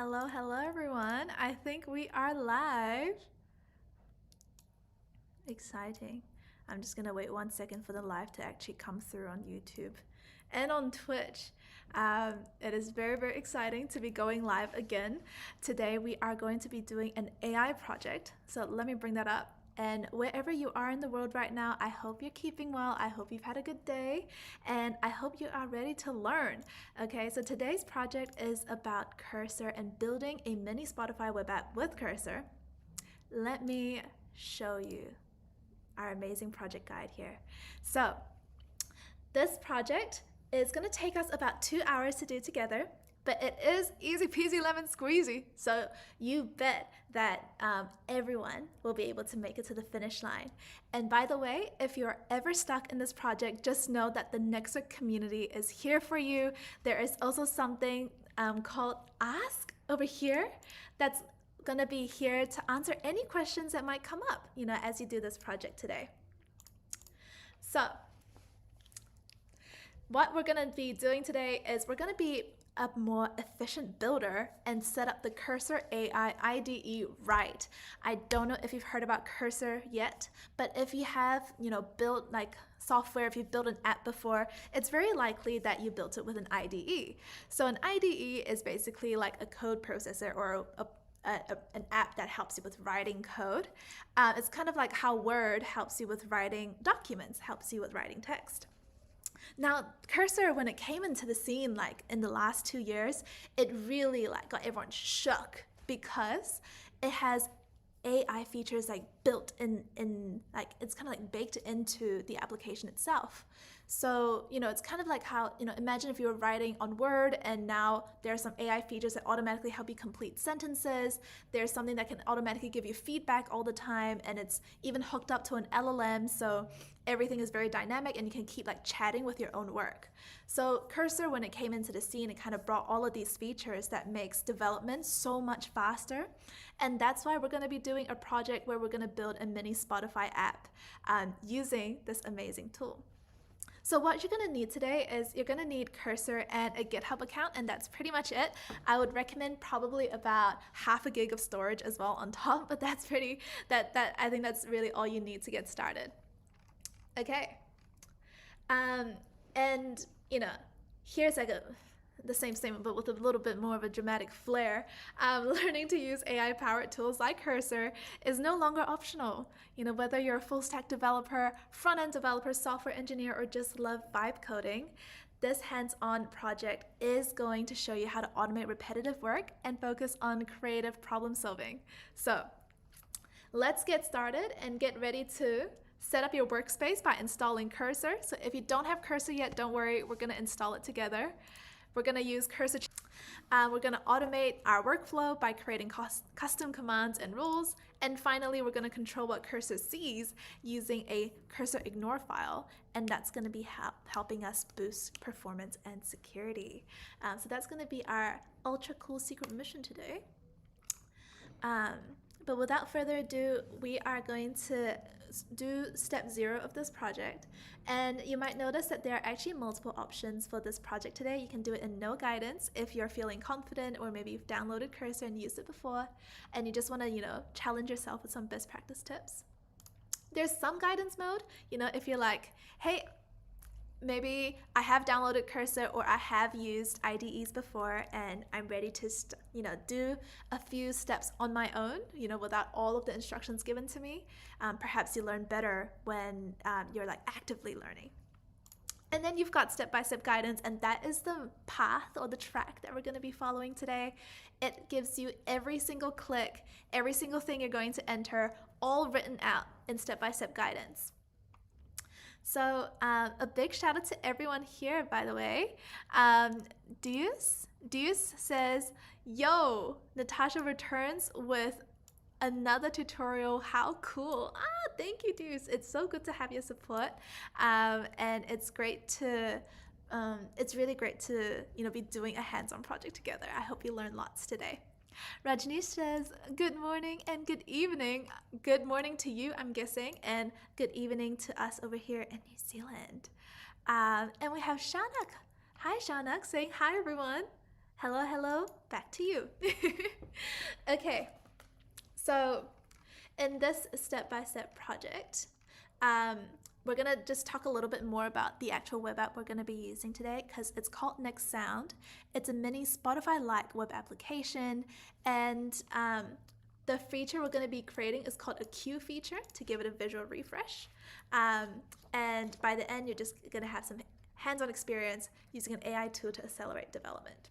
Hello, hello everyone. I think we are live. Exciting. I'm just gonna wait 1 second for the live to actually come through on YouTube and on Twitch. It is very, very exciting to be going live again. Today we are going to be doing an AI project. So let me bring that up. And wherever you are in the world right now, I hope you're keeping well. I hope you've had a good day, and I hope you are ready to learn. Okay, so today's project is about Cursor and building a mini Spotify web app with Cursor. Let me show you our amazing project guide here. So this project is going to take us about 2 hours to do together, but it is easy peasy lemon squeezy. So you bet that everyone will be able to make it to the finish line. And by the way, if you're ever stuck in this project, just know that the NextSound community is here for you. There is also something called Ask over here that's gonna be here to answer any questions that might come up, as you do this project today. So what we're gonna be doing today is we're gonna be a more efficient builder and set up the Cursor AI IDE right. I don't know if you've heard about Cursor yet, but if you have, built like software, if you've built an app before, it's very likely that you built it with an IDE. So an IDE is basically like a code processor or an app that helps you with writing code. It's kind of like how Word helps you with writing documents, helps you with writing text. Now, Cursor, when it came into the scene, like in the last 2 years, it really got everyone shook because it has AI features built in it's kind of baked into the application itself. So, it's kind of like how, imagine if you were writing on Word and now there are some AI features that automatically help you complete sentences. There's something that can automatically give you feedback all the time, and it's even hooked up to an LLM. So everything is very dynamic and you can keep chatting with your own work. So Cursor, when it came into the scene, it kind of brought all of these features that makes development so much faster. And that's why we're going to be doing a project where we're going to build a mini Spotify app using this amazing tool. So what you're going to need today is you're going to need Cursor and a GitHub account, and that's pretty much it. I would recommend probably about half a gig of storage as well on top, but that's I think that's really all you need to get started. Okay. And here's the same statement, but with a little bit more of a dramatic flair. Learning to use AI-powered tools like Cursor is no longer optional. Whether you're a full-stack developer, front-end developer, software engineer, or just love vibe coding, this hands-on project is going to show you how to automate repetitive work and focus on creative problem solving. So let's get started and get ready to set up your workspace by installing Cursor. So if you don't have Cursor yet, don't worry, we're going to install it together. We're going to use Cursor. We're going to automate our workflow by creating custom commands and rules. And finally, we're going to control what Cursor sees using a cursorignore file. And that's going to be helping us boost performance and security. So that's going to be our ultra cool secret mission today. But without further ado, we are going to do step 0 of this project. And you might notice that there are actually multiple options for this project today. You can do it in no guidance if you're feeling confident, or maybe you've downloaded Cursor and used it before and you just want to, challenge yourself with some best practice tips. There's some guidance mode, if you're like, hey, maybe I have downloaded Cursor or I have used IDEs before and I'm ready to do a few steps on my own, without all of the instructions given to me. Perhaps you learn better when you're actively learning. And then you've got step-by-step guidance, and that is the path or the track that we're going to be following today. It gives you every single click, every single thing you're going to enter, all written out in step-by-step guidance. So a big shout out to everyone here, by the way. Deuce says, yo, Natasha returns with another tutorial. How cool. Thank you, Deuce. It's so good to have your support. And it's great to, it's really great to, be doing a hands-on project together. I hope you learn lots today. Rajneesh says, good morning and good evening. Good morning to you, I'm guessing, and good evening to us over here in New Zealand. And we have Shanak. Hi, Shanak, saying hi, everyone. Hello, hello, back to you. Okay, so in this step-by-step project, we're gonna just talk a little bit more about the actual web app we're gonna be using today because it's called NextSound. It's a mini Spotify-like web application, and the feature we're gonna be creating is called a cue feature to give it a visual refresh. And by the end, you're just gonna have some hands-on experience using an AI tool to accelerate development.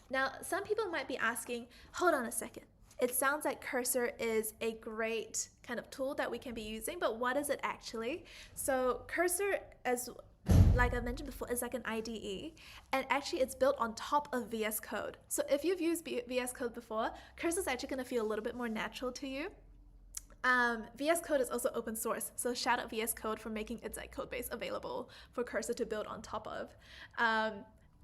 Now, some people might be asking, hold on a second. It sounds like Cursor is a great kind of tool that we can be using, but what is it actually? So Cursor, as like I mentioned before, is like an IDE, and actually it's built on top of VS Code. So if you've used VS Code before, Cursor is actually going to feel a little bit more natural to you. VS Code is also open source, so shout out VS Code for making its like code base available for Cursor to build on top of.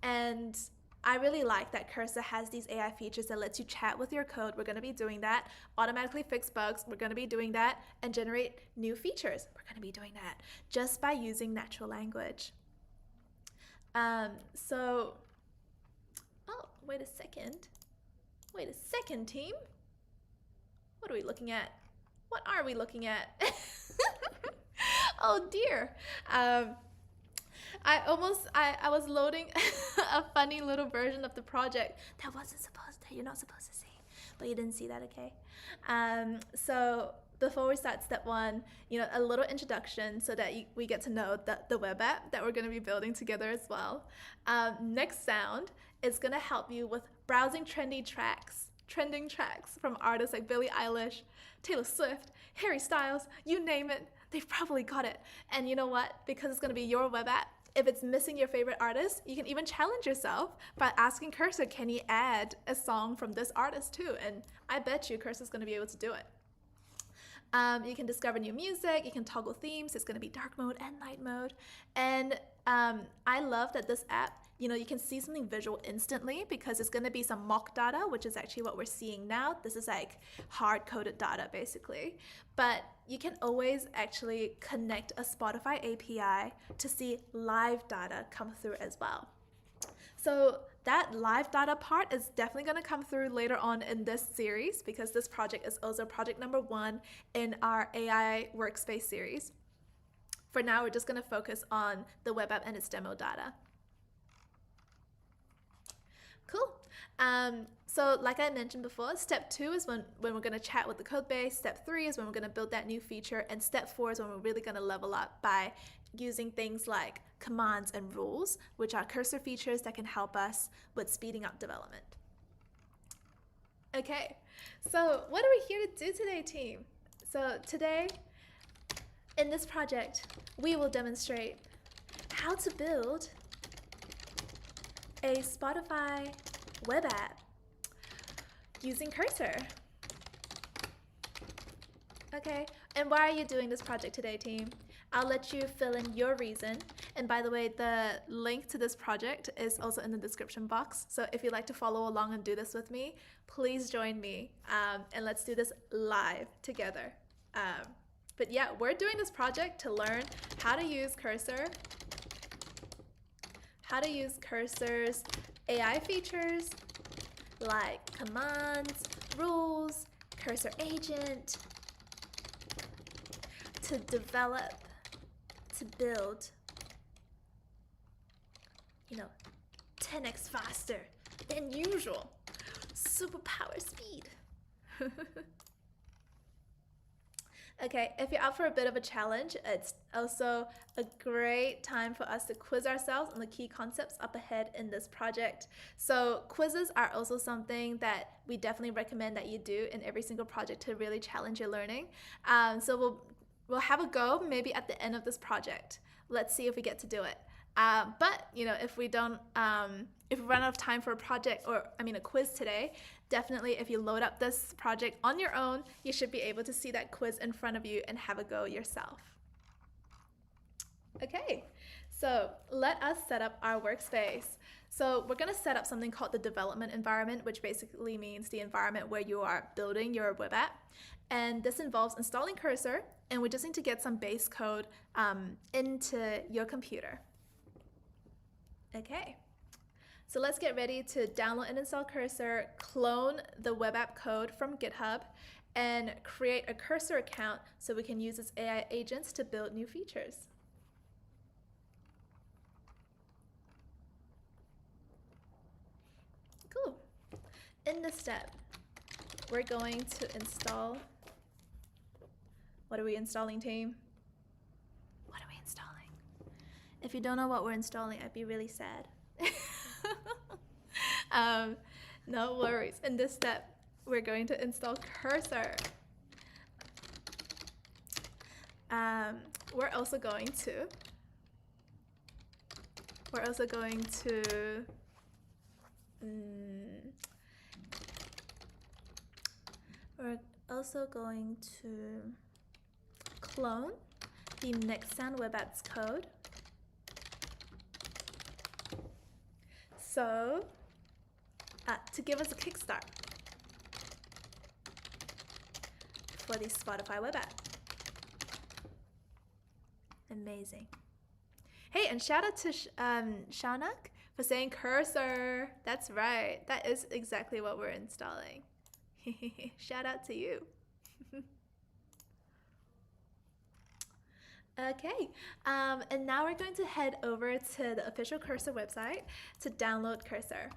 And I really like that Cursor has these AI features that lets you chat with your code. We're going to be doing that. Automatically fix bugs. We're going to be doing that. And generate new features. We're going to be doing that just by using natural language. Oh, wait a second. Wait a second, team. What are we looking at? What are we looking at? Oh, dear. I was loading a funny little version of the project that you're not supposed to see, but you didn't see that, okay? So before we start step one, a little introduction so that we get to know the web app that we're going to be building together as well. NextSound is going to help you with browsing trending tracks from artists like Billie Eilish, Taylor Swift, Harry Styles, you name it, they've probably got it. And you know what? Because it's going to be your web app, if it's missing your favorite artist, you can even challenge yourself by asking Cursor, can you add a song from this artist too? And I bet you Cursor's going to be able to do it. You can discover new music, you can toggle themes, it's going to be dark mode and night mode. And I love that this app, you can see something visual instantly because it's going to be some mock data, which is actually what we're seeing now. This is like hard-coded data, basically. But you can always actually connect a Spotify API to see live data come through as well. So that live data part is definitely going to come through later on in this series because this project is also project number 1 in our AI Workspace series. For now, we're just going to focus on the web app and its demo data. Cool. So like I mentioned before, step 2 is when we're going to chat with the code base. Step 3 is when we're going to build that new feature. And step 4 is when we're really going to level up by using things like commands and rules, which are Cursor features that can help us with speeding up development. Okay, so what are we here to do today, team? So today, in this project, we will demonstrate how to build a Spotify web app using Cursor. Okay, and why are you doing this project today, team? I'll let you fill in your reason. And by the way, the link to this project is also in the description box. So if you'd like to follow along and do this with me, please join me and let's do this live together. But yeah, we're doing this project to learn how to use Cursor, how to use Cursor's AI features like commands, rules, Cursor agent, to develop, to build, 10x faster than usual, superpower speed. Okay, if you're up for a bit of a challenge, it's also a great time for us to quiz ourselves on the key concepts up ahead in this project. So quizzes are also something that we definitely recommend that you do in every single project to really challenge your learning. So we'll have a go maybe at the end of this project. Let's see if we get to do it. But if we don't, if we run out of time for a project a quiz today, definitely if you load up this project on your own, you should be able to see that quiz in front of you and have a go yourself. Okay, so let us set up our workspace. So we're going to set up something called the development environment, which basically means the environment where you are building your web app. And this involves installing Cursor, and we just need to get some base code into your computer. Okay, So let's get ready to download and install Cursor, clone the web app code from GitHub, and create a Cursor account so we can use its AI agents to build new features. Cool. In this step, we're going to install. What are we installing, team? What are we installing? If you don't know what we're installing, I'd be really sad. No worries. In this step, we're going to install Cursor. We're also going to clone the NextSound web apps code. So, to give us a kickstart for the Spotify web app. Amazing. Hey, and shout out to Shaunak for saying Cursor. That's right. That is exactly what we're installing. Shout out to you. Okay, and now we're going to head over to the official Cursor website to download Cursor.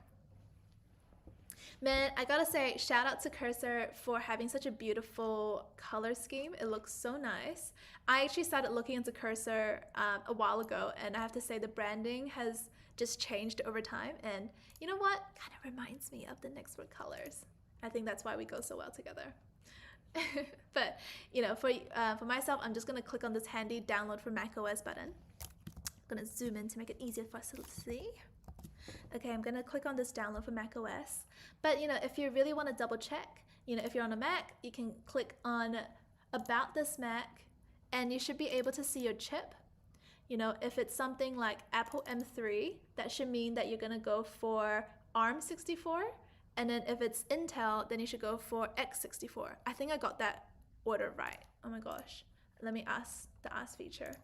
Man, I gotta say, shout out to Cursor for having such a beautiful color scheme. It looks so nice. I actually started looking into Cursor a while ago, and I have to say the branding has just changed over time. And you know what? Kind of reminds me of the Nextword colors. I think that's why we go so well together. But you know, for myself, I'm just gonna click on this handy download for macOS button. I'm gonna zoom in to make it easier for us to see. Okay, I'm gonna click on this download for macOS. But you know, if you really want to double check, you know, if you're on a Mac, you can click on About This Mac, and you should be able to see your chip. You know, if it's something like Apple M3, that should mean that you're gonna go for ARM64. And then if it's Intel, then you should go for x64. I think I got that order right. Oh my gosh. Let me ask the ask feature.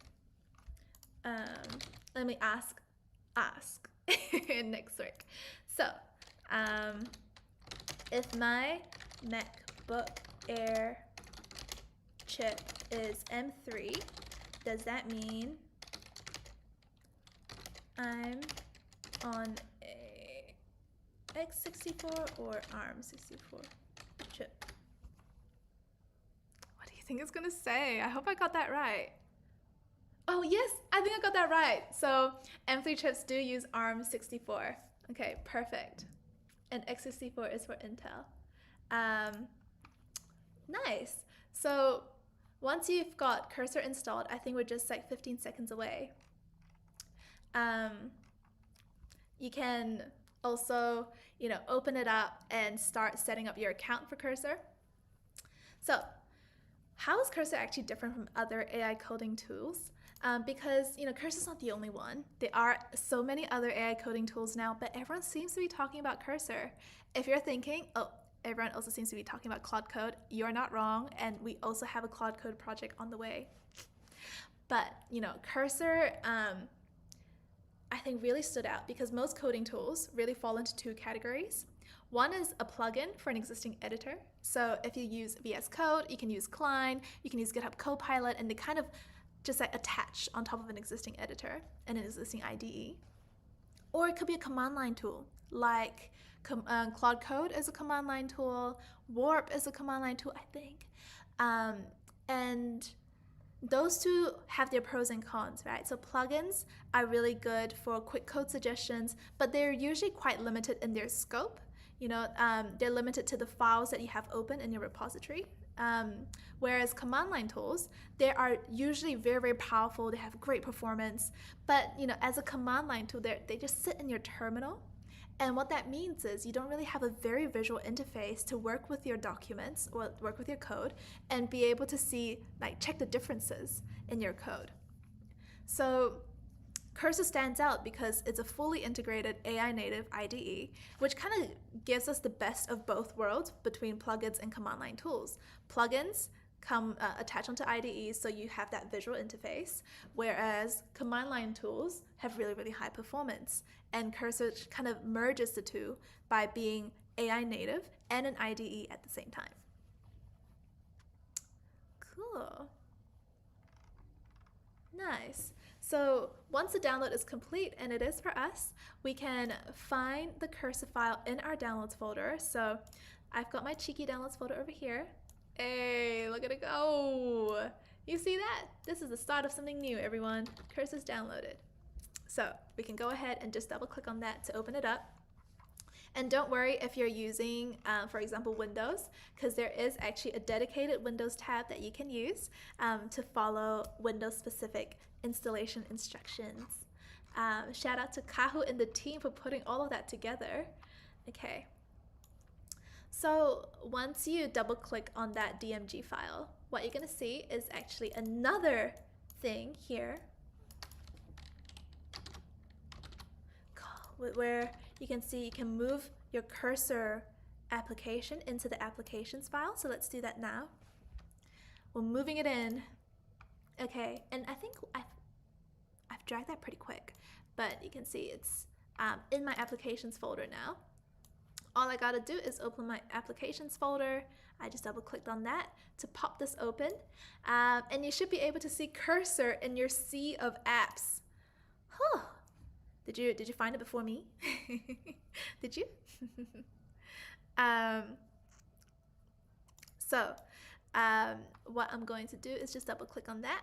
Let me ask next week. So, if my MacBook Air chip is M3, does that mean I'm on x64 or ARM64 chip? What do you think it's gonna say? I hope I got that right. Oh yes, I think I got that right. So M3 chips do use ARM64. Okay, perfect. And x64 is for Intel. Nice. So once you've got Cursor installed, I think we're just like 15 seconds away. You can also, you know, open it up and start setting up your account for Cursor. So, how is Cursor actually different from other AI coding tools? Because, you know, Cursor's not the only one. There are so many other AI coding tools now, but everyone seems to be talking about Cursor. If you're thinking, oh, everyone also seems to be talking about Claude Code, you're not wrong, and we also have a Claude Code project on the way. But, you know, Cursor, I think really stood out because most coding tools really fall into two categories. One is a plugin for an existing editor. So if you use VS Code, you can use Klein, you can use GitHub Copilot, and they kind of just like attach on top of an existing editor and an existing IDE. Or it could be a command line tool, like Claude Code is a command line tool, Warp is a command line tool, I think. And those two have their pros and cons, right? So plugins are really good for quick code suggestions, but they're usually quite limited in their scope. You know, they're limited to the files that you have open in your repository. Whereas command line tools, they are usually very, very powerful. They have great performance, but you know, as a command line tool, they just sit in your terminal. And what that means is you don't really have a very visual interface to work with your documents or work with your code and be able to see, like, check the differences in your code. So Cursor stands out because it's a fully integrated AI native IDE, which kind of gives us the best of both worlds between plugins and command line tools. Plugins, come attach onto IDEs, so you have that visual interface, whereas command line tools have really, really high performance. And Cursor kind of merges the two by being AI native and an IDE at the same time. Cool. Nice. So once the download is complete, and it is for us, we can find the Cursor file in our downloads folder. So I've got my cheeky downloads folder over here. Hey, look at it go. You see that? This is the start of something new, everyone. Cursor's downloaded. So we can go ahead and just double click on that to open it up. And don't worry if you're using, for example, Windows, because there is actually a dedicated Windows tab that you can use to follow Windows-specific installation instructions. Shout out to Kahu and the team for putting all of that together. Okay. So once you double-click on that DMG file, what you're going to see is actually another thing here where you can see you can move your Cursor application into the applications file. So let's do that now. We're moving it in. Okay, and I think I've dragged that pretty quick, but you can see it's in my applications folder now. All I gotta do is open my applications folder. I just double clicked on that to pop this open. And you should be able to see Cursor in your sea of apps. Huh. Did you find it before me? Did you? What I'm going to do is just double click on that.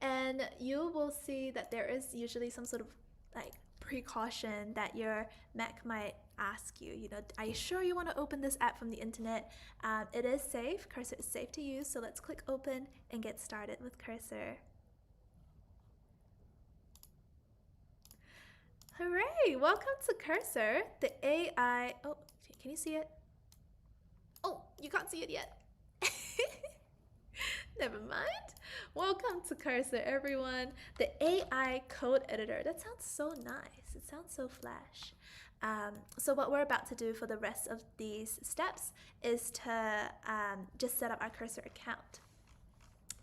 And you will see that there is usually some sort of like precaution that your Mac might ask you. You know, are you sure you want to open this app from the internet? It is safe. Cursor is safe to use. So let's click open and get started with Cursor. Hooray! Welcome to Cursor, the AI. Oh, can you see it? Oh, you can't see it yet. Never mind. Welcome to Cursor, everyone. The AI code editor. That sounds so nice. It sounds so flash. So what we're about to do for the rest of these steps is to just set up our Cursor account.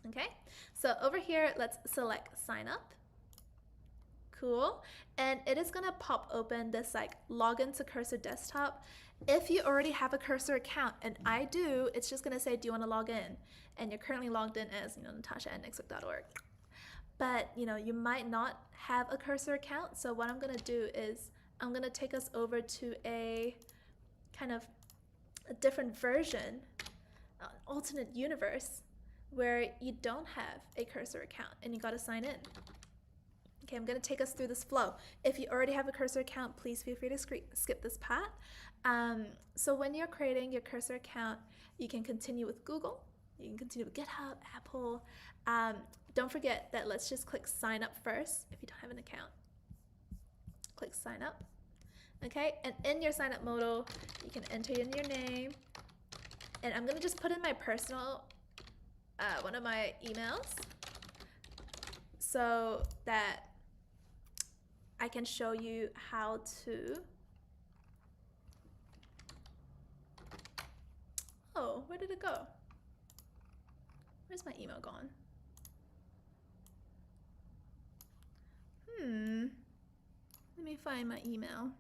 Okay, so over here, let's select sign up. Cool. And it is gonna pop open this like login to Cursor desktop. If you already have a Cursor account, and I do, it's just gonna say, do you wanna log in? And you're currently logged in as, Natasha at nextsound.org. But, you might not have a Cursor account. So what I'm gonna do is I'm gonna take us over to a kind of a different version, an alternate universe, where you don't have a Cursor account and you gotta sign in. Okay, I'm gonna take us through this flow. If you already have a Cursor account, please feel free to skip this part. So when you're creating your Cursor account, you can continue with Google, you can continue with GitHub, Apple. Don't forget that let's just click sign up first if you don't have an account. Click sign up. Okay, and in your sign up modal, you can enter in your name. And I'm gonna just put in my personal, one of my emails so that I can show you how to. Oh, where did it go? Where's my email gone? Let me find my email.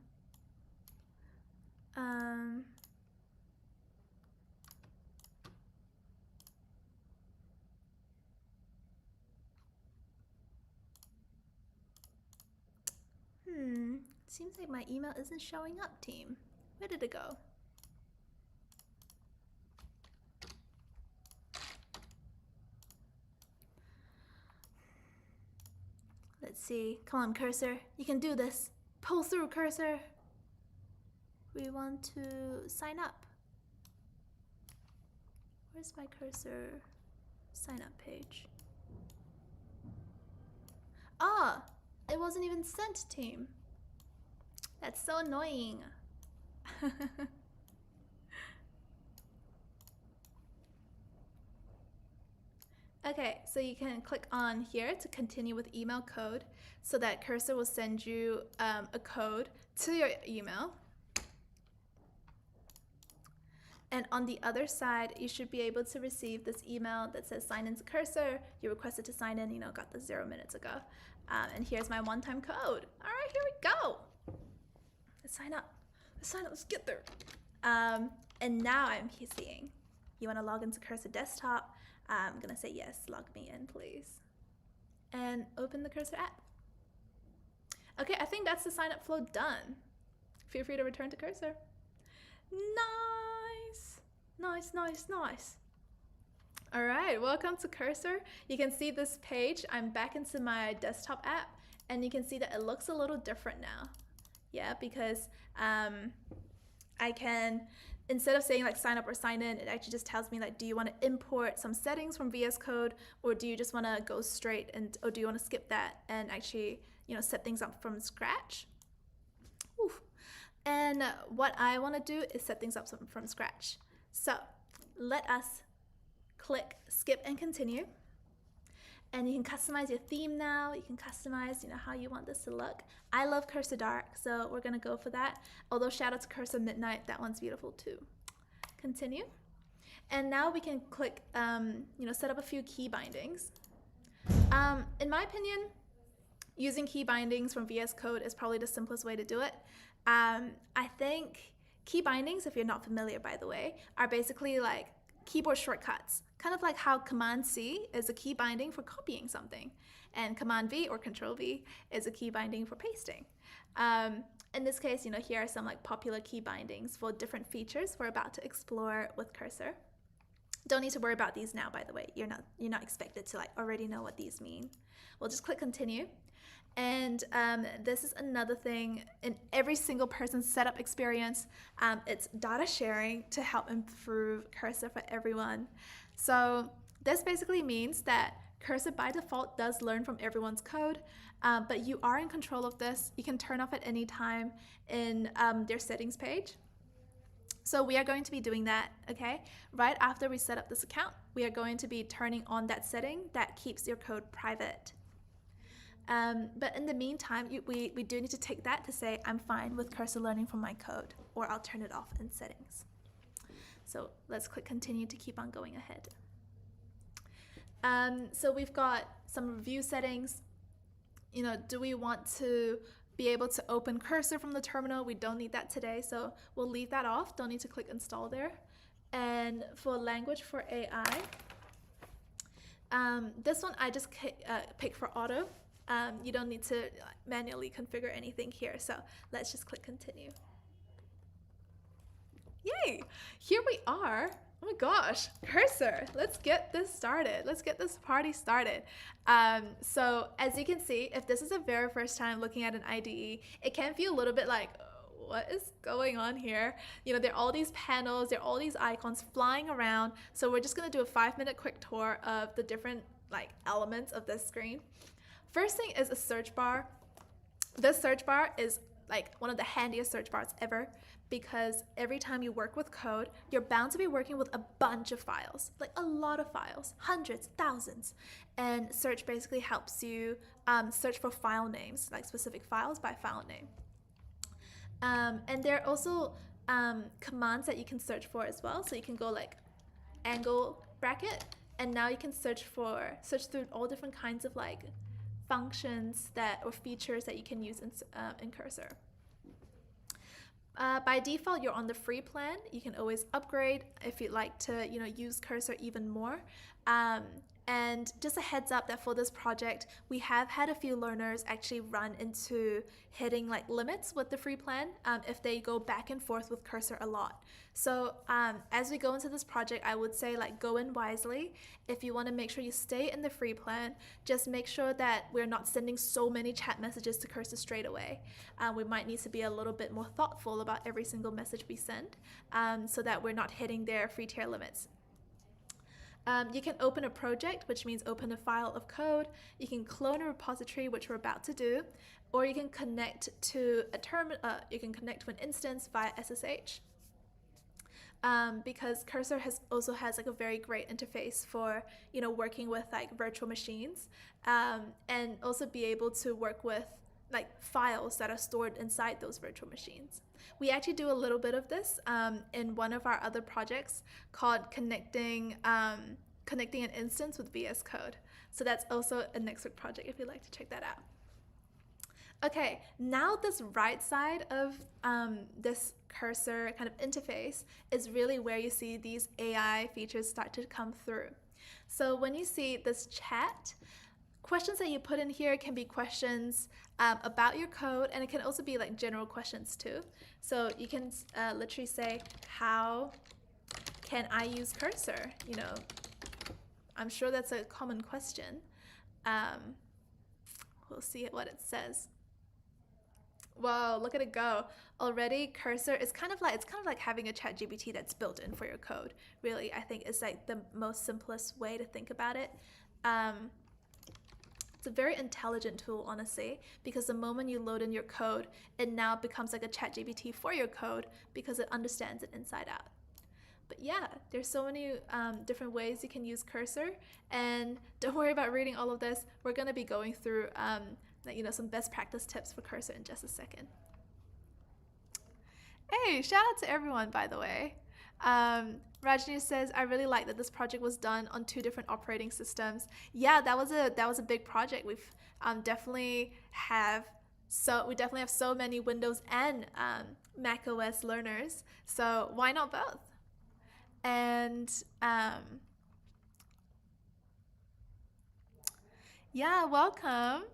Seems like my email isn't showing up, team. Where did it go? Let's see. Come on, Cursor. You can do this. Pull through, Cursor. We want to sign up. Where's my Cursor sign up page? Ah, it wasn't even sent, team. That's so annoying. Okay, so you can click on here to continue with email code so that Cursor will send you a code to your email. And on the other side, you should be able to receive this email that says sign into Cursor. You requested to sign in, got this 0 minutes ago. And here's my one-time code. All right, here we go. Let's sign up. Let's get there. And now I'm seeing, you want to log into Cursor desktop. I'm going to say yes, log me in, please. And open the Cursor app. Okay, I think that's the sign up flow done. Feel free to return to Cursor. Nice. All right, welcome to Cursor. You can see this page. I'm back into my desktop app, and you can see that it looks a little different now. Yeah, because I can, instead of saying like sign up or sign in, it actually just tells me like, do you want to import some settings from VS Code, or do you just want to go straight or do you want to skip that and actually, set things up from scratch? Oof. And what I want to do is set things up from scratch. So let us click skip and continue. And you can customize your theme now. You can customize, how you want this to look. I love Cursor Dark, so we're gonna go for that. Although shout out to Cursor Midnight, that one's beautiful too. Continue. And now we can click, set up a few key bindings. In my opinion, using key bindings from VS Code is probably the simplest way to do it. I think key bindings, if you're not familiar, by the way, are basically like keyboard shortcuts, kind of like how Command-C is a key binding for copying something, and Command-V or Control-V is a key binding for pasting. In this case, here are some like popular key bindings for different features we're about to explore with Cursor. Don't need to worry about these now, by the way. You're not expected to like already know what these mean. We'll just click continue. And this is another thing in every single person's setup experience. It's data sharing to help improve Cursor for everyone. So this basically means that Cursor by default does learn from everyone's code, but you are in control of this. You can turn off at any time in their settings page. So we are going to be doing that, okay? Right after we set up this account, we are going to be turning on that setting that keeps your code private. But in the meantime, we do need to take that to say, I'm fine with Cursor learning from my code, or I'll turn it off in settings. So let's click continue to keep on going ahead. So we've got some review settings. Do we want to be able to open Cursor from the terminal? We don't need that today, so we'll leave that off. Don't need to click install there. And for language for AI, this one I just pick for auto. You don't need to manually configure anything here, so let's just click continue. Yay! Here we are. Oh my gosh, Cursor, let's get this started. Let's get this party started. So as you can see, if this is the very first time looking at an IDE, it can feel a little bit like, what is going on here? There are all these panels, there are all these icons flying around. So we're just gonna do a 5-minute quick tour of the different elements of this screen. First thing is a search bar. This search bar is one of the handiest search bars ever, because every time you work with code, you're bound to be working with a bunch of files, like a lot of files, hundreds, thousands. And search basically helps you search for file names, like specific files by file name. And there are also commands that you can search for as well. So you can go like angle bracket, and now you can search through all different kinds of functions or features that you can use in Cursor. By default, you're on the free plan. You can always upgrade if you'd like to, use Cursor even more. And just a heads up that for this project, we have had a few learners actually run into hitting limits with the free plan if they go back and forth with Cursor a lot. So as we go into this project, I would say go in wisely. If you want to make sure you stay in the free plan, just make sure that we're not sending so many chat messages to Cursor straight away. We might need to be a little bit more thoughtful about every single message we send so that we're not hitting their free tier limits. You can open a project, which means open a file of code. You can clone a repository, which we're about to do, or you can connect to a terminal. You can connect to an instance via SSH. because Cursor also has like a very great interface for working with like virtual machines, and also be able to work with like files that are stored inside those virtual machines. We actually do a little bit of this in one of our other projects called connecting an instance with VS Code. So that's also a NextSound project if you'd like to check that out. Okay, now this right side of this cursor kind of interface is really where you see these AI features start to come through. So when you see this chat, questions that you put in here can be questions about your code, and it can also be like general questions too. So you can literally say, how can I use Cursor? I'm sure that's a common question. We'll see what it says. Whoa, look at it go. Already Cursor is kind of like having a chat GPT that's built in for your code. Really, I think it's like the most simplest way to think about it. It's a very intelligent tool, honestly, because the moment you load in your code, it now becomes like a chat GPT for your code because it understands it inside out. But yeah, there's so many different ways you can use Cursor, and don't worry about reading all of this. We're going to be going through some best practice tips for Cursor in just a second. Hey, shout out to everyone, by the way. Rajni says, I really like that this project was done on 2 different operating systems. Yeah, that was a big project. We've definitely have so many Windows and Mac OS learners. So why not both? And yeah, welcome.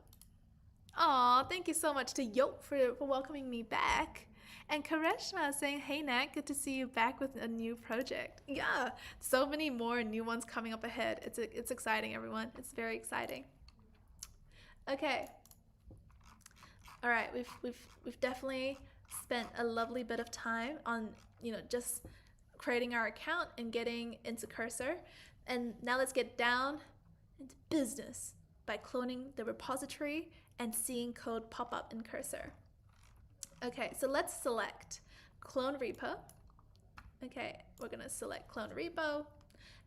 Aw, thank you so much to Yoke for welcoming me back. And Kareshma saying, hey Nat, good to see you back with a new project. Yeah, so many more new ones coming up ahead. It's exciting, everyone. It's very exciting. Okay. All right, we've definitely spent a lovely bit of time on just creating our account and getting into Cursor. And now let's get down into business by cloning the repository and seeing code pop up in Cursor. Okay, so let's select clone repo. Okay, we're gonna select clone repo.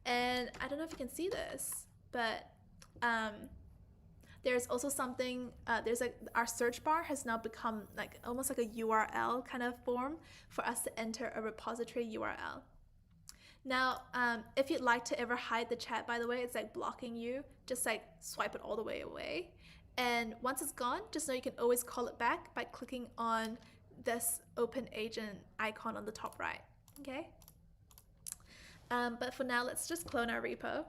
And I don't know if you can see this, but there's also something, our search bar has now become like almost like a URL kind of form for us to enter a repository URL. Now, if you'd like to ever hide the chat, by the way, it's like blocking you, just like swipe it all the way away. And once it's gone, just know you can always call it back by clicking on this open agent icon on the top right, okay? But for now, let's just clone our repo.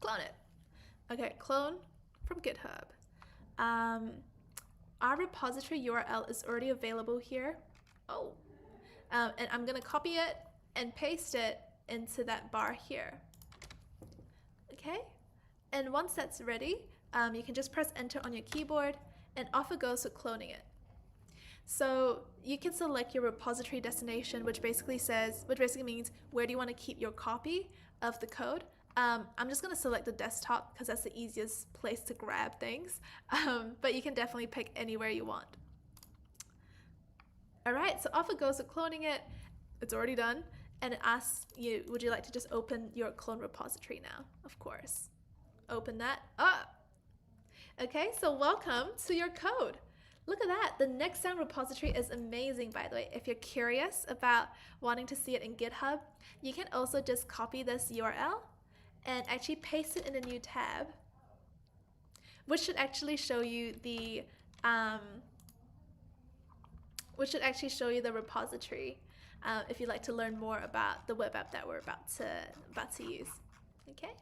Clone it. Okay, clone from GitHub. Our repository URL is already available here. Oh, and I'm gonna copy it and paste it into that bar here. Okay, and once that's ready, you can just press enter on your keyboard and off it goes with cloning it. So you can select your repository destination, which basically means where do you want to keep your copy of the code. I'm just going to select the desktop because that's the easiest place to grab things, but you can definitely pick anywhere you want. All right, so off it goes with cloning it. It's already done, and it asks you, would you like to just open your clone repository now? Of course. Open that up. Okay, so welcome to your code. Look at that. The NextSound repository is amazing, by the way. If you're curious about wanting to see it in GitHub, you can also just copy this URL and actually paste it in a new tab, which should actually show you the repository if you'd like to learn more about the web app that we're about to use. Okay.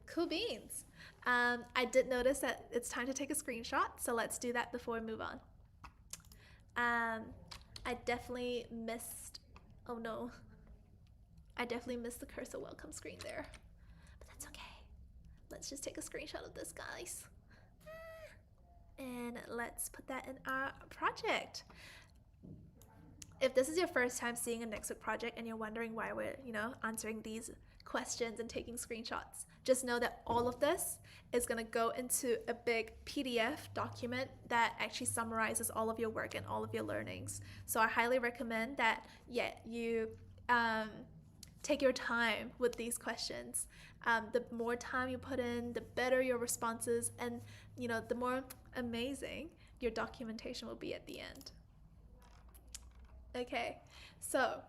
Cool beans. I did notice that it's time to take a screenshot, so let's do that before we move on. I definitely missed, oh no, I definitely missed the cursor welcome screen there, but that's okay. Let's just take a screenshot of this, guys. And let's put that in our project. If this is your first time seeing a NextSound project and you're wondering why we're, answering these questions and taking screenshots. Just know that all of this is going to go into a big PDF document that actually summarizes all of your work and all of your learnings. So I highly recommend that, you take your time with these questions. The more time you put in, the better your responses, and the more amazing your documentation will be at the end. Okay, so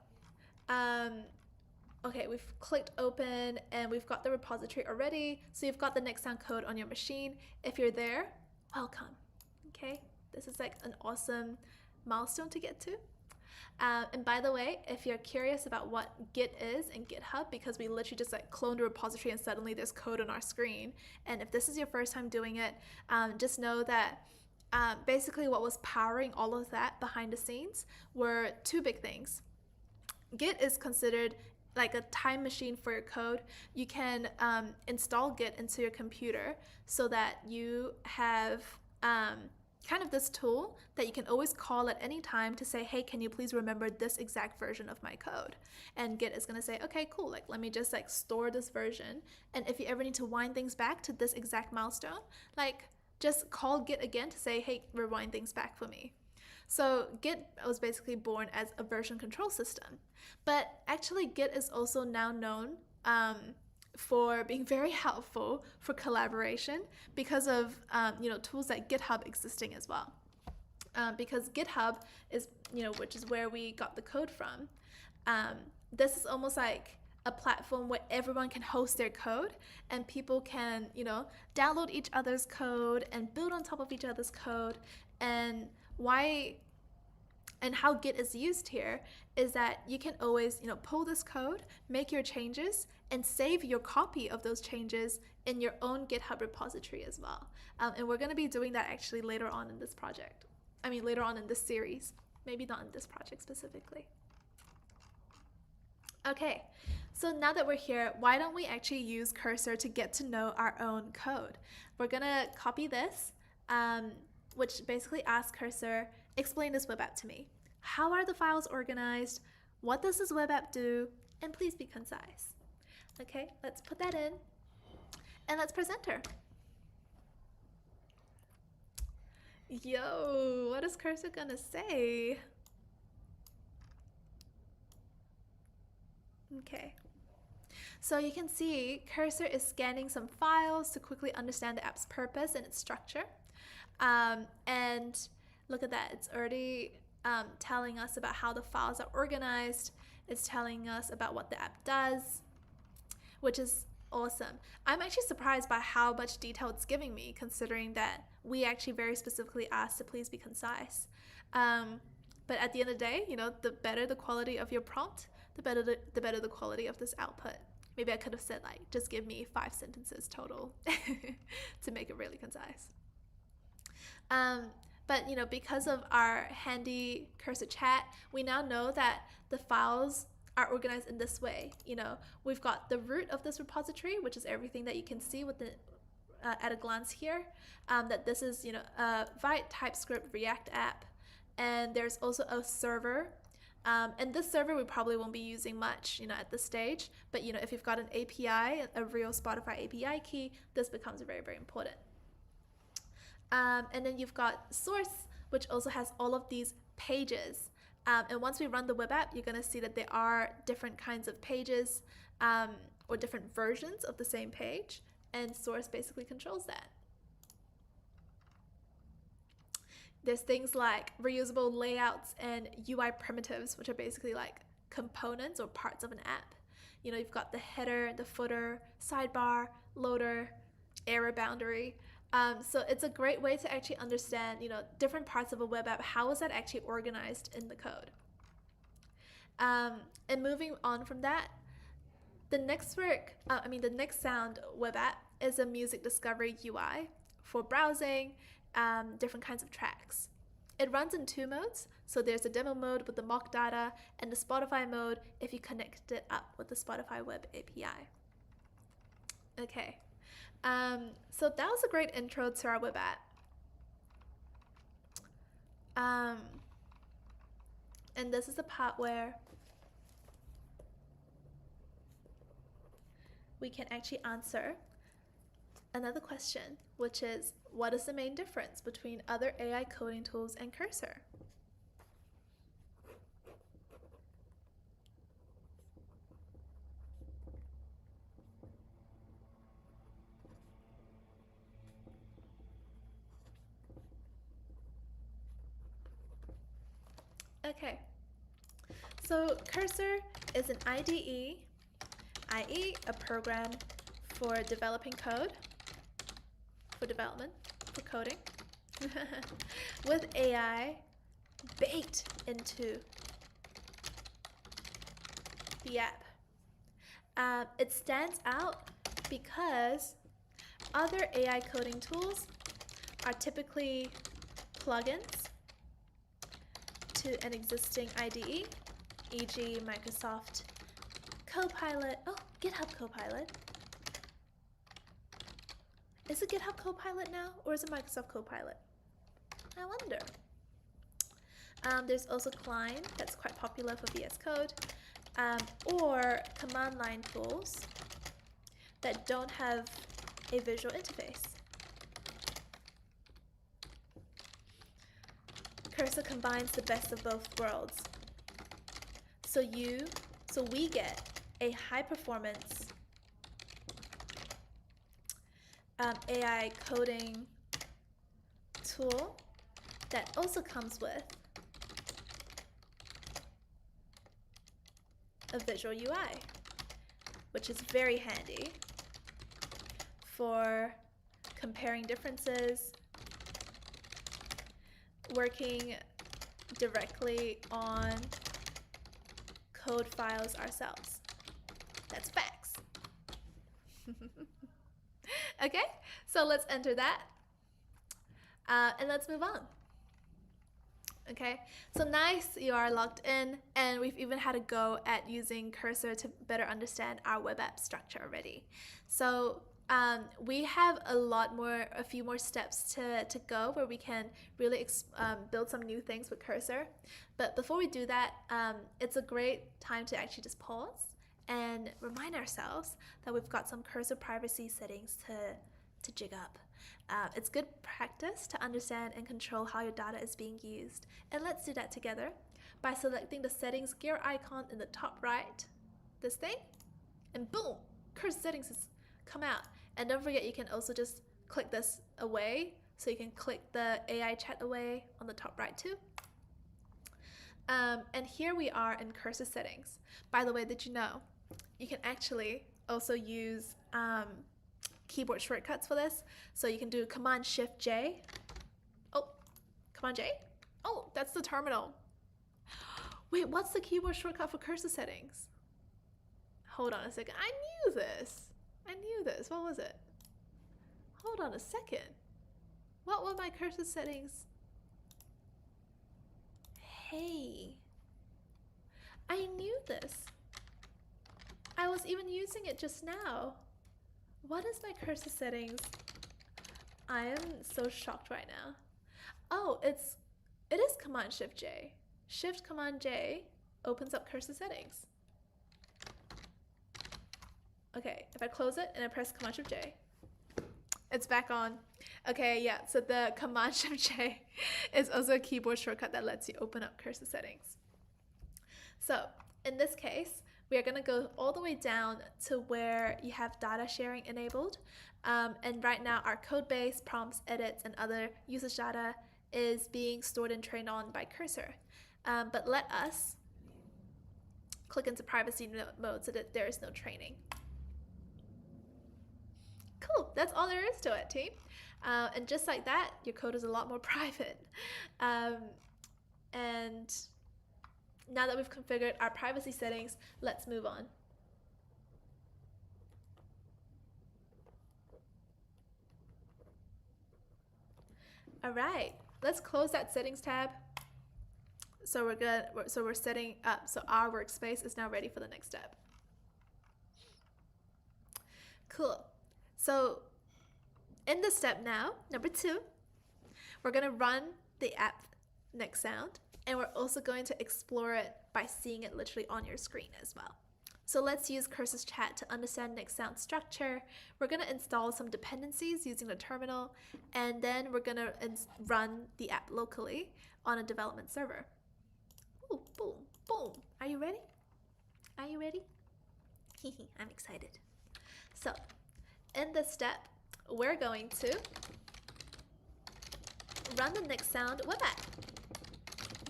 okay, we've clicked open and we've got the repository already. So you've got the NextSound code on your machine. If you're there, welcome. Okay, this is like an awesome milestone to get to. And by the way, if you're curious about what Git is and GitHub, because we literally just like cloned a repository and suddenly there's code on our screen. And if this is your first time doing it, just know that basically what was powering all of that behind the scenes were two big things. Git is considered like a time machine for your code. You can install Git into your computer so that you have kind of this tool that you can always call at any time to say, hey, can you please remember this exact version of my code? And Git is going to say, okay, cool, like let me just like store this version. And if you ever need to wind things back to this exact milestone, like just call Git again to say, hey, rewind things back for me. So Git was basically born as a version control system. But actually Git is also now known for being very helpful for collaboration because of tools like GitHub existing as well. Because GitHub is, which is where we got the code from. This is almost like a platform where everyone can host their code and people can, download each other's code and build on top of each other's code. And how Git is used here is that you can always, pull this code, make your changes, and save your copy of those changes in your own GitHub repository as well. And we're going to be doing that actually later on in this project. Later on in this series, maybe not in this project specifically. Okay, so now that we're here, why don't we actually use Cursor to get to know our own code? We're going to copy this, which basically asks Cursor, explain this web app to me. How are the files organized? What does this web app do? And please be concise. Okay, let's put that in and let's press enter. Yo, what is Cursor gonna say? Okay, so you can see Cursor is scanning some files to quickly understand the app's purpose and its structure. And look at that, it's already telling us about how the files are organized. It's telling us about what the app does, which is awesome. I'm actually surprised by how much detail it's giving me, considering that we actually very specifically asked to please be concise. But at the end of the day, the better the quality of your prompt, the better the quality of this output. Maybe I could have said like, just give me 5 sentences total to make it really concise. But because of our handy Cursor chat, we now know that the files are organized in this way. We've got the root of this repository, which is everything that you can see with the at a glance here. That this is a Vite TypeScript React app, and there's also a server. And this server we probably won't be using much, at this stage. But if you've got an API, a real Spotify API key, this becomes very, very important. And then you've got source, which also has all of these pages. And once we run the web app, you're going to see that there are different kinds of pages or different versions of the same page. And source basically controls that. There's things like reusable layouts and UI primitives, which are basically like components or parts of an app. You've got the header, the footer, sidebar, loader, error boundary. So it's a great way to actually understand, different parts of a web app. How is that actually organized in the code? And moving on from that, the NextSound web app is a music discovery UI for browsing different kinds of tracks. It runs in 2 modes. So there's a demo mode with the mock data and the Spotify mode if you connect it up with the Spotify web API. Okay. So that was a great intro to our web app. And this is the part where we can actually answer another question, which is, what is the main difference between other AI coding tools and Cursor? Okay, so Cursor is an IDE, i.e. a program for developing code, for development, for coding, with AI baked into the app. It stands out because other AI coding tools are typically plugins to an existing IDE, e.g. Microsoft Copilot. Oh, GitHub Copilot. Is it GitHub Copilot now, or is it Microsoft Copilot? I wonder. There's also Klein, that's quite popular for VS Code, or command line tools that don't have a visual interface. Cursor combines the best of both worlds. So we get a high performance AI coding tool that also comes with a visual UI, which is very handy for comparing differences, working directly on code files ourselves. That's facts. Okay, so let's enter that and let's move on. Okay, so nice, you are logged in, and we've even had a go at using Cursor to better understand our web app structure already. So we have a few more steps to go where we can really build some new things with Cursor. But before we do that, it's a great time to actually just pause and remind ourselves that we've got some Cursor privacy settings to jig up. It's good practice to understand and control how your data is being used. And let's do that together by selecting the settings gear icon in the top right, this thing, and boom, Cursor settings has come out. And don't forget, you can also just click this away, so you can click the AI chat away on the top right too. And here we are in Cursor settings. By the way, did you know you can actually also use keyboard shortcuts for this? So you can do Command Shift J. Oh, Command J? Oh, that's the terminal. Wait, what's the keyboard shortcut for Cursor settings? Hold on a second. I knew this. What was it? Hold on a second. What were my Cursor settings? Hey, I knew this. I was even using it just now. What is my Cursor settings? I am so shocked right now. Oh, it is Command Shift J. Shift Command J opens up Cursor settings. Okay, if I close it and I press Command Shift J, it's back on. Okay, yeah, so the Command Shift J is also a keyboard shortcut that lets you open up Cursor settings. So in this case, we are going to go all the way down to where you have data sharing enabled. And right now our code base, prompts, edits, and other usage data is being stored and trained on by Cursor. But let us click into privacy mode so that there is no training. Cool, that's all there is to it, team. And just like that, your code is a lot more private. And now that we've configured our privacy settings, let's move on. All right, let's close that settings tab. So we're good. So we're setting up. So our workspace is now ready for the next step. Cool. So in this step now, number 2, we're going to run the app NextSound, and we're also going to explore it by seeing it literally on your screen as well. So let's use Cursor's chat to understand NextSound structure. We're going to install some dependencies using the terminal, and then we're going to run the app locally on a development server. Ooh, boom, boom. Are you ready? Are you ready? I'm excited. So in this step, we're going to run the NextSound web app.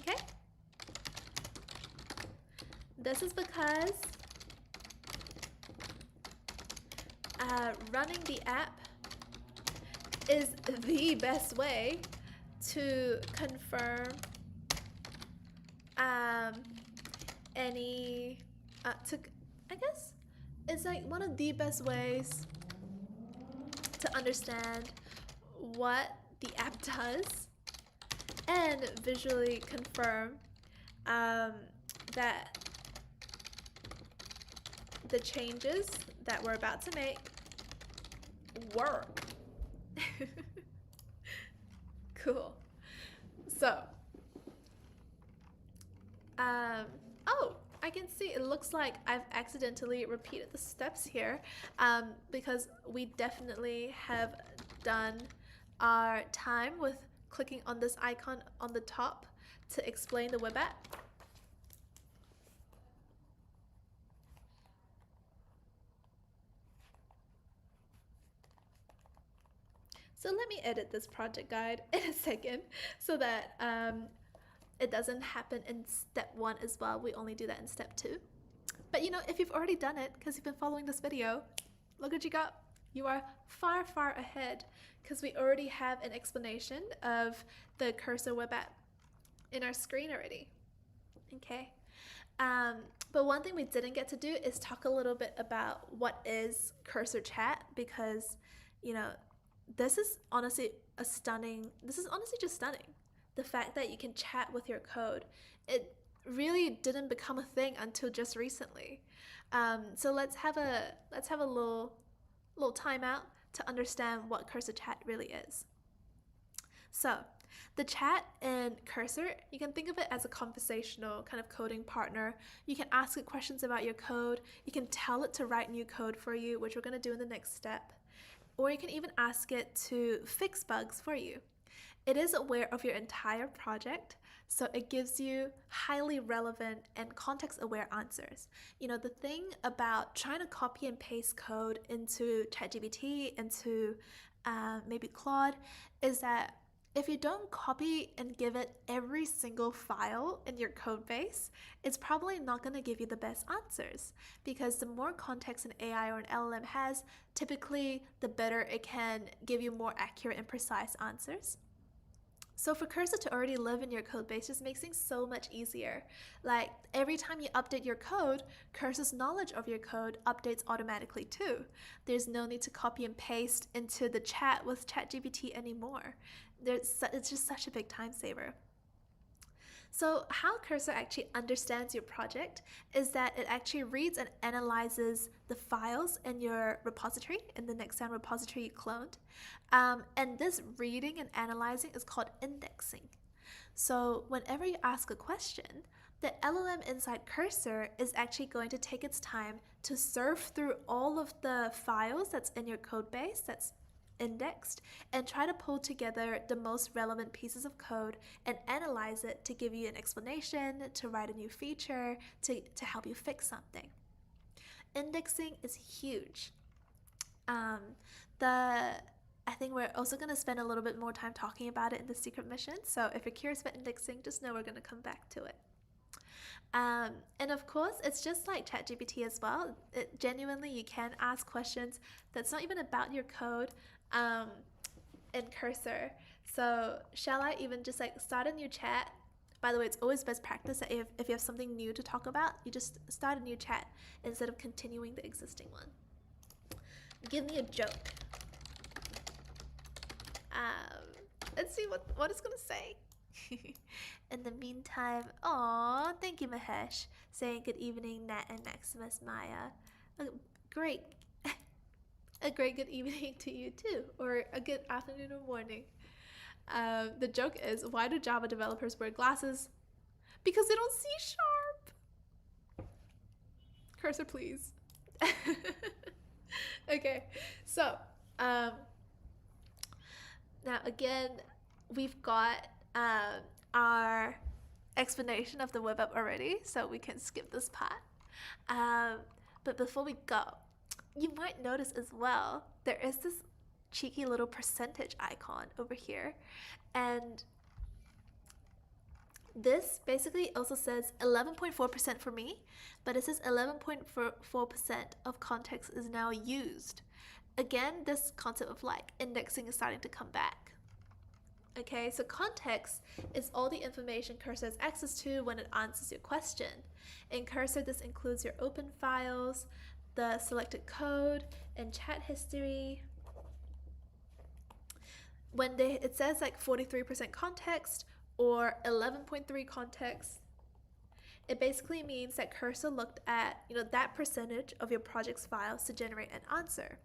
Okay? This is because running the app is the best way to confirm I guess it's like one of the best ways to understand what the app does and visually confirm that the changes that we're about to make work. Cool. So, oh, I can see it looks like I've accidentally repeated the steps here because we definitely have done our time with clicking on this icon on the top to explain the web app. So let me edit this project guide in a second so that it doesn't happen in step 1 as well. We only do that in step 2. But you know, if you've already done it because you've been following this video, look what you got. You are far, far ahead because we already have an explanation of the Cursor web app in our screen already. Okay. But one thing we didn't get to do is talk a little bit about what is Cursor chat, because you know, this is honestly just stunning. The fact that you can chat with your code. It really didn't become a thing until just recently. So let's have a little timeout to understand what Cursor chat really is. So the chat in Cursor, you can think of it as a conversational kind of coding partner. You can ask it questions about your code. You can tell it to write new code for you, which we're going to do in the next step. Or you can even ask it to fix bugs for you. It is aware of your entire project, so it gives you highly relevant and context-aware answers. You know, the thing about trying to copy and paste code into ChatGPT, into maybe Claude, is that if you don't copy and give it every single file in your code base, it's probably not going to give you the best answers, because the more context an AI or an LLM has, typically the better it can give you more accurate and precise answers. So for Cursor to already live in your code base just makes things so much easier. Like every time you update your code, Cursor's knowledge of your code updates automatically too. There's no need to copy and paste into the chat with ChatGPT anymore. It's just such a big time saver. So how Cursor actually understands your project is that it actually reads and analyzes the files in your repository, in the NextSound repository you cloned. And this reading and analyzing is called indexing. So whenever you ask a question, the LLM inside Cursor is actually going to take its time to surf through all of the files that's in your code base that's indexed and try to pull together the most relevant pieces of code and analyze it to give you an explanation, to write a new feature, to help you fix something. Indexing is huge. I think we're also going to spend a little bit more time talking about it in the secret mission, so if you're curious about indexing, just know we're going to come back to it. And of course, it's just like ChatGPT as well. Genuinely, you can ask questions that's not even about your code in Cursor. So shall I even just like start a new chat? By the way, it's always best practice that if you have something new to talk about, you just start a new chat instead of continuing the existing one. Give me a joke. Let's see what it's gonna say. In the meantime, aw, thank you, Mahesh, saying good evening, Nat and Maximus Maya. A great good evening to you too, or a good afternoon or morning. The joke is, why do Java developers wear glasses? Because they don't see sharp. Cursor, please. Okay, so now again, we've got our explanation of the web app already, so we can skip this part. But before we go, you might notice as well, there is this cheeky little percentage icon over here. And this basically also says 11.4% for me, but it says 11.4% of context is now used. Again, this concept of like indexing is starting to come back. Okay, so context is all the information Cursor has access to when it answers your question. In Cursor, this includes your open files, the selected code, and chat history. When it says like 43% context or 11.3 context, it basically means that Cursor looked at that percentage of your project's files to generate an answer.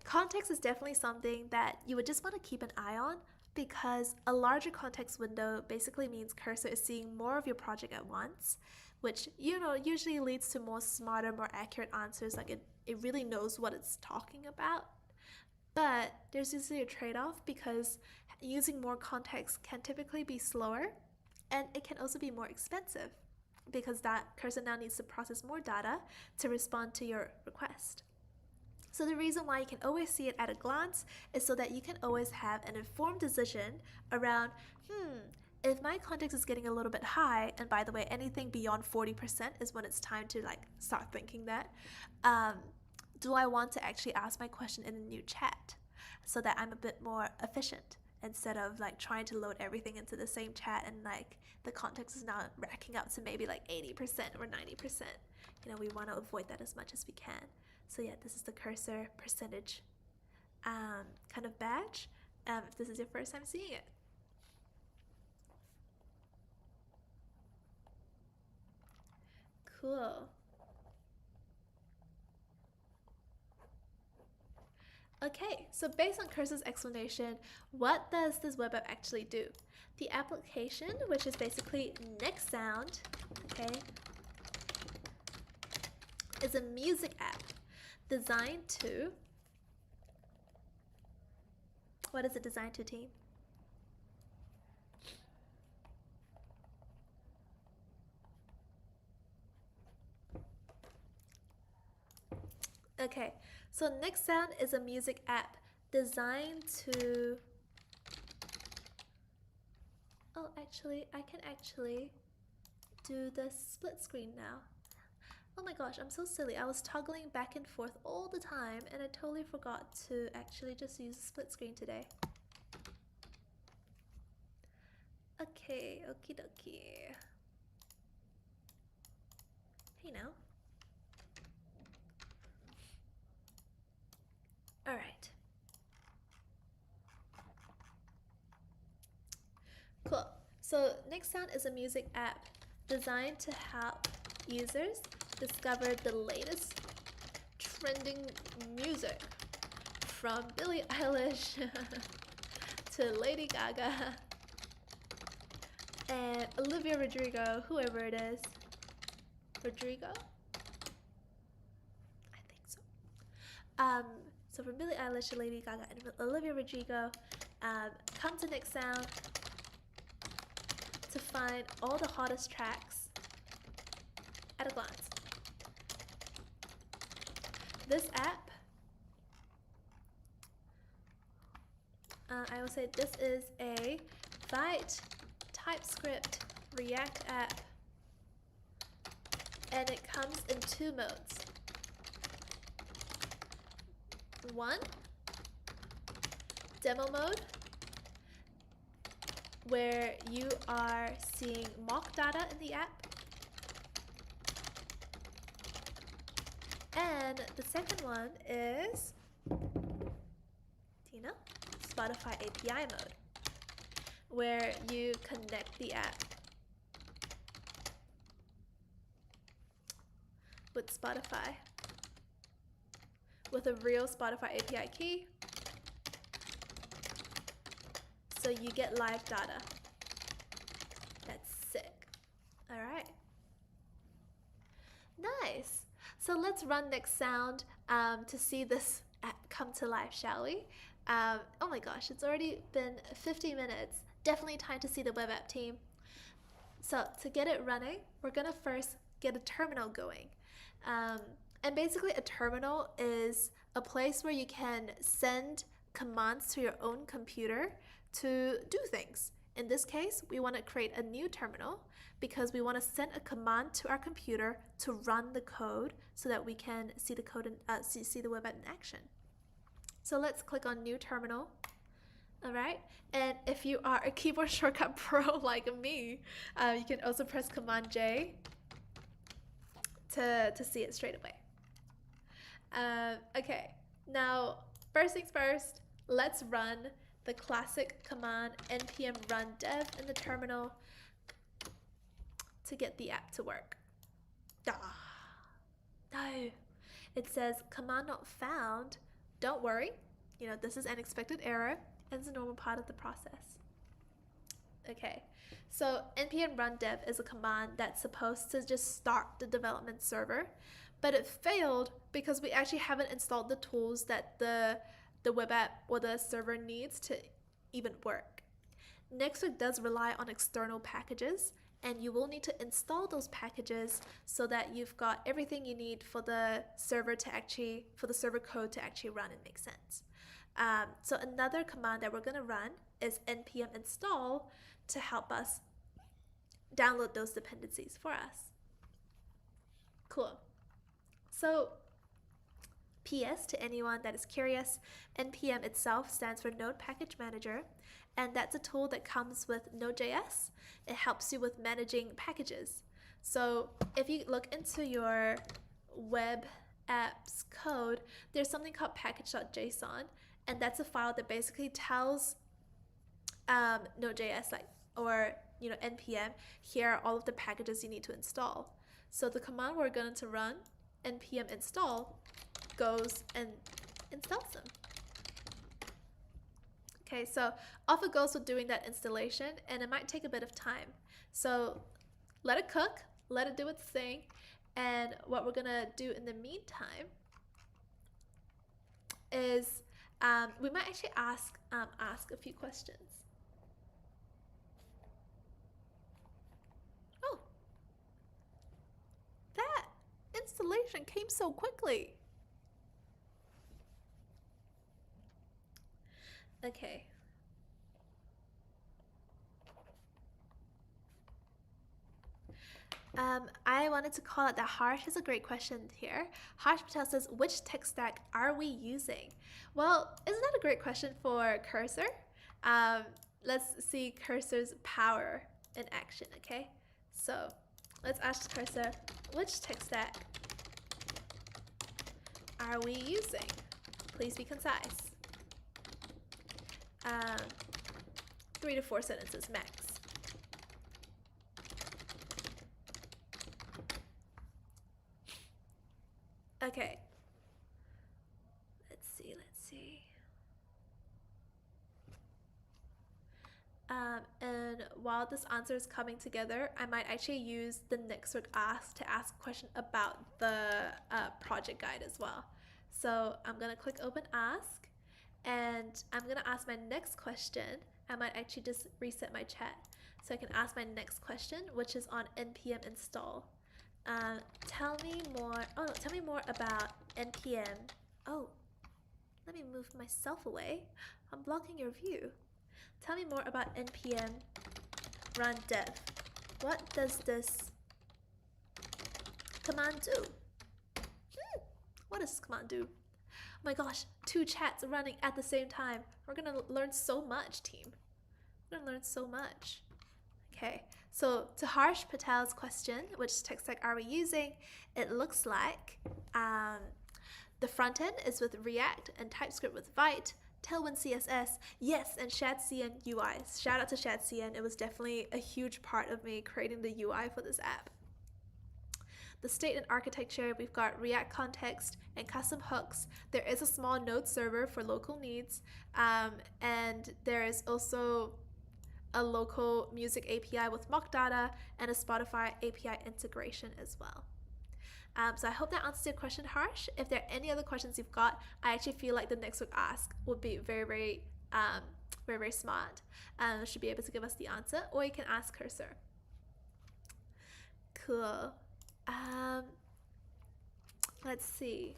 Context is definitely something that you would just want to keep an eye on, because a larger context window basically means Cursor is seeing more of your project at once, which usually leads to more smarter, more accurate answers. Like it really knows what it's talking about. But there's usually a trade-off, because using more context can typically be slower, and it can also be more expensive, because that Cursor now needs to process more data to respond to your request. So the reason why you can always see it at a glance is so that you can always have an informed decision around, if my context is getting a little bit high, and by the way, anything beyond 40% is when it's time to like start thinking that, do I want to actually ask my question in a new chat so that I'm a bit more efficient, instead of like trying to load everything into the same chat and like the context is now racking up to maybe like 80% or 90%. We want to avoid that as much as we can. So yeah, this is the Cursor percentage kind of badge, if this is your first time seeing it. Cool. Okay, so based on Cursor's explanation, what does this web app actually do? The application, which is basically NextSound, okay, is a music app designed to, what is it designed to, team? Okay, so NextSound is a music app designed to, oh, actually, I can actually do the split screen now. Oh my gosh, I'm so silly. I was toggling back and forth all the time, and I totally forgot to actually just use the split screen today. Okay, okie dokie. Hey now. Alright. Cool. So NextSound is a music app designed to help users discover the latest trending music, from Billie Eilish to Lady Gaga and Olivia Rodrigo, whoever it is. Rodrigo? I think so. So from Billie Eilish to Lady Gaga and Olivia Rodrigo, come to NextSound to find all the hottest tracks at a glance. This app, I will say this is a Vite TypeScript React app, and it comes in two modes. One, demo mode, where you are seeing mock data in the app. And the second one is, Spotify API mode, where you connect the app with Spotify with a real Spotify API key, so you get live data. That's sick. All right. Nice. So let's run NextSound to see this app come to life, shall we? Oh my gosh, it's already been 50 minutes. Definitely time to see the web app team. So to get it running, we're gonna first get a terminal going. And basically a terminal is a place where you can send commands to your own computer to do things. In this case, we want to create a new terminal because we want to send a command to our computer to run the code so that we can see the code and see the web app in action. So let's click on New Terminal. All right, and if you are a keyboard shortcut pro like me, you can also press Command J to see it straight away. Okay, now first things first, let's run the classic command npm run dev in the terminal to get the app to work. No, it says command not found. Don't worry, this is an expected error and it's a normal part of the process. Okay, so npm run dev is a command that's supposed to just start the development server, but it failed because we actually haven't installed the tools that the web app or the server needs to even work. NextSound does rely on external packages, and you will need to install those packages so that you've got everything you need for the server code to actually run and make sense. So another command that we're going to run is npm install to help us download those dependencies for us. Cool. So PS to anyone that is curious, npm itself stands for Node Package Manager, and that's a tool that comes with Node.js. It helps you with managing packages. So if you look into your web app's code, there's something called package.json, and that's a file that basically tells Node.js or npm, here are all of the packages you need to install. So the command we're going to run, npm install, goes and installs them. Okay, so off it goes with doing that installation, and it might take a bit of time. So let it cook, let it do its thing, and what we're gonna do in the meantime is we might actually ask a few questions. Oh, that installation came so quickly. Okay. I wanted to call out that Harsh has a great question here. Harsh Patel says, which tech stack are we using? Well, isn't that a great question for Cursor? Let's see Cursor's power in action, okay? So let's ask Cursor, which tech stack are we using? Please be concise. 3 to 4 sentences max. Okay. Let's see. And while this answer is coming together, I might actually use the NextSound ask to ask a question about the project guide as well. So I'm gonna click open ask, and I'm gonna ask my next question. I might actually just reset my chat so I can ask my next question, which is on npm install. Tell me more about npm. Oh, let me move myself away. I'm blocking your view. Tell me more about npm run dev. What does this command do? What does this command do? Oh my gosh, 2 chats running at the same time. We're gonna learn so much, team. We're gonna learn so much. Okay, so to Harsh Patel's question, which tech stack are we using? It looks like the front end is with React and TypeScript with Vite, Tailwind CSS, yes, and ShadCN UI. Shout out to ShadCN. It was definitely a huge part of me creating the UI for this app. The state and architecture, we've got React context and custom hooks. There is a small Node server for local needs, and there is also a local music API with mock data and a Spotify API integration as well. So I hope that answers your question, Harsh. If there are any other questions you've got, I actually feel like the next week ask would be very smart. Should be able to give us the answer, or you can ask Cursor. Cool. Let's see.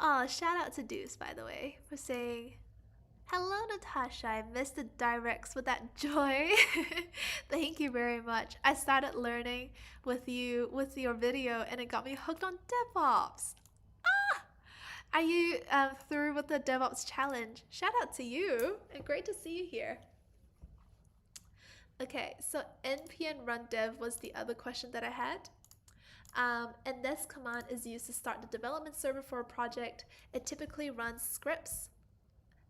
Oh, shout out to Deuce, by the way, for saying, hello, Natasha. I missed the directs with that joy. Thank you very much. I started learning with you with your video, and it got me hooked on DevOps. Are you through with the DevOps challenge? Shout out to you, and great to see you here. Okay, so npm run dev was the other question that I had. And this command is used to start the development server for a project. It typically runs scripts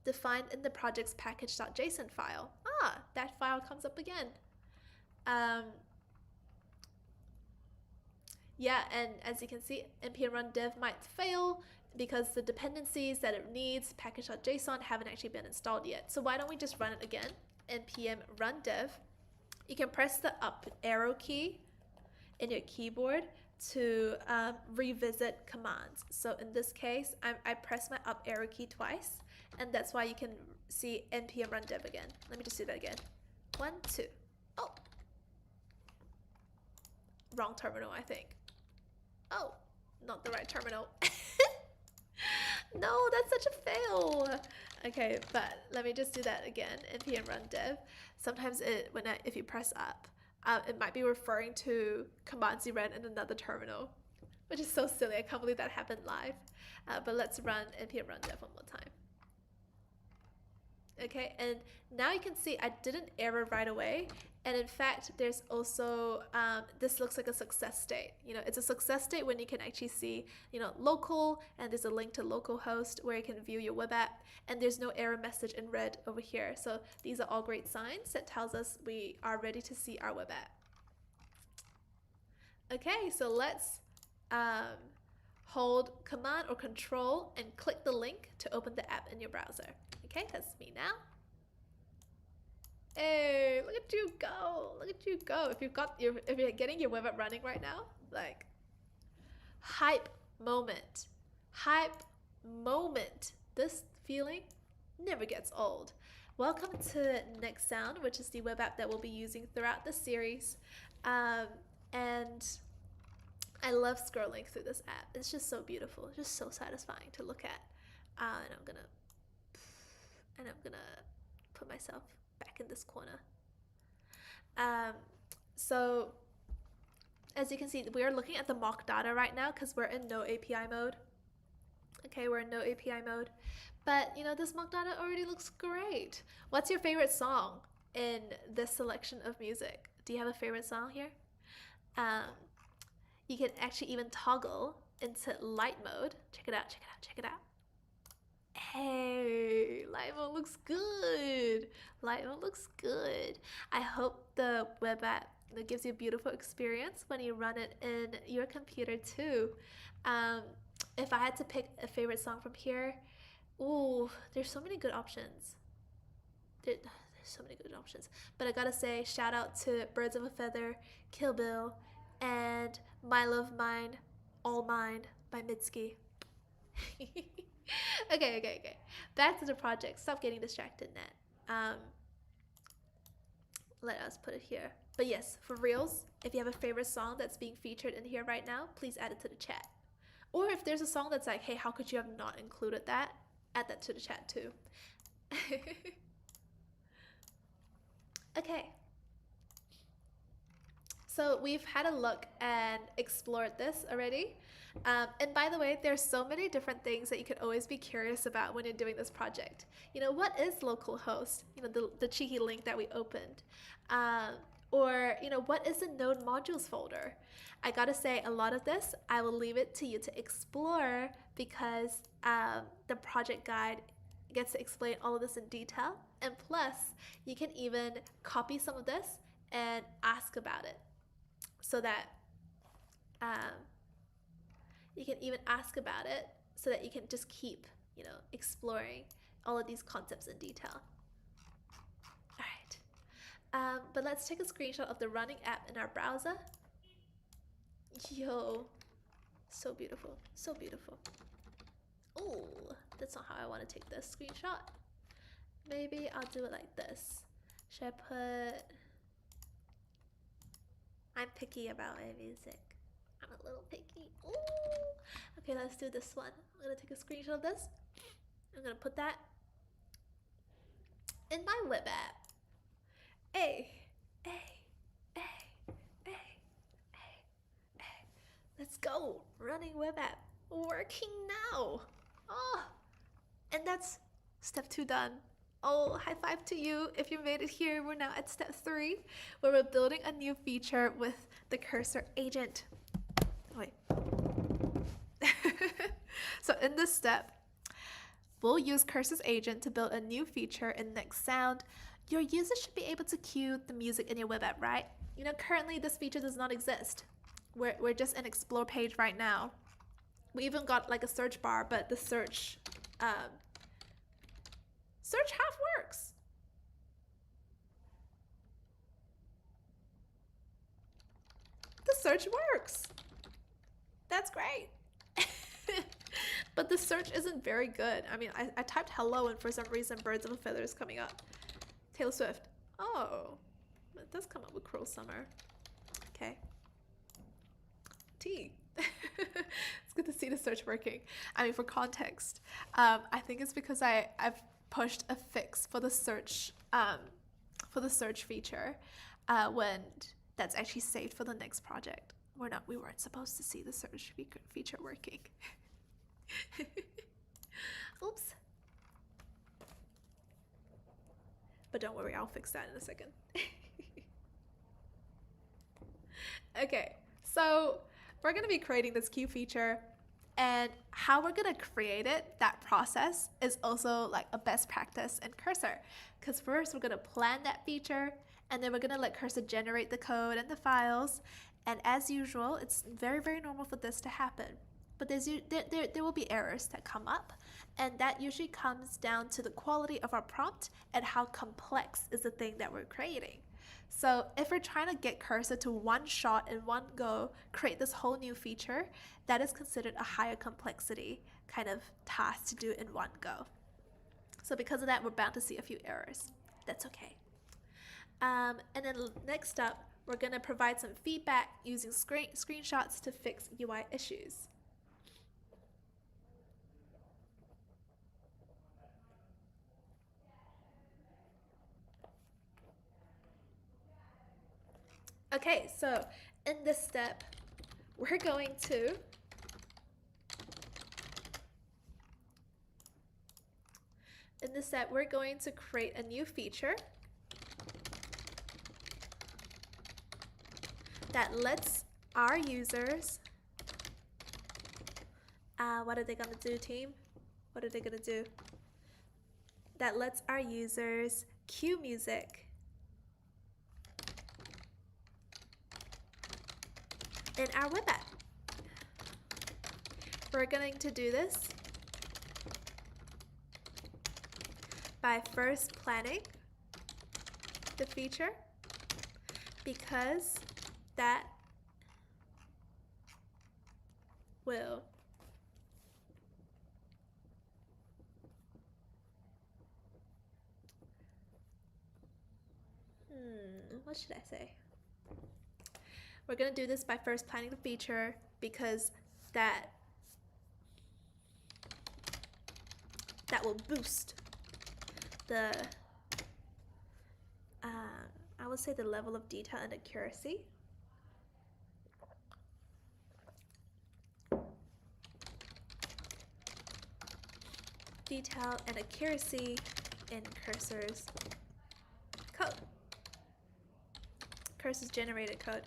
defined in the project's package.json file. That file comes up again. Yeah, and as you can see, npm run dev might fail because the dependencies that it needs, package.json, haven't actually been installed yet. So why don't we just run it again? Npm run dev. You can press the up arrow key in your keyboard to revisit commands. So in this case, I press my up arrow key twice, and that's why you can see npm run dev again. Let me just do that again. 1, 2. Oh, wrong terminal, I think. Oh, not the right terminal. No, that's such a fail. Okay, but let me just do that again. npm run dev. Sometimes if you press up, it might be referring to commands you ran in another terminal, which is so silly. I can't believe that happened live. But let's run npm run dev one more time. Okay, and now you can see I did an error right away. And in fact, there's also, this looks like a success state. You know, it's a success state when you can actually see, you know, local, and there's a link to localhost where you can view your web app, and there's no error message in red over here. So these are all great signs that tells us we are ready to see our web app. Okay, so let's hold Command or Control and click the link to open the app in your browser. Okay, that's me now. Hey, look at you go! Look at you go! If you're getting your web app running right now, like, hype moment, hype moment. This feeling never gets old. Welcome to NextSound, which is the web app that we'll be using throughout the series, and I love scrolling through this app. It's just so beautiful, it's just so satisfying to look at. And I'm gonna put myself back in this corner. So as you can see, we are looking at the mock data right now because we're in no API mode. Okay, we're in no API mode, but you know, this mock data already looks great. What's your favorite song in this selection of music? Do you have a favorite song here? You can actually even toggle into light mode. Check it out, check it out, check it out. Hey, light mode looks good. Light mode looks good. I hope the web app gives you a beautiful experience when you run it in your computer too. If I had to pick a favorite song from here, ooh, there's so many good options. There's so many good options. But I gotta say, shout out to Birds of a Feather, Kill Bill, and My Love Mine, All Mine by Mitski. Okay. Back to the project. Stop getting distracted, Nat. Let us put it here. But yes, for reals, if you have a favorite song that's being featured in here right now, please add it to the chat. Or if there's a song that's like, hey, how could you have not included that? Add that to the chat too. Okay. So we've had a look and explored this already. And by the way, there's so many different things that you could always be curious about when you're doing this project. You know, what is localhost? You know, the cheeky link that we opened. Or, you know, what is the node modules folder? I gotta say, a lot of this, I will leave it to you to explore because the project guide gets to explain all of this in detail. And plus, you can even copy some of this and ask about it so that you can even ask about it so that you can just keep, you know, exploring all of these concepts in detail. All right, but let's take a screenshot of the running app in our browser. Yo, So beautiful, so beautiful. Oh, that's not how I want to take this screenshot. Maybe I'll do it like this. Should I put... I'm picky about my music. I'm a little picky. Ooh. Okay, let's do this one. I'm gonna take a screenshot of this. I'm gonna put that in my web app. Hey. Let's go. Running web app. Working now. Oh, and that's step 2 done. Oh, high five to you if you made it here. We're now at step 3, where we're building a new feature with the cursor agent. Wait. So in this step, we'll use cursor's agent to build a new feature in NextSound. Your user should be able to cue the music in your web app, right? You know, currently this feature does not exist. We're just an explore page right now. We even got like a search bar, but the search half works. The search works. That's great. But the search isn't very good. I mean, I typed hello and for some reason birds of a feather is coming up. Taylor Swift. Oh, it does come up with Cruel Summer. Okay. T. It's good to see the search working. I mean, for context, I think it's because I've pushed a fix for the search feature when that's actually saved for the next project. We weren't supposed to see the search feature working. Oops. But don't worry, I'll fix that in a second. Okay, so we're going to be creating this cue feature, and how we're going to create it, that process is also like a best practice in Cursor. Because first we're going to plan that feature, and then we're going to let Cursor generate the code and the files. And as usual, it's very, very normal for this to happen. But there will be errors that come up, and that usually comes down to the quality of our prompt and how complex is the thing that we're creating. So if we're trying to get Cursor to one shot in one go, create this whole new feature, that is considered a higher complexity kind of task to do in one go. So because of that, we're bound to see a few errors. That's okay. And then next up, we're going to provide some feedback using screenshots to fix UI issues. Okay, so in this step, we're going to create a new feature that lets our users, what are they gonna do, team? What are they gonna do? That lets our users cue music in our web app. We're going to do this by first planning the feature, because that will what should I say? We're going to do this by first planning the feature, because that will boost the I would say the level of detail and accuracy. Detail and accuracy in Cursor's code. Cursor's generated code.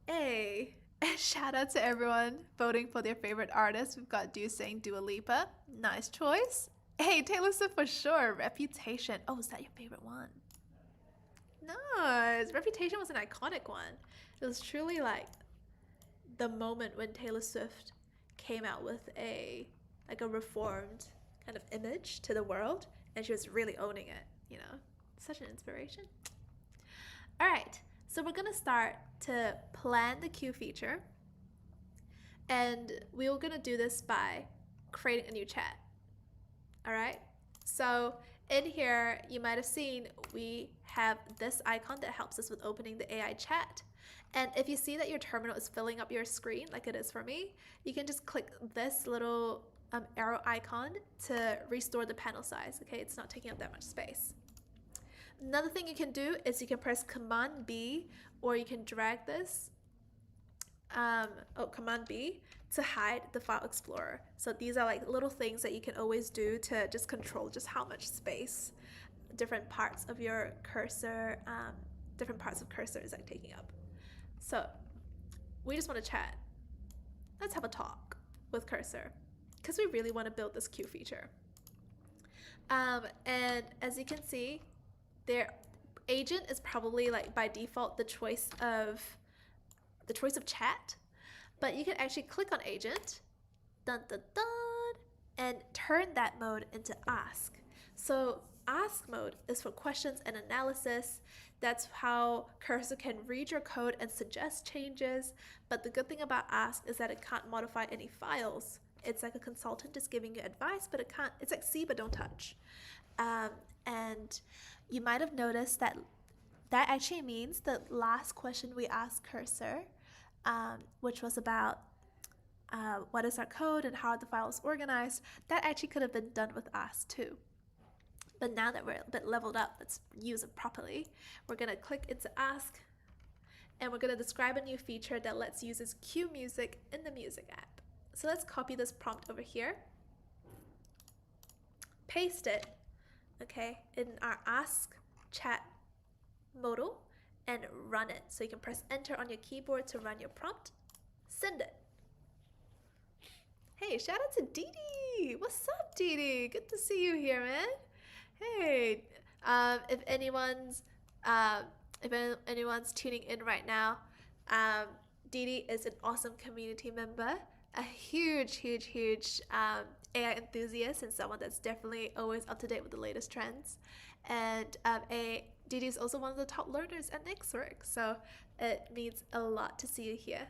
Hey, shout out to everyone voting for their favorite artist. We've got Du saying Dua Lipa. Nice choice. Hey, Taylor Swift for sure. Reputation. Oh, is that your favorite one? Nice. Reputation was an iconic one. It was truly like the moment when Taylor Swift came out with a reformed kind of image to the world, and she was really owning it, you know. Such an inspiration. All right, so we're gonna start to plan the cue feature, And we were gonna do this by creating a new chat. All right, so in here, you might have seen we have this icon that helps us with opening the AI chat. And if you see that your terminal is filling up your screen, like it is for me, you can just click this little arrow icon to restore the panel size. Okay, it's not taking up that much space. Another thing you can do is you can press Command B, or you can drag this, Command B, to hide the file explorer. So these are like little things that you can always do to just control just how much space different parts of your cursor, different parts of cursor is like taking up. So we just want to chat. Let's have a talk with cursor because we really want to build this queue feature. And as you can see, their agent is probably like by default the choice of chat, but you can actually click on agent, dun, dun, dun, and turn that mode into ask. So ask mode is for questions and analysis. That's how cursor can read your code and suggest changes. But the good thing about ask is that it can't modify any files. It's like a consultant just giving you advice, but it can't. It's like see but don't touch. And you might have noticed that that actually means the last question we asked cursor, which was about what is our code and how are the files organized, that actually could have been done with ask too. But now that we're a bit leveled up, let's use it properly. We're going to click into ask, and we're going to describe a new feature that lets users cue music in the music app. So let's copy this prompt over here, paste it, okay, in our ask chat modal, and run it. So you can press enter on your keyboard to run your prompt, send it. Hey, shout out to Didi. What's up, Didi? Good to see you here, man. Hey, if anyone's tuning in right now, Didi is an awesome community member, a huge AI enthusiast, and someone that's definitely always up to date with the latest trends. And Didi is also one of the top learners at NextSound, so it means a lot to see you here.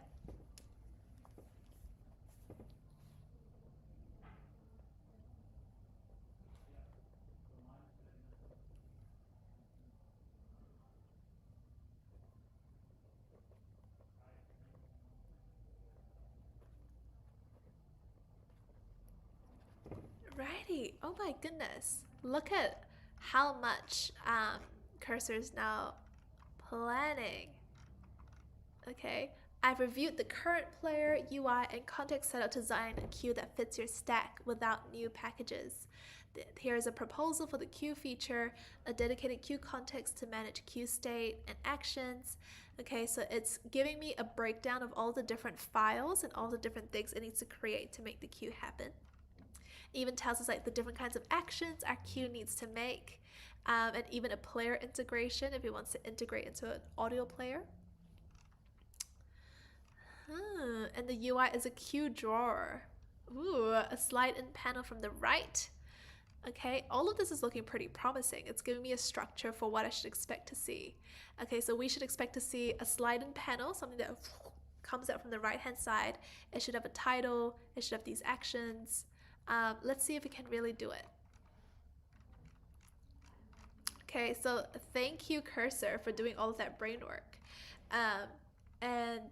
Righty. Oh my goodness. Look at how much cursor is now planning. Okay. I've reviewed the current player, UI, and context setup to design a queue that fits your stack without new packages. Here's a proposal for the queue feature, a dedicated queue context to manage queue state and actions. Okay, so it's giving me a breakdown of all the different files and all the different things it needs to create to make the queue happen. Even tells us like the different kinds of actions our queue needs to make, and even a player integration if it wants to integrate into an audio player. And the UI is a queue drawer. Ooh, a slide in panel from the right. Okay, all of this is looking pretty promising. It's giving me a structure for what I should expect to see. Okay, so we should expect to see a slide in panel, something that comes out from the right hand side. It should have a title, it should have these actions. Let's see if we can really do it. Okay, so thank you, cursor, for doing all of that brain work. And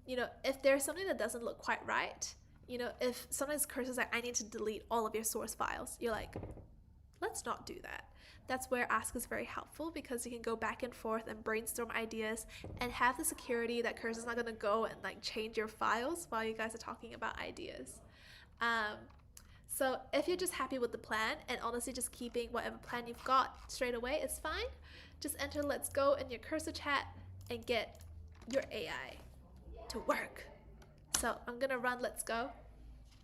you know, if there's something that doesn't look quite right, you know, if sometimes cursor's like, I need to delete all of your source files, you're like, let's not do that. That's where ask is very helpful because you can go back and forth and brainstorm ideas and have the security that cursor's not gonna go and like change your files while you guys are talking about ideas. So if you're just happy with the plan and honestly just keeping whatever plan you've got straight away, it's fine. Just enter let's go in your cursor chat and get your AI to work. So I'm gonna run let's go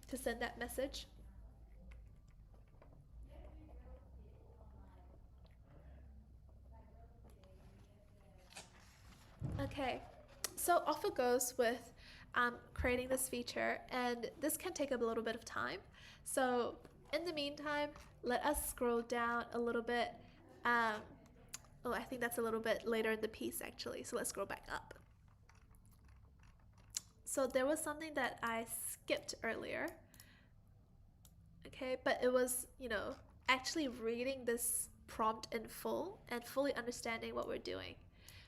to send that message. Okay, so off it goes with creating this feature, and this can take a little bit of time. So in the meantime, let us scroll down a little bit. Oh, I think that's a little bit later in the piece actually, so let's scroll back up. So there was something that I skipped earlier. Okay, but it was, actually reading this prompt in full and fully understanding what we're doing.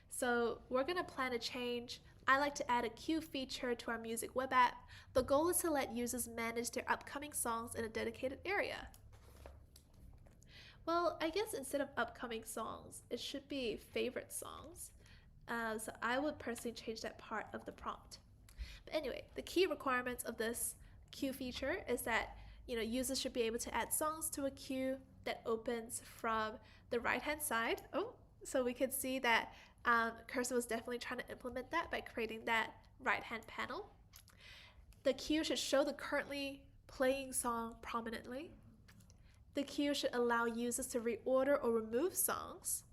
So we're gonna plan a change. I like to add a queue feature to our music web app. The goal is to let users manage their upcoming songs in a dedicated area. Well, I guess instead of upcoming songs, it should be favorite songs. So I would personally change that part of the prompt. But anyway, the key requirements of this queue feature is that users should be able to add songs to a queue that opens from the right hand side. Oh, so we could see that Cursor was definitely trying to implement that by creating that right hand panel. The queue should show the currently playing song prominently. The queue should allow users to reorder or remove songs.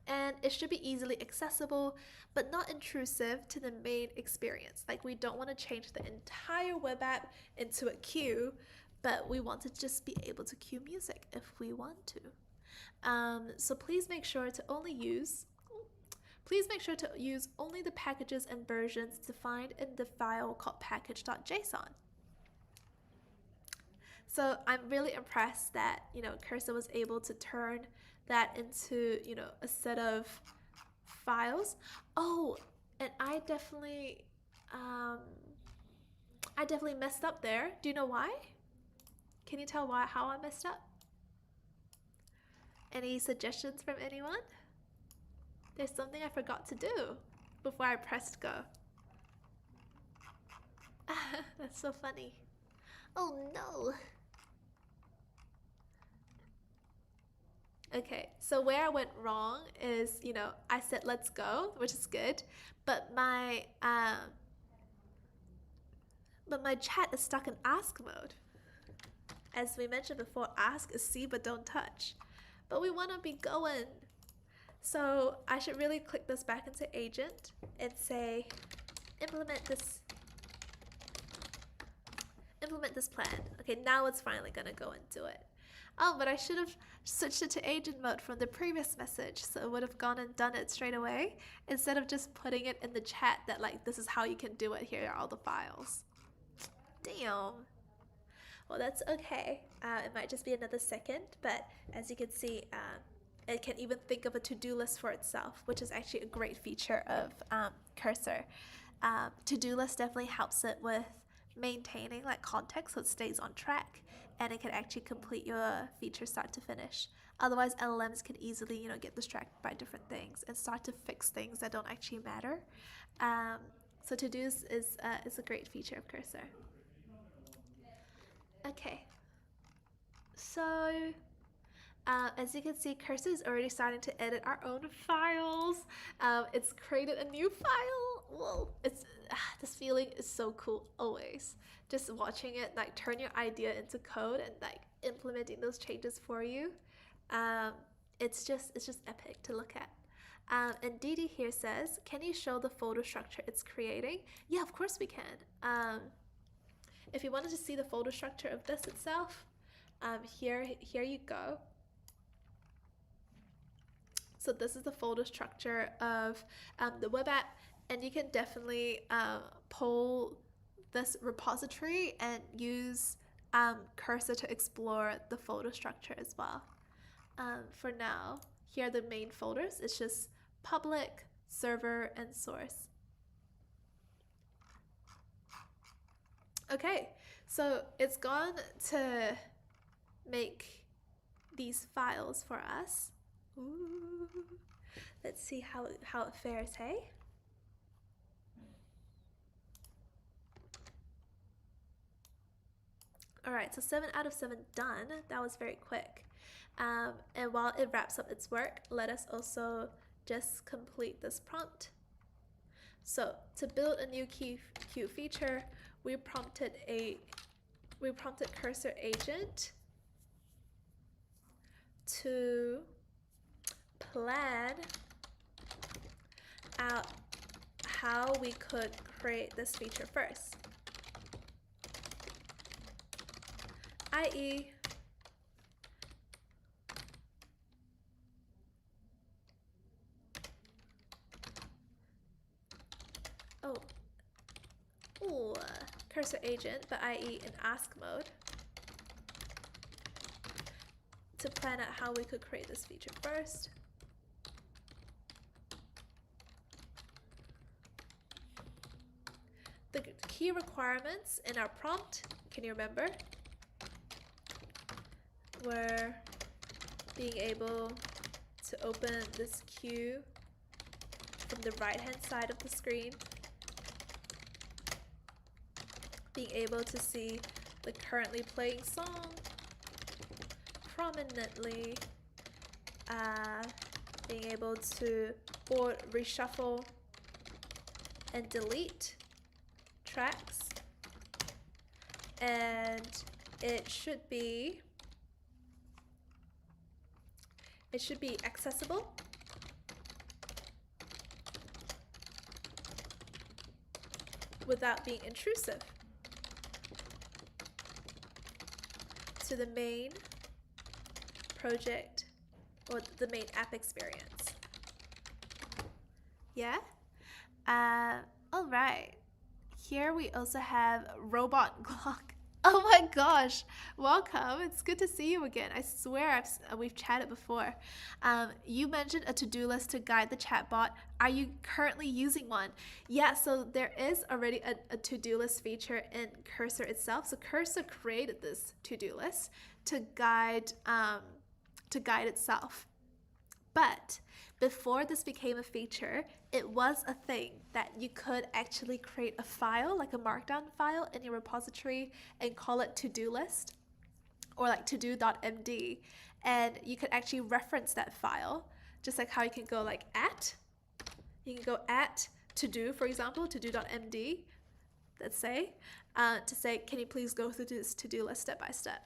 And it should be easily accessible, but not intrusive to the main experience. Like, we don't want to change the entire web app into a queue, but we want to just be able to queue music if we want to. So please make sure to use only the packages and versions defined in the file called package.json. So I'm really impressed that, Cursor was able to turn that into, a set of files. Oh, and I definitely messed up there. Do you know why? Can you tell how I messed up? Any suggestions from anyone? There's something I forgot to do before I pressed go. That's so funny. Oh no. Okay, so where I went wrong is, I said let's go, which is good, but my chat is stuck in ask mode. As we mentioned before, ask is see but don't touch. But we want to be going. So I should really click this back into agent and say implement this plan. Okay, now it's finally gonna go and do it. Oh, but I should have switched it to agent mode from the previous message, so it would have gone and done it straight away instead of just putting it in the chat that like this is how you can do it, here are all the files. Damn. Well, that's okay. It might just be another second, but as you can see, it can even think of a to-do list for itself, which is actually a great feature of Cursor. To-do list definitely helps it with maintaining like context so it stays on track, and it can actually complete your feature start to finish. Otherwise, LLMs can easily get distracted by different things and start to fix things that don't actually matter. So to-dos is a great feature of Cursor. Okay, so as you can see, Cursor is already starting to edit our own files. It's created a new file. Whoa, this feeling is so cool always. Just watching it like turn your idea into code and like implementing those changes for you. It's just epic to look at. And Didi here says, can you show the folder structure it's creating? Yeah, of course we can. If you wanted to see the folder structure of this itself, here you go. So this is the folder structure of the web app, and you can definitely pull this repository and use Cursor to explore the folder structure as well. For now, here are the main folders. It's just public, server, and source. Okay, so it's gone to make these files for us. Ooh. Let's see how it fares, hey? Alright, so 7 out of 7 done. That was very quick. And while it wraps up its work, let us also just complete this prompt. So to build a new queue feature, we prompted Cursor agent to plan out how we could create this feature first, i.e. cursor agent, but i.e. in ask mode, to plan out how we could create this feature first. The key requirements in our prompt, can you remember? We're being able to open this queue from the right hand side of the screen, being able to see the currently playing song prominently, being able to reshuffle and delete tracks, and it should be accessible without being intrusive to the main project or the main app experience. Yeah? All right. Here we also have Robot Glock. Oh my gosh, welcome. It's good to see you again. I swear we've chatted before. You mentioned a to-do list to guide the chatbot. Are you currently using one? Yeah, so there is already a to-do list feature in Cursor itself. So Cursor created this to-do list to guide itself. But before this became a feature, it was a thing that you could actually create a file, like a markdown file in your repository, and call it to-do list or like to-do.md. And you could actually reference that file, just like how you can go like you can go at to-do, for example, to-do.md, let's say, to say, can you please go through this to-do list step by step?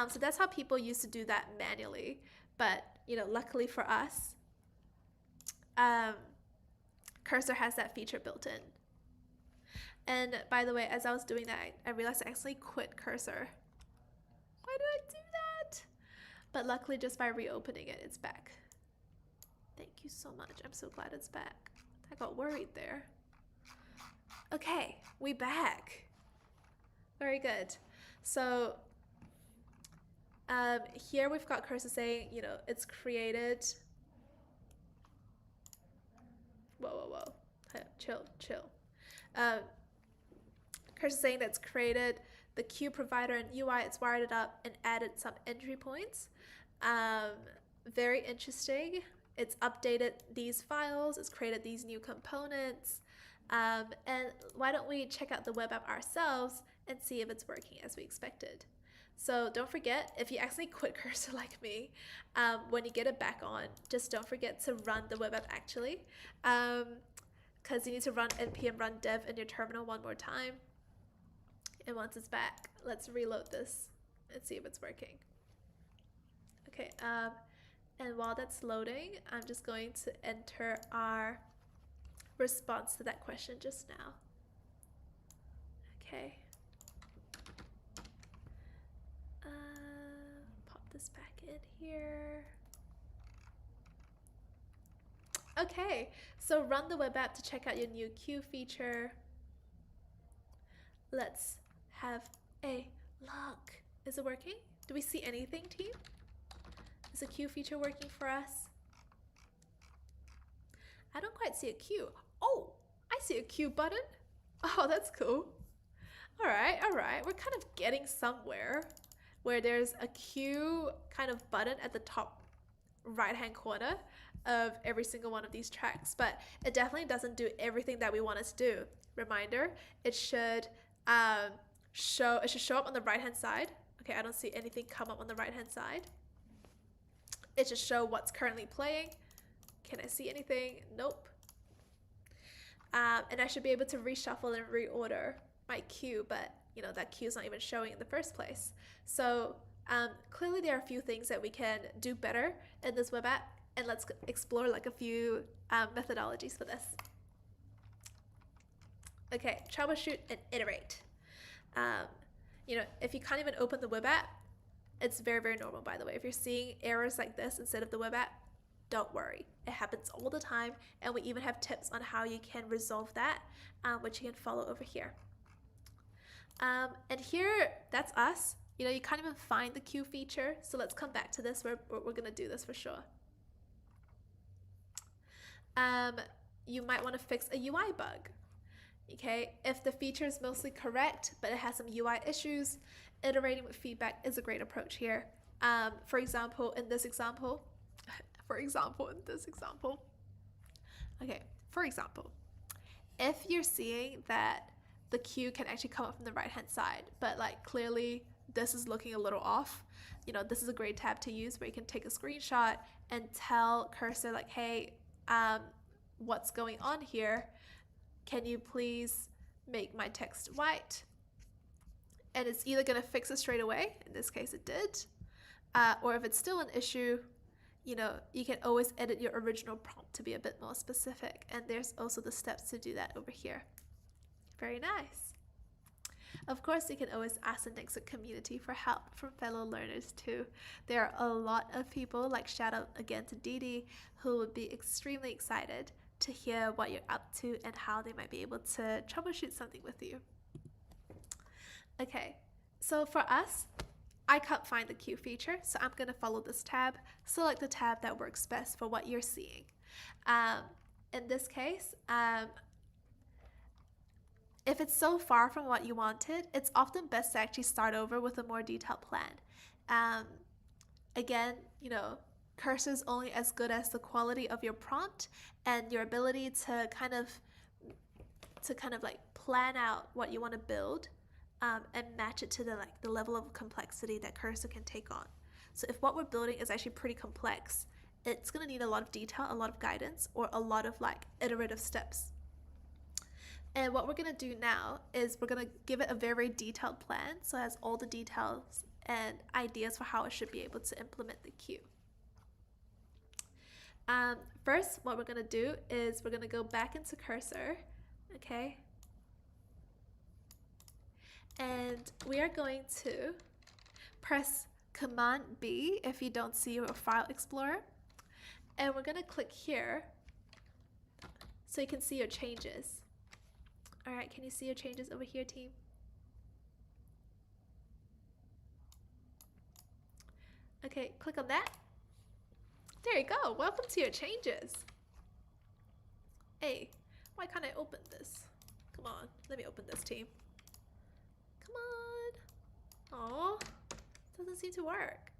So that's how people used to do that manually. But, you know, luckily for us, Cursor has that feature built in. And by the way, as I was doing that, I realized I actually quit Cursor. Why did I do that? But luckily, just by reopening it, it's back. Thank you so much. I'm so glad it's back. I got worried there. Okay, we back. Very good. So here we've got Cursor saying, you know, it's created. Whoa. Hey, chill. Cursor saying that's created the queue provider and UI, it's wired it up and added some entry points. Very interesting. It's updated these files, it's created these new components. And why don't we check out the web app ourselves and see if it's working as we expected. So don't forget, if you accidentally quit Cursor like me, when you get it back on, just don't forget to run the web app actually, because you need to run npm run dev in your terminal one more time. And once it's back, let's reload this and see if it's working. Okay, and while that's loading, I'm just going to enter our response to that question just now. Okay. Pop this back in here. Okay, so run the web app to check out your new queue feature. Let's have a look. Is it working? Do we see anything, team? Is the queue feature working for us? I don't quite see a queue. Oh, I see a queue button. Oh, that's cool. All right. We're kind of getting somewhere where there's a queue kind of button at the top right-hand corner of every single one of these tracks, but it definitely doesn't do everything that we want it to do. Reminder, it should show up on the right-hand side. Okay, I don't see anything come up on the right-hand side. It should show what's currently playing. Can I see anything? Nope. And I should be able to reshuffle and reorder my queue, but you know, that queue is not even showing in the first place. So clearly there are a few things that we can do better in this web app, and let's explore like a few methodologies for this. Okay, troubleshoot and iterate. You know, if you can't even open the web app, it's very, very normal, by the way. If you're seeing errors like this instead of the web app, don't worry. It happens all the time, and we even have tips on how you can resolve that, which you can follow over here. And here, that's us. You know, you can't even find the Q feature. So let's come back to this. We're gonna do this for sure. You might want to fix a UI bug. Okay, if the feature is mostly correct, but it has some UI issues, iterating with feedback is a great approach here. For example, in this example, okay, for example, if you're seeing that the Q can actually come up from the right-hand side, but like clearly this is looking a little off, you know, this is a great tab to use where you can take a screenshot and tell cursor like, hey, what's going on here? Can you please make my text white? And it's either going to fix it straight away, in this case it did, or if it's still an issue, you know, you can always edit your original prompt to be a bit more specific, and there's also the steps to do that over here. Very nice. Of course, you can always ask the NextSound community for help from fellow learners too. There are a lot of people, like shout out again to Didi, who would be extremely excited to hear what you're up to and how they might be able to troubleshoot something with you. Okay, so for us, I can't find the Q feature, so I'm going to follow this tab, select the tab that works best for what you're seeing. In this case, if it's so far from what you wanted, it's often best to actually start over with a more detailed plan. Again, you know, cursor is only as good as the quality of your prompt and your ability to kind of like plan out what you want to build, and match it to the level of complexity that cursor can take on. So if what we're building is actually pretty complex, it's going to need a lot of detail, a lot of guidance, or a lot of like iterative steps. And what we're going to do now is we're going to give it a very detailed plan, so it has all the details and ideas for how it should be able to implement the Q. First, what we're going to do is we're going to go back into cursor, okay? And we are going to press Command B if you don't see your file explorer. And we're going to click here so you can see your changes. All right, can you see your changes over here, team? Okay, click on that. There you go. Welcome to your changes. Hey, why can't I open this? Come on, let me open this, team. Come on. Aw, doesn't seem to work.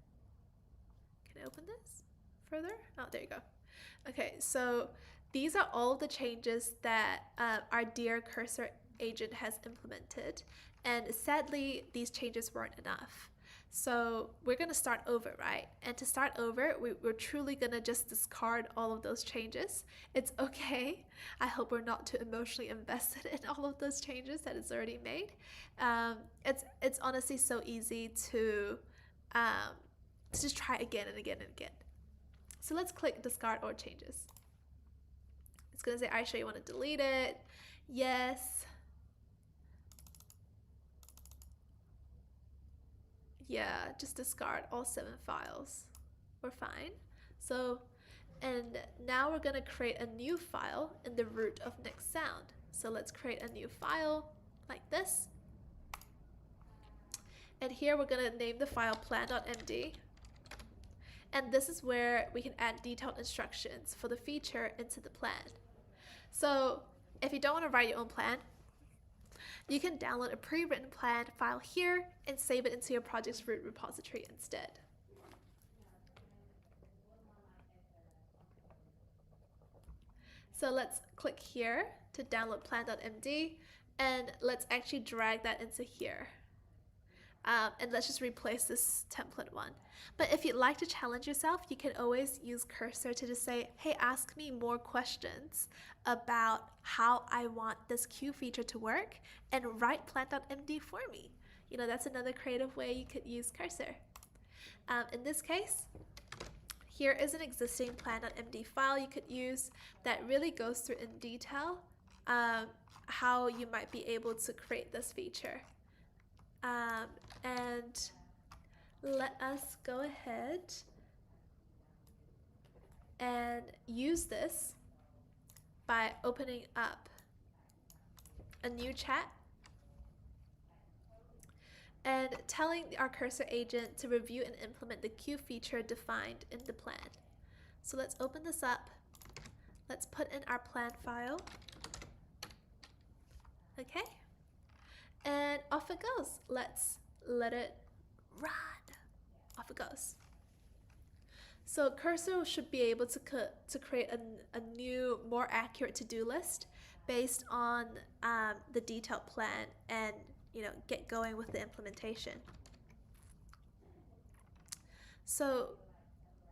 Can I open this further? Oh, there you go. Okay, so these are all the changes that our dear cursor agent has implemented, and sadly these changes weren't enough. So we're going to start over, right? And to start over, we're truly going to just discard all of those changes. It's okay. I hope we're not too emotionally invested in all of those changes that it's already made. It's honestly so easy to just try again and again and again. So let's click discard all changes. It's going to say, Aisha, you want to delete it? Yes. Yeah, just discard all 7 files. We're fine. So, and now we're going to create a new file in the root of NextSound. So let's create a new file like this. And here we're going to name the file plan.md. And this is where we can add detailed instructions for the feature into the plan. So if you don't want to write your own plan, you can download a pre-written plan file here and save it into your project's root repository instead. So let's click here to download plan.md, and let's actually drag that into here. And let's just replace this template one. But if you'd like to challenge yourself, you can always use cursor to just say, hey, ask me more questions about how I want this Q feature to work, and write plan.md for me. You know, that's another creative way you could use cursor. In this case, here is an existing plan.md file you could use that really goes through in detail how you might be able to create this feature. And let us go ahead and use this by opening up a new chat and telling our cursor agent to review and implement the cue feature defined in the plan. So let's open this up. Let's put in our plan file. Okay. And off it goes. Let's let it run. Off it goes. So cursor should be able to create a new, more accurate to-do list based on the detailed plan and get going with the implementation. So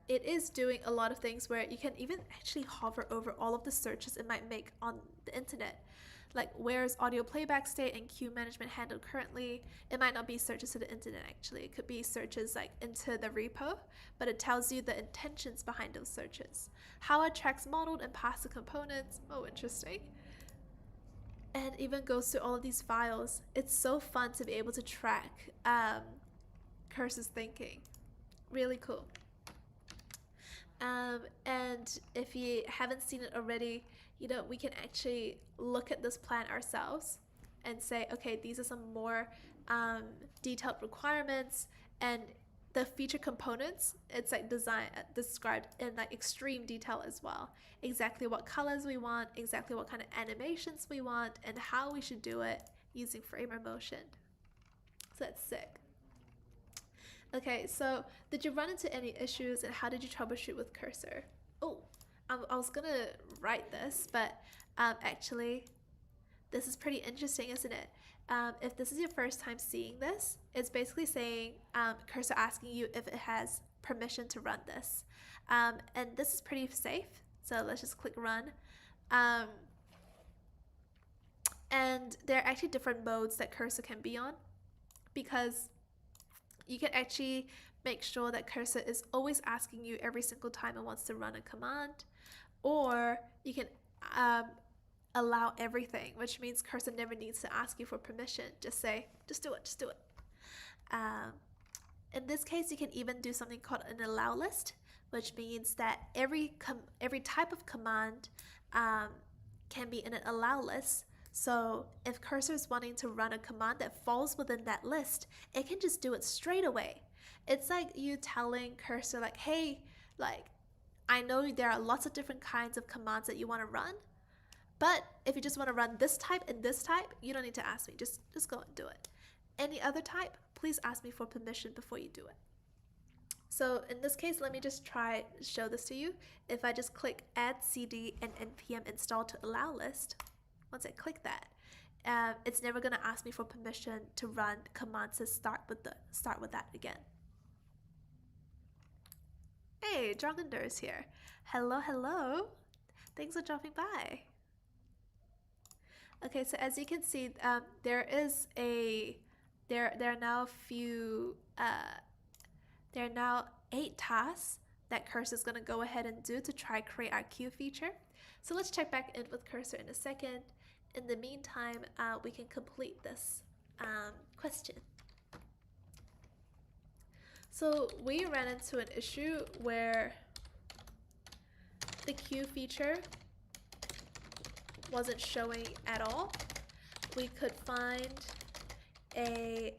it is doing a lot of things where you can even actually hover over all of the searches it might make on the internet. Like, where's audio playback state and queue management handled currently? It might not be searches to the internet actually. It could be searches like into the repo, but it tells you the intentions behind those searches. How are tracks modeled and pass the components? Oh, interesting. And even goes through all of these files. It's so fun to be able to track Cursor's thinking. Really cool. And if you haven't seen it already, we can actually look at this plan ourselves and say, okay, these are some more detailed requirements, and the feature components, it's like described in like extreme detail as well. Exactly what colors we want, exactly what kind of animations we want, and how we should do it using framer motion. So that's sick. Okay, so did you run into any issues, and how did you troubleshoot with Cursor? Oh, I was gonna write this, but actually, this is pretty interesting, isn't it? If this is your first time seeing this, it's basically saying Cursor asking you if it has permission to run this. And this is pretty safe, so let's just click run. And there are actually different modes that Cursor can be on, because you can actually make sure that Cursor is always asking you every single time it wants to run a command, or you can allow everything, which means Cursor never needs to ask you for permission. Just say, just do it, just do it. In this case, you can even do something called an allow list, which means that every type of command can be in an allow list. So if Cursor is wanting to run a command that falls within that list, it can just do it straight away. It's like you telling Cursor like, hey, like, I know there are lots of different kinds of commands that you want to run, but if you just want to run this type and this type, you don't need to ask me. Just go and do it. Any other type, please ask me for permission before you do it. So in this case, let me just show this to you. If I just click add cd and npm install to allow list, once I click that, it's never going to ask me for permission to run commands to start with that again. Hey, Drongender is here. Hello, hello. Thanks for dropping by. Okay, so as you can see, there are now 8 tasks that Cursor is going to go ahead and do to try create our queue feature. So let's check back in with Cursor in a second. In the meantime, we can complete this question. So we ran into an issue where the queue feature wasn't showing at all. We could find a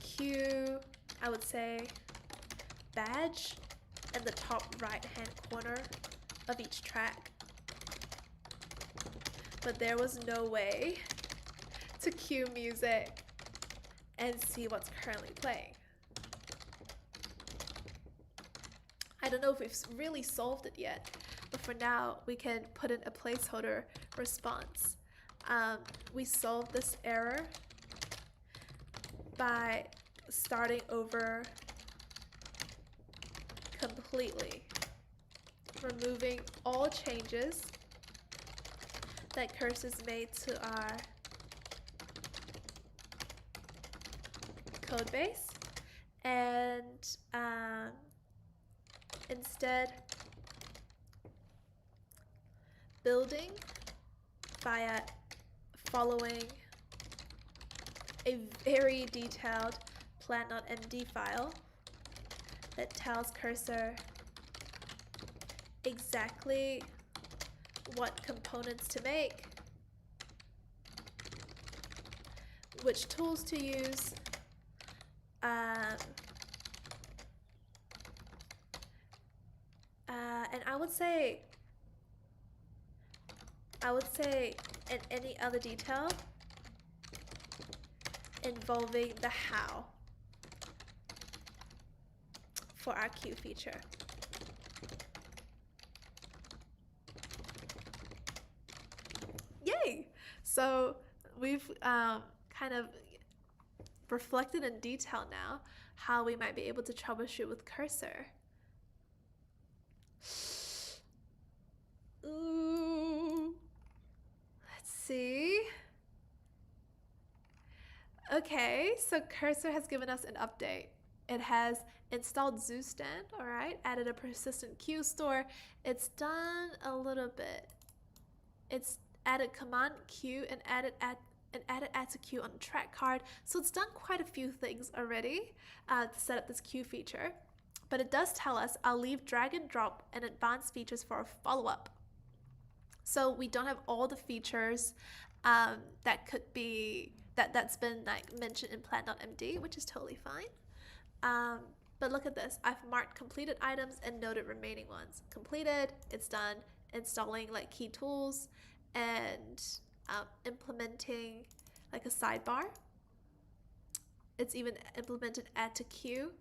queue, I would say, badge in the top right hand corner of each track, but there was no way to cue music and see what's currently playing. I don't know if we've really solved it yet, but for now we can put in a placeholder response. We solved this error by starting over completely, removing all changes that Cursor's made to our code base, and instead building via following a very detailed plan.md file that tells Cursor exactly what components to make, which tools to use. And I would say in any other detail involving the how for our cue feature. Yay! So we've kind of reflected in detail now how we might be able to troubleshoot with cursor. Ooh. Let's see. Okay, so cursor has given us an update. It has installed ZooStand, all right, added a persistent cue store. It's done a little bit. It's added command cue and added add to queue on the track card. So it's done quite a few things already to set up this queue feature. But it does tell us I'll leave drag and drop and advanced features for a follow-up. So we don't have all the features that could be that's been like mentioned in plan.md, which is totally fine. But look at this. I've marked completed items and noted remaining ones. Completed, it's done. Installing like key tools and implementing like a sidebar. It's even implemented add to queue.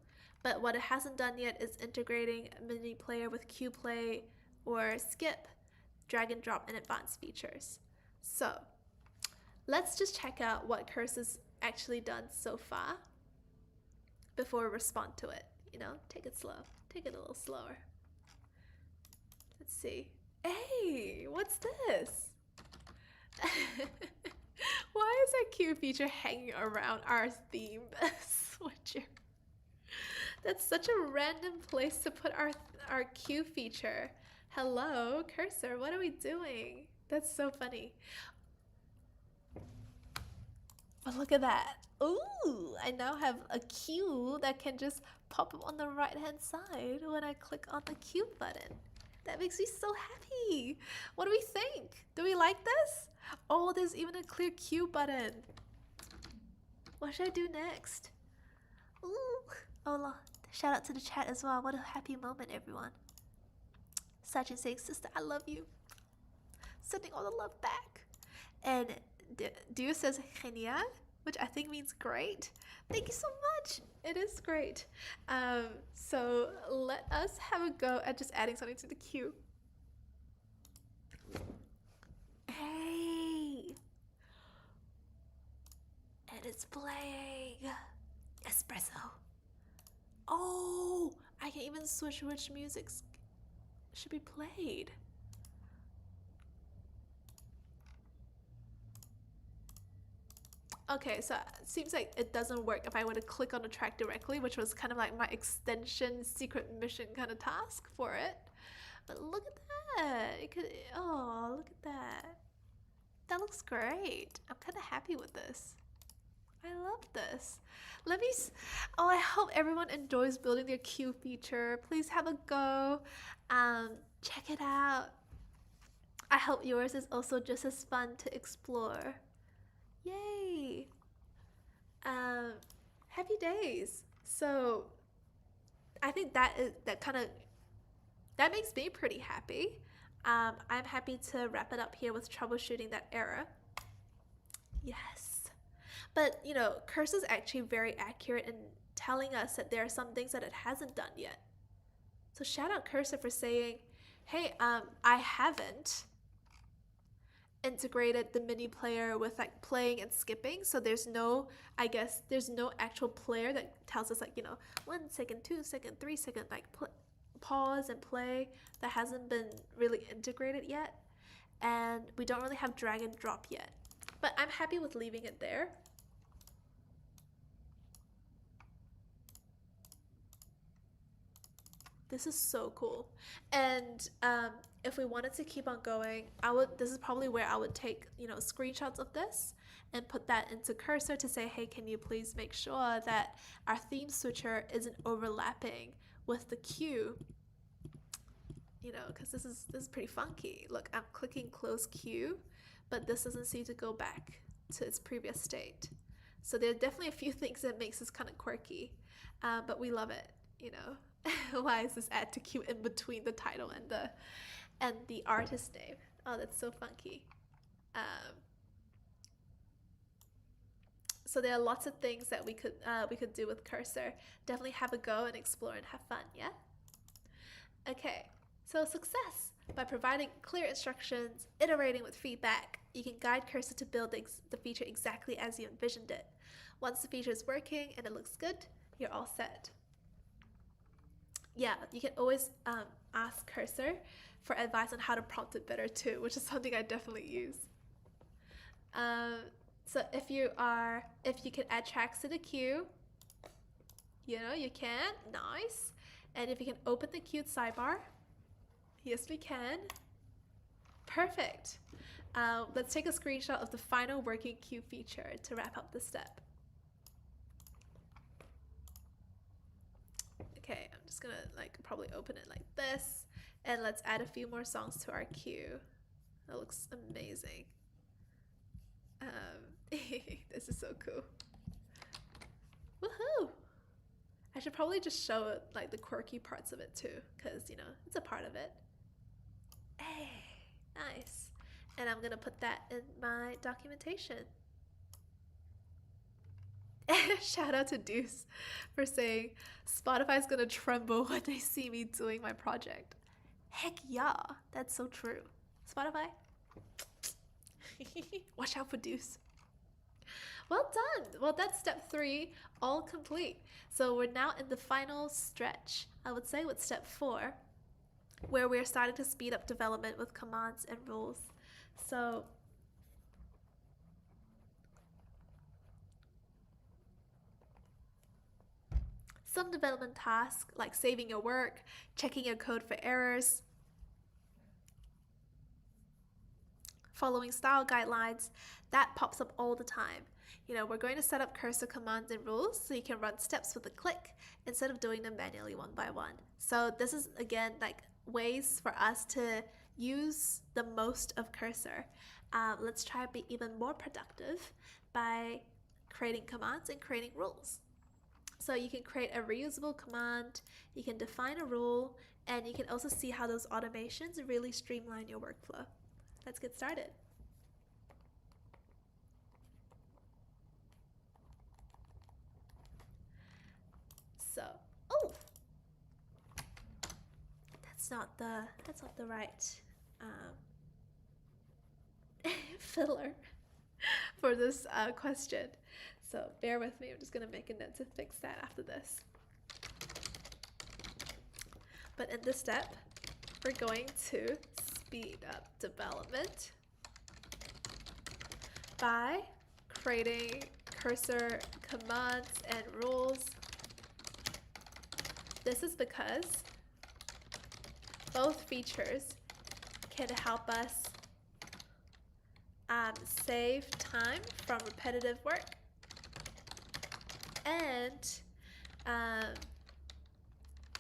But what it hasn't done yet is integrating a mini player with queue play or skip, drag and drop, and advanced features. So let's just check out what cursor's actually done so far before we respond to it. You know, take it slow. Take it a little slower. Let's see. Hey, what's this? Why is that queue feature hanging around our theme switcher? That's such a random place to put our queue feature. Hello, cursor, what are we doing? That's so funny. But look at that. Ooh, I now have a queue that can just pop up on the right hand side when I click on the queue button. That makes me so happy. What do we think? Do we like this? Oh, there's even a clear queue button. What should I do next? Ooh, oh, shout out to the chat as well. What a happy moment, everyone. Sachin saying, sister, I love you. Sending all the love back. And Dio says, genial, which I think means great. Thank you so much. It is great. So let us have a go at just adding something to the queue. Hey. And it's playing. Espresso. Oh, I can even switch which music should be played. Okay, so it seems like it doesn't work if I were to click on the track directly, which was kind of like my extension secret mission kind of task for it. But look at that. It could, oh, look at that. That looks great. I'm kind of happy with this. I love this. Oh, I hope everyone enjoys building their queue feature. Please have a go. Check it out. I hope yours is also just as fun to explore. Yay! Happy days. So I think that makes me pretty happy. I'm happy to wrap it up here with troubleshooting that error. Yes. But you know, cursor's actually very accurate in telling us that there are some things that it hasn't done yet. So shout out cursor for saying, hey, I haven't integrated the mini player with like playing and skipping, so there's no actual player that tells us like, you know, 1 second, 2 second, 3 second, like pause and play. That hasn't been really integrated yet, and we don't really have drag and drop yet, but I'm happy with leaving it there. This is so cool. And if we wanted to keep on going, this is probably where I would take, you know, screenshots of this and put that into cursor to say, hey, can you please make sure that our theme switcher isn't overlapping with the queue? You know, because this is pretty funky. Look, I'm clicking close queue, but this doesn't seem to go back to its previous state. So there are definitely a few things that makes this kind of quirky, but we love it, you know. Why is this add to queue in between the title and the artist name? Oh, that's so funky. So there are lots of things that we could do with cursor. Definitely have a go and explore and have fun, yeah? Okay, so success. By providing clear instructions, iterating with feedback, you can guide cursor to build the feature exactly as you envisioned it. Once the feature is working and it looks good, you're all set. Yeah, you can always ask cursor for advice on how to prompt it better too, which is something I definitely use. So if you can add tracks to the queue, you know, you can, nice. And if you can open the queued sidebar, yes we can. Perfect. Let's take a screenshot of the final working queue feature to wrap up the step. Okay, I'm just gonna probably open it like this, and let's add a few more songs to our queue. That looks amazing. This is so cool. Woohoo! I should probably just show it, like the quirky parts of it too, because you know it's a part of it. Hey, nice. And I'm gonna put that in my documentation. Shout out to Deuce for saying Spotify's gonna tremble when they see me doing my project. Heck yeah, that's so true. Spotify, watch out for Deuce. Well done. Well, that's step 3 all complete. So we're now in the final stretch, I would say, with step 4, where we're starting to speed up development with commands and rules. So some development tasks like saving your work, checking your code for errors, following style guidelines, that pops up all the time. You know, we're going to set up cursor commands and rules so you can run steps with a click instead of doing them manually one by one. So this is, again, like ways for us to use the most of cursor. Let's try to be even more productive by creating commands and creating rules. So you can create a reusable command, you can define a rule, and you can also see how those automations really streamline your workflow. Let's get started. So, oh, that's not the right filler for this question. So bear with me. I'm just gonna make a note to fix that after this. But in this step, we're going to speed up development by creating cursor commands and rules. This is because both features can help us save time from repetitive work and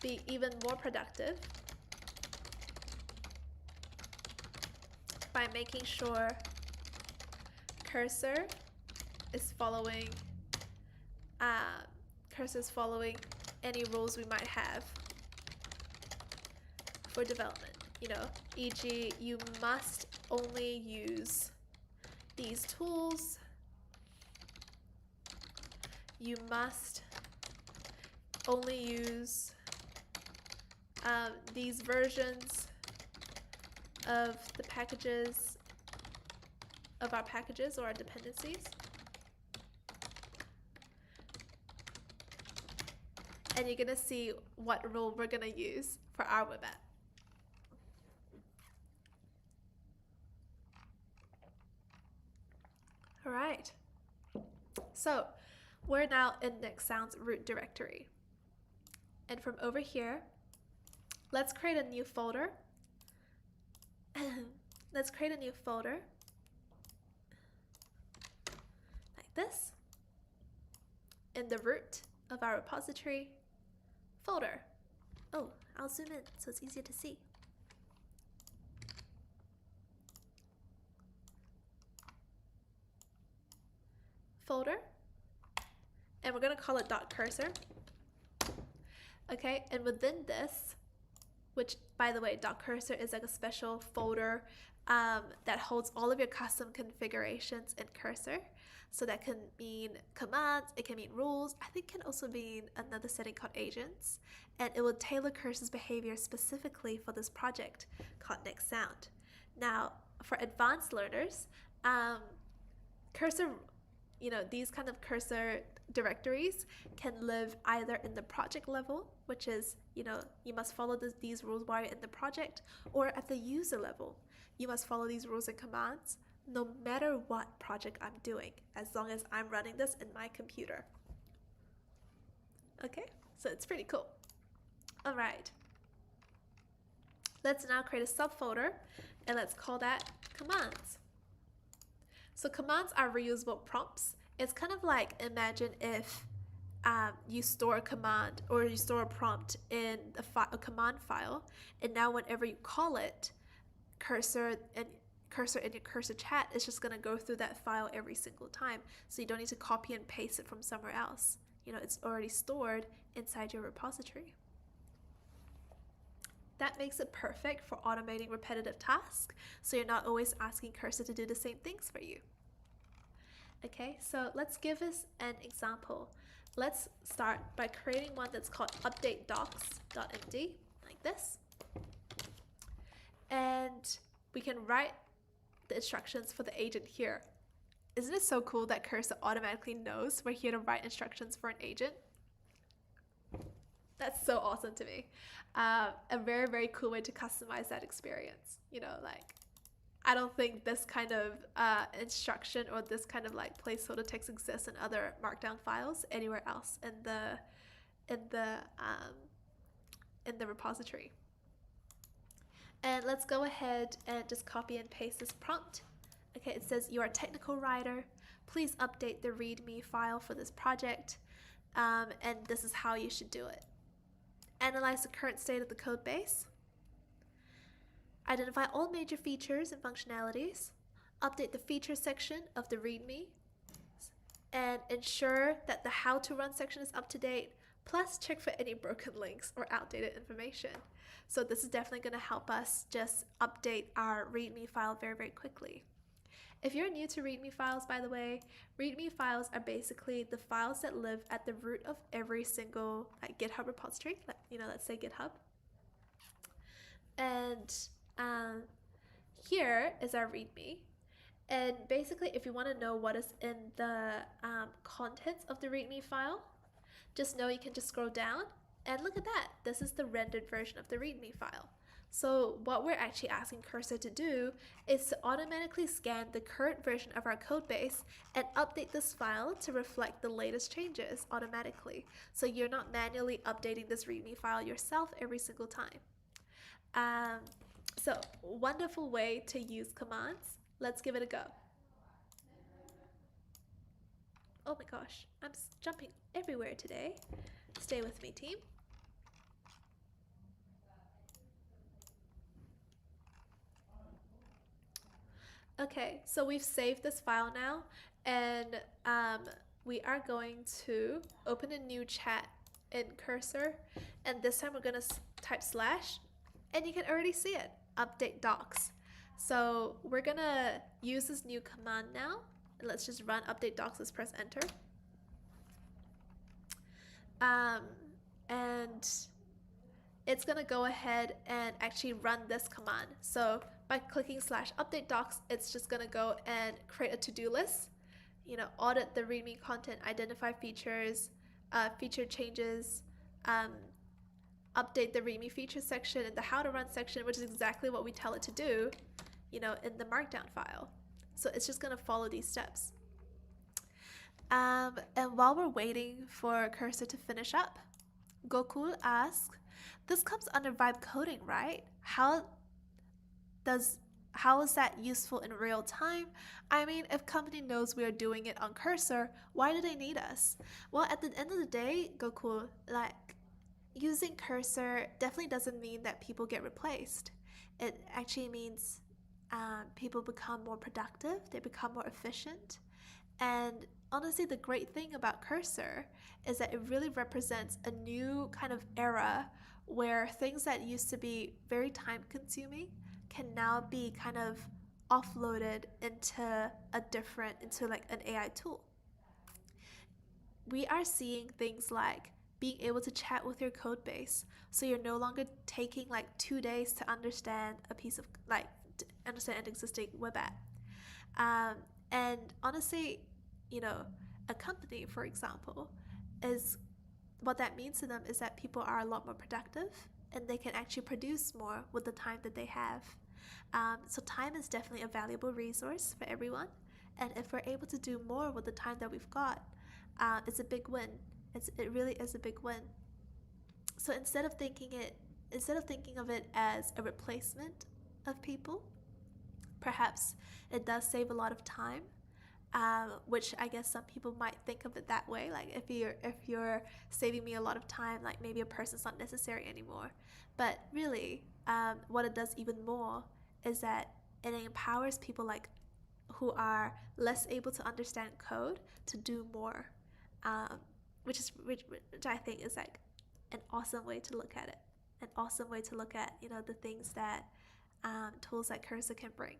be even more productive by making sure cursor is following any rules we might have for development. You know, e.g., you must only use these tools. You must only use these versions of the packages, of our packages or our dependencies. And you're gonna see what rule we're gonna use for our web app. All right, so we're now in NextSound's root directory. And from over here, let's create a new folder. Let's create a new folder like this in the root of our repository folder. Oh, I'll zoom in so it's easier to see. Folder, and we're going to call it .cursor. Okay, and within this, which by the way, .cursor is like a special folder that holds all of your custom configurations in Cursor. So that can mean commands, it can mean rules, I think it can also mean another setting called agents, and it will tailor Cursor's behavior specifically for this project called NextSound. Now, for advanced learners, Cursor, these kind of Cursor directories can live either in the project level, which is, you must follow these rules while you're in the project, or at the user level. You must follow these rules and commands no matter what project I'm doing, as long as I'm running this in my computer. Okay, so it's pretty cool. All right. Let's now create a subfolder, and let's call that commands. So commands are reusable prompts. It's kind of like, imagine if you store a command or you store a prompt in a command file, and now whenever you call it, cursor in your cursor chat is just going to go through that file every single time. So you don't need to copy and paste it from somewhere else. It's already stored inside your repository. That makes it perfect for automating repetitive tasks, so you're not always asking Cursor to do the same things for you. Okay, so let's give us an example. Let's start by creating one that's called update.docs.md, like this. And we can write the instructions for the agent here. Isn't it so cool that Cursor automatically knows we're here to write instructions for an agent? That's so awesome to me. A very, very cool way to customize that experience. I don't think this kind of instruction or this kind of placeholder text exists in other Markdown files anywhere else in the repository. And let's go ahead and just copy and paste this prompt. Okay, it says, you are a technical writer. Please update the README file for this project. And this is how you should do it. Analyze the current state of the code base. Identify all major features and functionalities. Update the feature section of the README. And ensure that the how to run section is up to date. Plus check for any broken links or outdated information. So this is definitely going to help us just update our README file very, very quickly. If you're new to README files, by the way, README files are basically the files that live at the root of every single GitHub repository. Let's say GitHub. And here is our README. And basically, if you want to know what is in the contents of the README file, just know you can just scroll down and look at that. This is the rendered version of the README file. So what we're actually asking Cursor to do is to automatically scan the current version of our code base and update this file to reflect the latest changes automatically. So you're not manually updating this README file yourself every single time. So wonderful way to use commands. Let's give it a go. Oh my gosh, I'm jumping everywhere today. Stay with me, team. Okay, so we've saved this file now, and we are going to open a new chat in Cursor, and this time we're going to type / and you can already see it, update docs. So we're going to use this new command now, and let's just run update docs. Let's press enter. And it's going to go ahead and actually run this command. So by clicking /update docs, it's just going to go and create a to-do list, audit the README content, identify features, feature changes, update the README feature section and the how to run section, which is exactly what we tell it to do, in the Markdown file. So it's just going to follow these steps. And while we're waiting for Cursor to finish up, Gokul asks, this comes under vibe coding, right? How is that useful in real time? I mean, if company knows we are doing it on Cursor, why do they need us? Well, at the end of the day, Gokul, using Cursor definitely doesn't mean that people get replaced. It actually means people become more productive, they become more efficient, and honestly, the great thing about Cursor is that it really represents a new kind of era where things that used to be very time consuming can now be kind of offloaded into into like an AI tool. We are seeing things like being able to chat with your code base, so you're no longer taking like 2 days to understand a piece of like to understand an existing web app. And honestly, you know, a company, for example, is what that means to them is that people are a lot more productive and they can actually produce more with the time that they have. So time is definitely a valuable resource for everyone, and if we're able to do more with the time that we've got, it's a big win. It really is a big win. So instead of thinking of it as a replacement of people, perhaps it does save a lot of time, which I guess some people might think of it that way. Like if you're saving me a lot of time, like maybe a person's not necessary anymore. But really, what it does even more is that it empowers people like who are less able to understand code to do more, which I think is like an awesome way to look at it. An awesome way to look at the things that tools like Cursor can bring.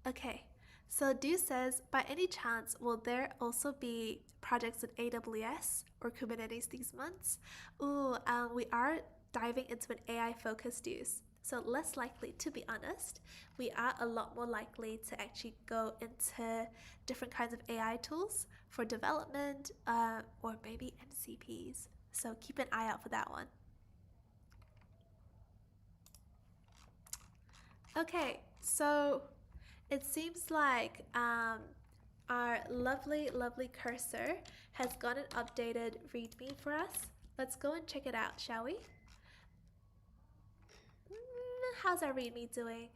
Okay, so Dew says, by any chance, will there also be projects in AWS or Kubernetes these months? Ooh, we are diving into an AI-focused use. So less likely, to be honest. We are a lot more likely to actually go into different kinds of AI tools for development or maybe MCPs. So keep an eye out for that one. Okay, so it seems like our lovely Cursor has got an updated README for us. Let's go and check it out, shall we? How's our README doing?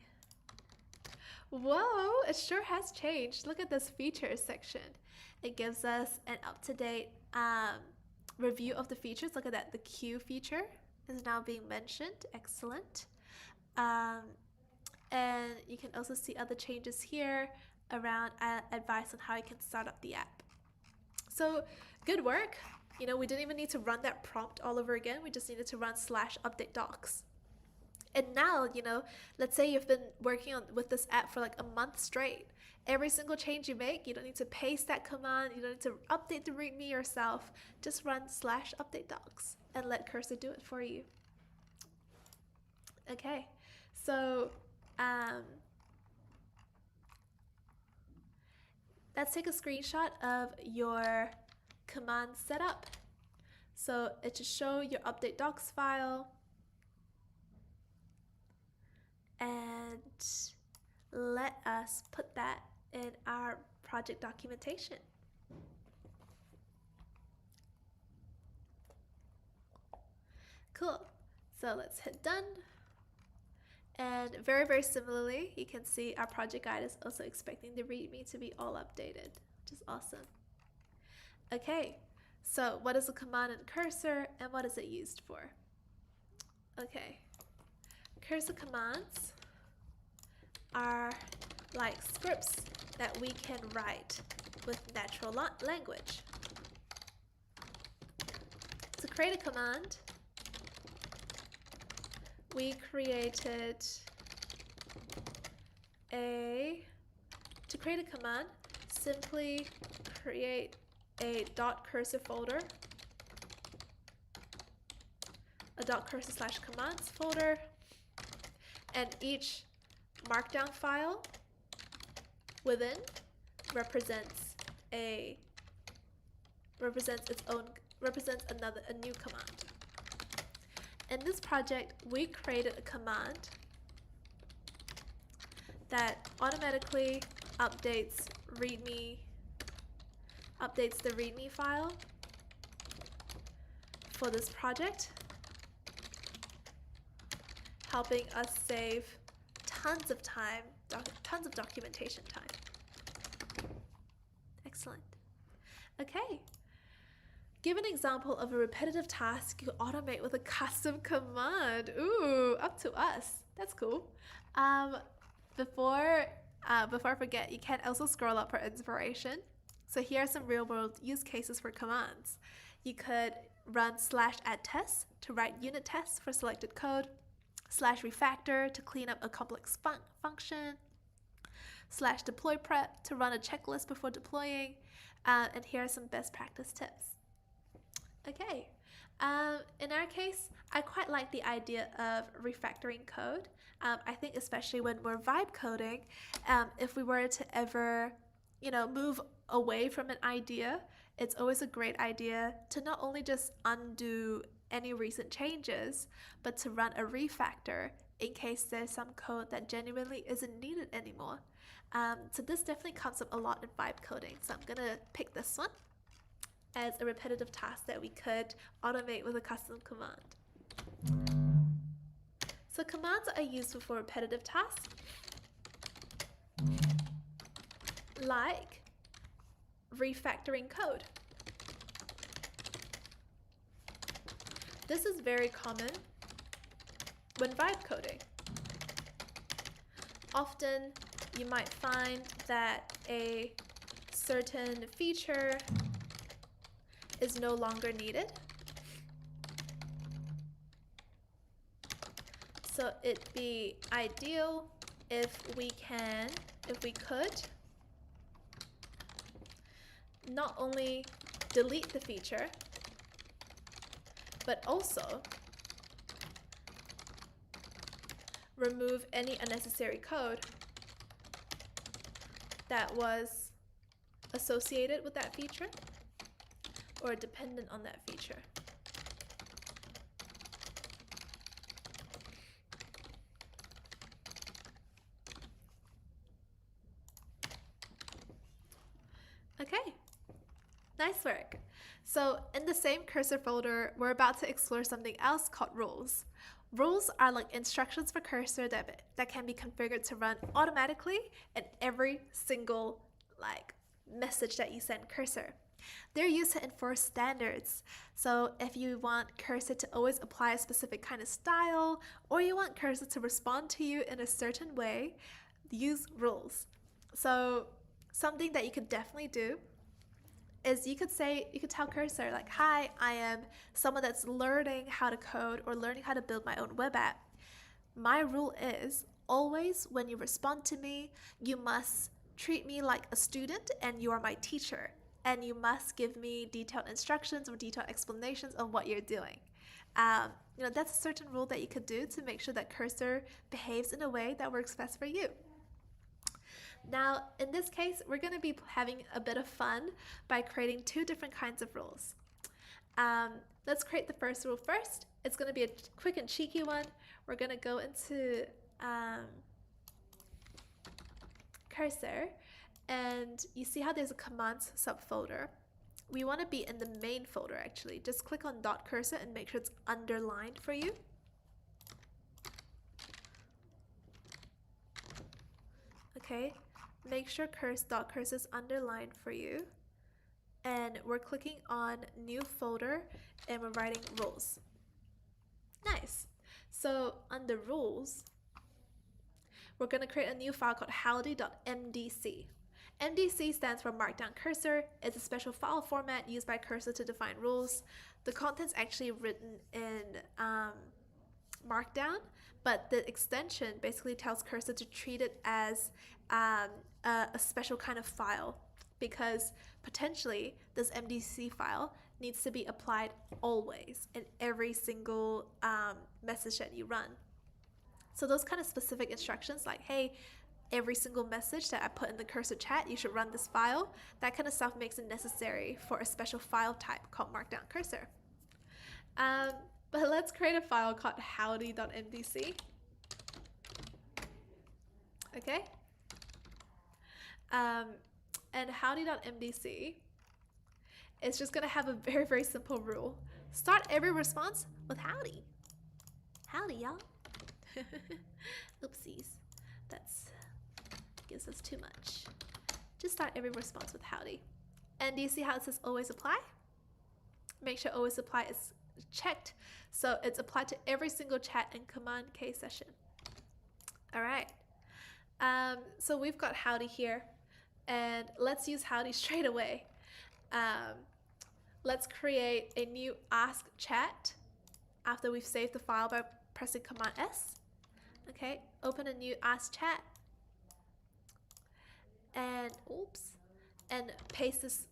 Whoa, it sure has changed. Look at this features section. It gives us an up-to-date review of the features. Look at that, the Q feature is now being mentioned. Excellent. And you can also see other changes here around advice on how you can start up the app. So good work. We didn't even need to run that prompt all over again. We just needed to run /update docs. And now, let's say you've been working with this app for like a month straight. Every single change you make, you don't need to paste that command. You don't need to update the README yourself. Just run /update docs and let Cursor do it for you. Okay, so let's take a screenshot of your command setup. So it should show your update docs file. And let us put that in our project documentation. Cool. So let's hit done. And very, very similarly, you can see our project guide is also expecting the README to be all updated, which is awesome. Okay, so what is the command in Cursor and what is it used for? Okay, Cursor commands are like scripts that we can write with natural language. To create a command, we created to create a command, simply create a .cursor folder, a .cursor/commands folder, and each markdown file within represents a new command. In this project, we created a command that automatically updates the README file for this project, helping us save tons of time, tons of documentation time. Excellent. Okay. Give an example of a repetitive task you automate with a custom command. Ooh, up to us. That's cool. Before before I forget, you can also scroll up for inspiration. So here are some real world use cases for commands. You could run /add tests to write unit tests for selected code, /refactor to clean up a complex function, /deploy prep to run a checklist before deploying, and here are some best practice tips. Okay, in our case, I quite like the idea of refactoring code. I think especially when we're vibe coding, if we were to ever, move away from an idea, it's always a great idea to not only just undo any recent changes, but to run a refactor in case there's some code that genuinely isn't needed anymore. So this definitely comes up a lot in vibe coding. So I'm gonna pick this one as a repetitive task that we could automate with a custom command. So commands are useful for repetitive tasks, like refactoring code. This is very common when vibe coding. Often you might find that a certain feature is no longer needed. So it'd be ideal if we could not only delete the feature, but also remove any unnecessary code that was associated with that feature or dependent on that feature. Okay, nice work. So in the same cursor folder, we're about to explore something else called rules. Rules are like instructions for cursor that can be configured to run automatically in every single message that you send cursor. They're used to enforce standards. So if you want cursor to always apply a specific kind of style, or you want cursor to respond to you in a certain way, use rules. So something that you could definitely do is you could tell cursor like, hi, I am someone that's learning how to code or learning how to build my own web app. My rule is always when you respond to me, you must treat me like a student and you are my teacher. And you must give me detailed instructions or detailed explanations of what you're doing. That's a certain rule that you could do to make sure that cursor behaves in a way that works best for you. Now, in this case, we're going to be having a bit of fun by creating two different kinds of rules. Let's create the first rule first. It's going to be a quick and cheeky one. We're going to go into cursor, and you see how there's a commands subfolder. We want to be in the main folder actually. Just click on .cursor and make sure it's underlined for you. Okay, make sure .cursor is underlined for you. And we're clicking on new folder and we're writing rules. Nice. So under rules, we're going to create a new file called howdy.mdc. MDC stands for Markdown Cursor. It's a special file format used by Cursor to define rules. The content's actually written in Markdown, but the extension basically tells Cursor to treat it as a special kind of file, because potentially this MDC file needs to be applied always in every single message that you run. So those kind of specific instructions like, hey, every single message that I put in the Cursor chat, you should run this file, that kind of stuff makes it necessary for a special file type called Markdown Cursor. But let's create a file called howdy.mdc. Okay? And howdy.mdc is just going to have a very, very simple rule. Start every response with howdy. Howdy, y'all. Oopsies. That's gives us too much. Just start every response with howdy. And do you see how it says always apply? Make sure always apply is checked, so it's applied to every single chat and command K session. All right. So we've got Howdy here, and let's use Howdy straight away. Let's create a new Ask Chat after we've saved the file by pressing Command S. Okay, open a new Ask Chat, and oops, and paste this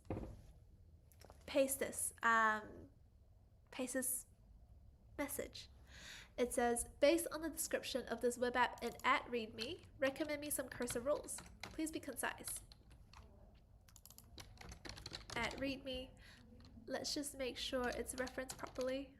message. It says, based on the description of this web app and @readme, recommend me some cursor rules. Please be concise. @readme. Let's just make sure it's referenced properly.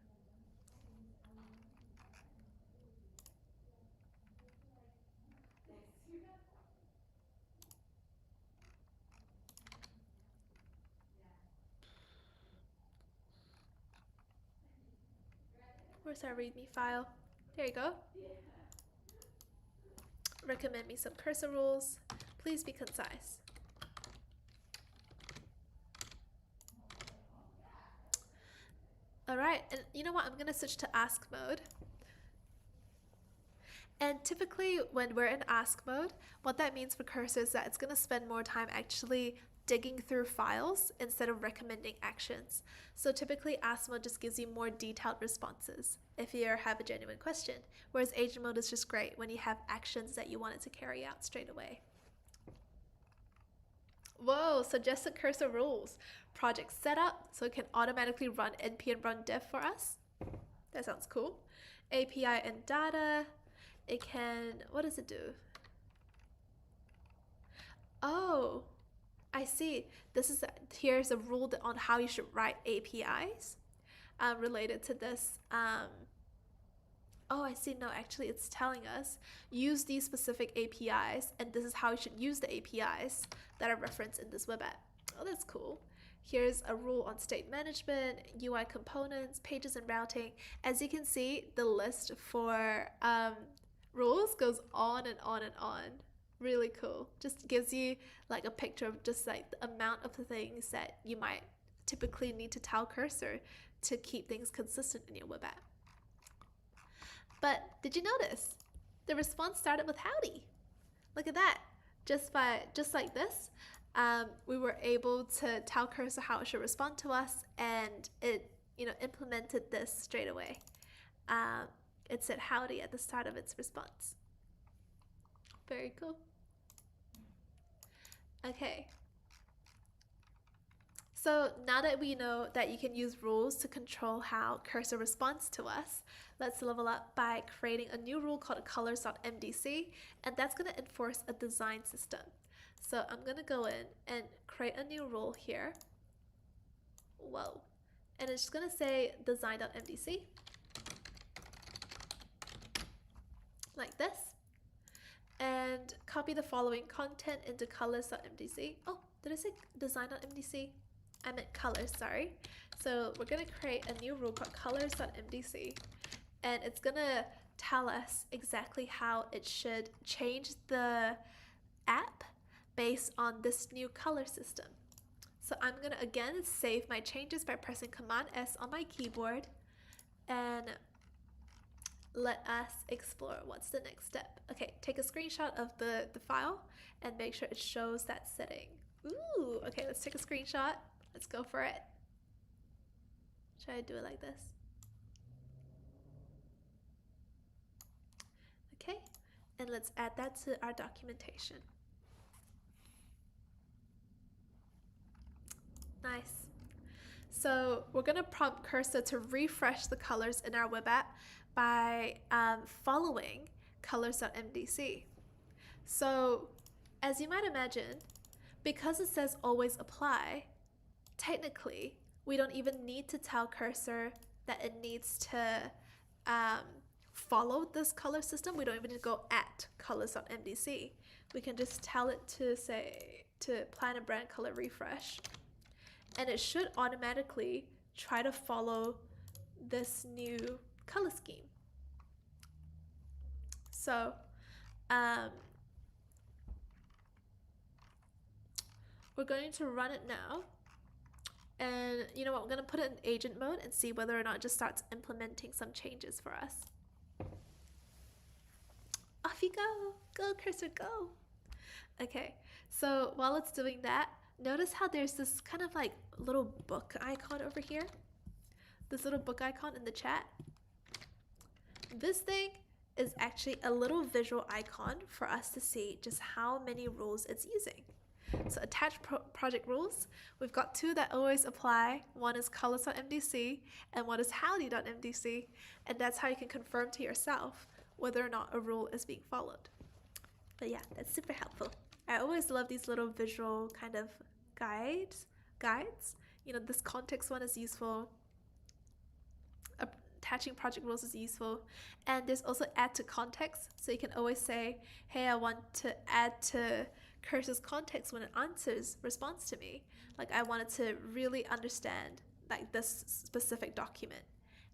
Where's our readme file? There you go. Recommend me some cursor rules. Please be concise. All right, and you know what? I'm gonna switch to ask mode. And typically when we're in ask mode, what that means for cursor is that it's gonna spend more time actually digging through files instead of recommending actions. So typically ask mode just gives you more detailed responses if you have a genuine question, whereas agent mode is just great when you have actions that you want it to carry out straight away. Whoa, suggested cursor rules. Project setup, so it can automatically run NP and run dev for us. That sounds cool. API and data. It can, what does it do? Oh, I see. Here's a rule on how you should write APIs related to this. Oh, I see. No, actually, it's telling us use these specific APIs, and this is how you should use the APIs that are referenced in this web app. Oh, that's cool. Here's a rule on state management, UI components, pages and routing. As you can see, the list for rules goes on and on and on. Really cool. Just gives you like a picture of just like the amount of the things that you might typically need to tell cursor to keep things consistent in your web app. But did you notice the response started with howdy? Look at that. Just like this, we were able to tell cursor how it should respond to us, and it implemented this straight away. It said howdy at the start of its response. Very cool. Okay. So now that we know that you can use rules to control how cursor responds to us, let's level up by creating a new rule called colors.mdc, and that's going to enforce a design system. So I'm going to go in and create a new rule here. Whoa. And it's just going to say design.mdc. Like this. And copy the following content into colors.mdc. Oh, did I say design.mdc? I meant colors, sorry. So we're going to create a new rule called colors.mdc, and it's going to tell us exactly how it should change the app based on this new color system. So I'm going to again save my changes by pressing Command S on my keyboard, and let us explore what's the next step. Okay, take a screenshot of the file and make sure it shows that setting. Ooh, okay, let's take a screenshot. Let's go for it. Should I do it like this? Okay, and let's add that to our documentation. Nice. So we're gonna prompt cursor to refresh the colors in our web app by following colors.mdc. So as you might imagine, because it says always apply, technically we don't even need to tell cursor that it needs to follow this color system. We don't even need to go at colors.mdc. We can just tell it to say to plan a brand color refresh, and it should automatically try to follow this new color scheme. So we're going to run it now, and you know what, we're going to put it in agent mode and see whether or not it just starts implementing some changes for us. Off you go. Go, cursor, go. Okay, so while it's doing that, notice how there's this kind of like little book icon over here. This little book icon in the chat. This thing is actually a little visual icon for us to see just how many rules it's using. So attached project rules, we've got two that always apply. One is colors.mdc and one is howdy.mdc, and that's how you can confirm to yourself whether or not a rule is being followed. But yeah, that's super helpful. I always love these little visual kind of guides. You know, this context one is useful. Attaching project rules is useful. And there's also add to context. So you can always say, hey, I want to add to cursor's context when it responds to me. Like I wanted to really understand like this specific document.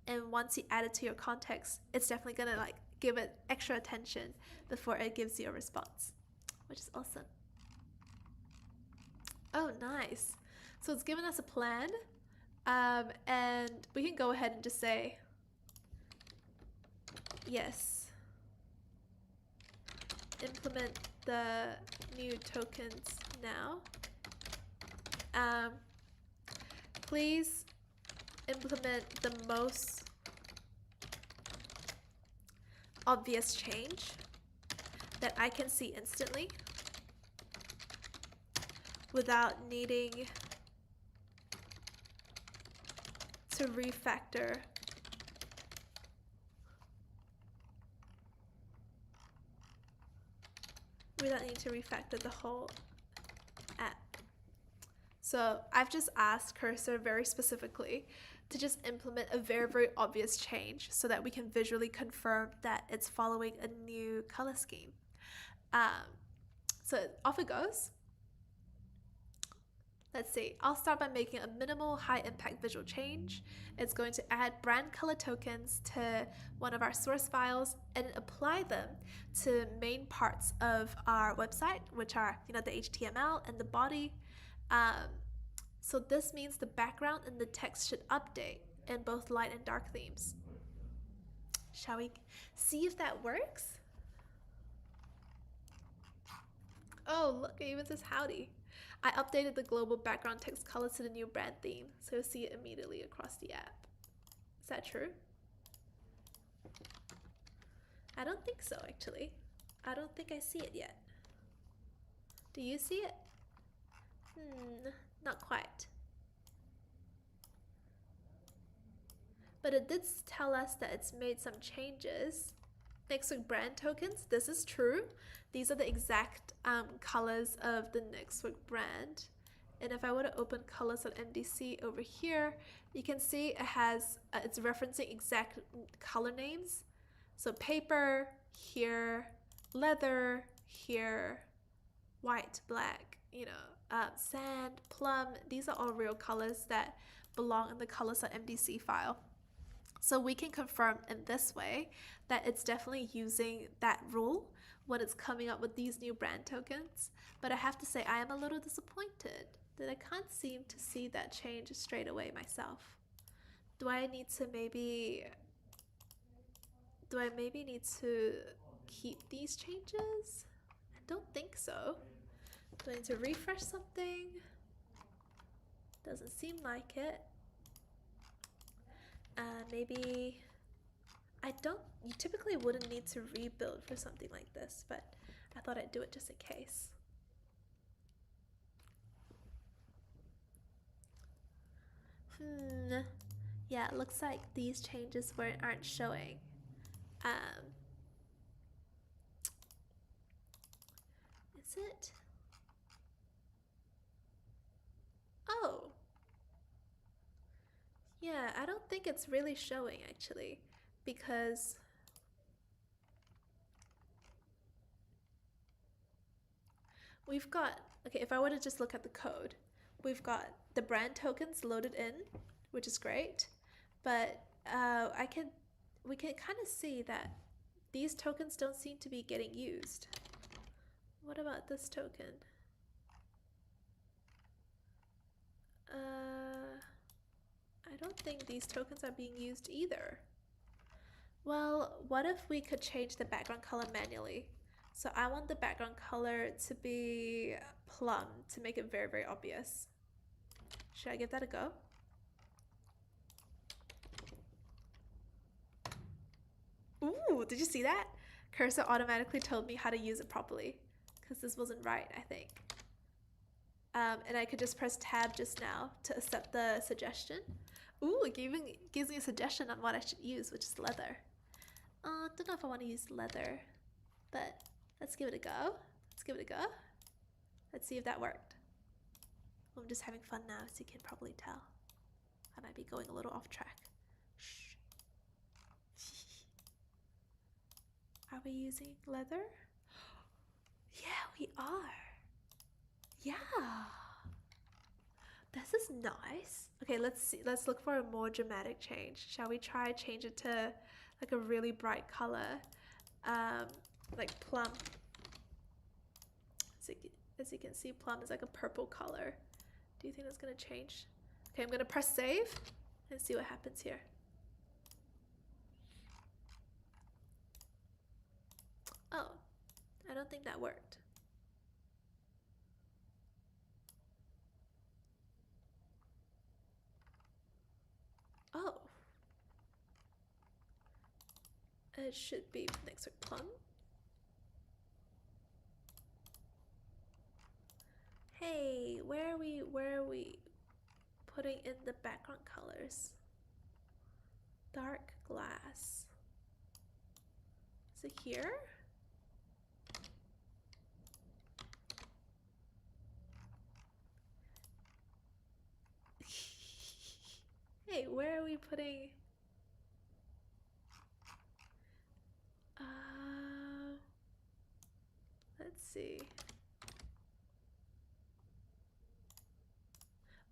And once you add it to your context, it's definitely gonna like give it extra attention before it gives you a response, which is awesome. Oh, nice. So it's given us a plan, and we can go ahead and just say, yes, implement the new tokens now. Please implement the most obvious change that I can see instantly without needing to refactor the whole app. So I've just asked Cursor very specifically to just implement a very, very obvious change so that we can visually confirm that it's following a new color scheme. So off it goes. Let's see, I'll start by making a minimal high impact visual change. It's going to add brand color tokens to one of our source files and apply them to main parts of our website, which are, you know, the HTML and the body. So this means the background and the text should update in both light and dark themes. Shall we see if that works? Oh, look, it even says howdy. I updated the global background text color to the new brand theme, so you'll see it immediately across the app. Is that true? I don't think so, actually. I don't think I see it yet. Do you see it? Not quite. But it did tell us that it's made some changes. NextSound brand tokens, this is true. These are the exact colors of the NextSound brand. And if I were to open colors.mdc over here, you can see it has, it's referencing exact color names. So paper, here, leather, here, white, black, you know, sand, plum. These are all real colors that belong in the colors.mdc file. So we can confirm in this way that it's definitely using that rule when it's coming up with these new brand tokens. But I have to say I am a little disappointed that I can't seem to see that change straight away myself. Do I maybe need to keep these changes? I don't think so. Do I need to refresh something? Doesn't seem like it. Maybe you typically wouldn't need to rebuild for something like this, but I thought I'd do it just in case. Yeah, it looks like these changes aren't showing. Is it? Oh. Yeah, I don't think it's really showing actually, because we've got, okay, if I were to just look at the code, we've got the brand tokens loaded in, which is great, but we can kind of see that these tokens don't seem to be getting used. What about this token? I don't think these tokens are being used either. Well, what if we could change the background color manually? So I want the background color to be plum to make it very, very obvious. Should I give that a go? Ooh, did you see that? Cursor automatically told me how to use it properly because this wasn't right, I think. And I could just press tab just now to accept the suggestion. Ooh, it even gives me a suggestion on what I should use, which is leather. Don't know if I want to use leather, but let's give it a go. Let's give it a go. Let's see if that worked. I'm just having fun now, as you can probably tell. I might be going a little off track. Shh. Are we using leather? Yeah, we are. Yeah. This is nice. Okay, let's see. Let's look for a more dramatic change. Shall we try change it to like a really bright color, like plum? As you can see, plum is like a purple color. Do you think that's gonna change? Okay, I'm gonna press save and see what happens here. Oh, I don't think that worked. Oh, it should be next to plum. Hey, where are we putting in the background colors? Dark glass. Is it here? Hey, where are we putting? Let's see.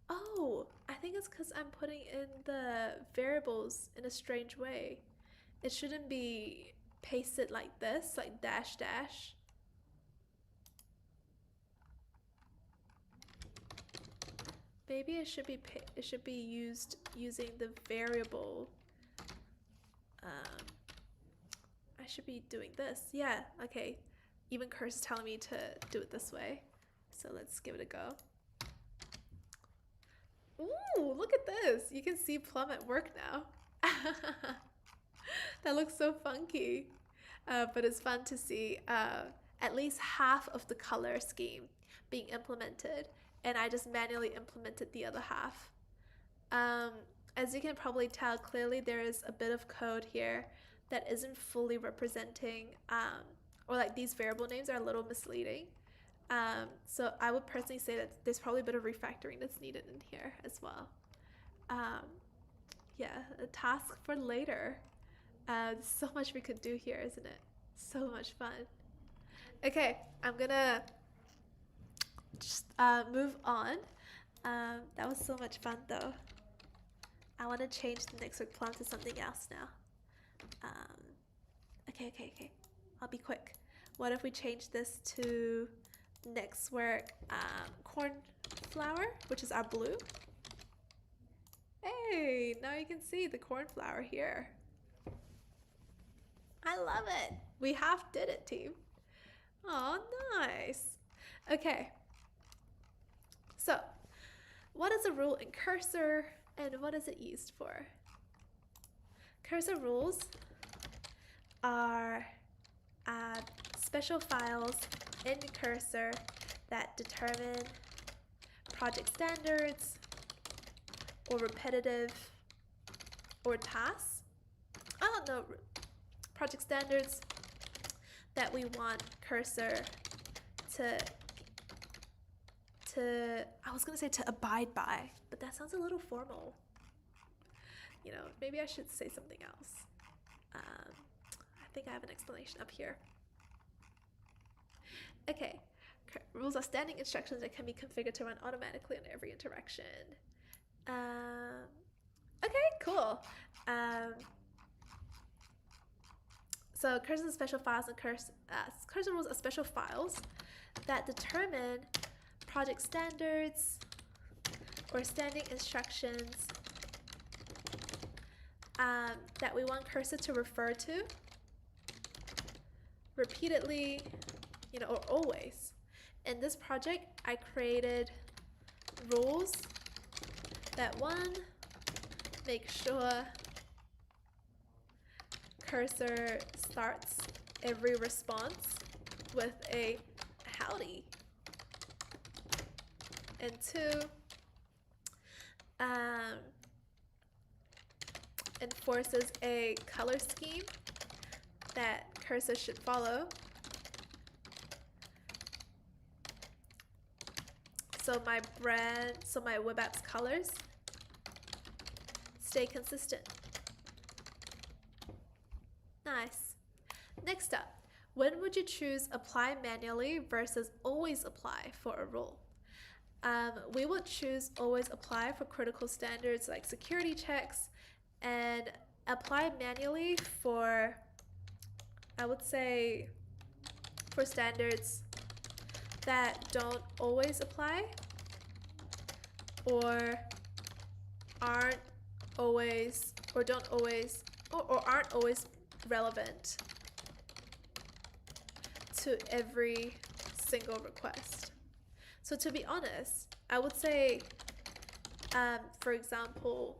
Oh, I think it's because I'm putting in the variables in a strange way. It shouldn't be pasted like this, like dash dash. Maybe it should be used using the variable. I should be doing this. Yeah, okay. Even Curse is telling me to do it this way. So let's give it a go. Ooh, look at this. You can see plum at work now. That looks so funky. But it's fun to see at least half of the color scheme being implemented, and I just manually implemented the other half. As you can probably tell, clearly there is a bit of code here that isn't fully representing, or like these variable names are a little misleading. So I would personally say that there's probably a bit of refactoring that's needed in here as well. Yeah, a task for later. There's so much we could do here, isn't it? So much fun. Okay, I'm gonna just move on. That was so much fun though. I want to change the next work plum to something else now. Okay. I'll be quick. What if we change this to next work cornflower, which is our blue? Hey, now you can see the cornflower here. I love it. We half did it, team. Oh, nice. Okay. So, what is a rule in Cursor and what is it used for? Cursor rules are special files in Cursor that determine project standards or repetitive or tasks. No, project standards that we want Cursor to I was gonna say to abide by, but that sounds a little formal. You know, maybe I should say something else. I think I have an explanation up here. Okay, rules are standing instructions that can be configured to run automatically on every interaction. Okay, cool. So Cursor special files and Cursor rules are special files that determine project standards or standing instructions that we want cursor to refer to repeatedly, or always. In this project, I created rules that one, make sure cursor starts every response with a howdy. And two, enforces a color scheme that cursor should follow. So my web app's colors stay consistent. Nice. Next up, when would you choose apply manually versus always apply for a rule? We would choose always apply for critical standards like security checks, and apply manually for, I would say, for standards that don't always apply or aren't always or don't always or aren't always relevant to every single request. So to be honest, I would say, for example,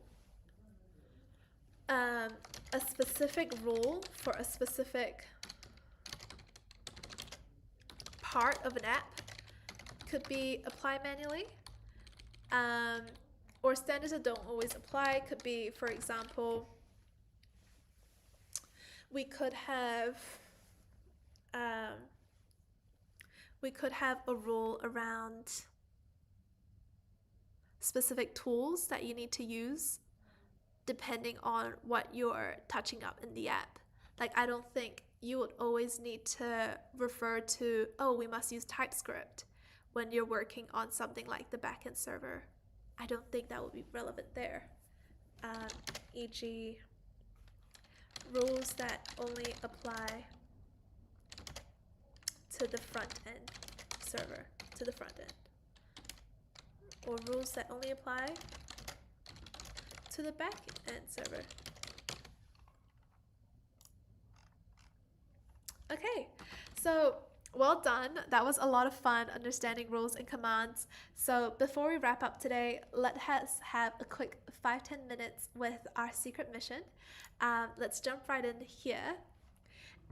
a specific rule for a specific part of an app could be apply manually, or standards that don't always apply could be, for example, we could have a rule around specific tools that you need to use depending on what you're touching up in the app. Like, I don't think you would always need to refer to, oh, we must use TypeScript when you're working on something like the backend server. I don't think that would be relevant there. E.g., rules that only apply to the front end server, to the front end, or rules that only apply to the back end server. Okay, so well done. That was a lot of fun understanding rules and commands. So before we wrap up today, let us have a quick 5-10 minutes with our secret mission. Let's jump right in here.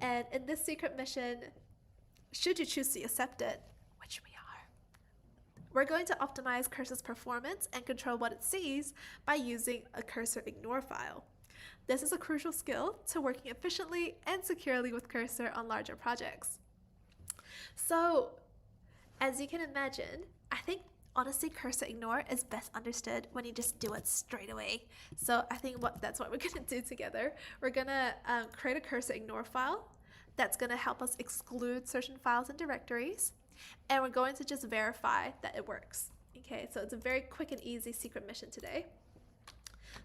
And in this secret mission, should you choose to accept it, which we are, we're going to optimize Cursor's performance and control what it sees by using a cursorignore file. This is a crucial skill to working efficiently and securely with Cursor on larger projects. So, as you can imagine, I think honestly cursorignore is best understood when you just do it straight away. So I think that's what we're going to do together. We're going to create a cursorignore file that's going to help us exclude certain files and directories, and we're going to just verify that it works. Okay, so it's a very quick and easy secret mission today.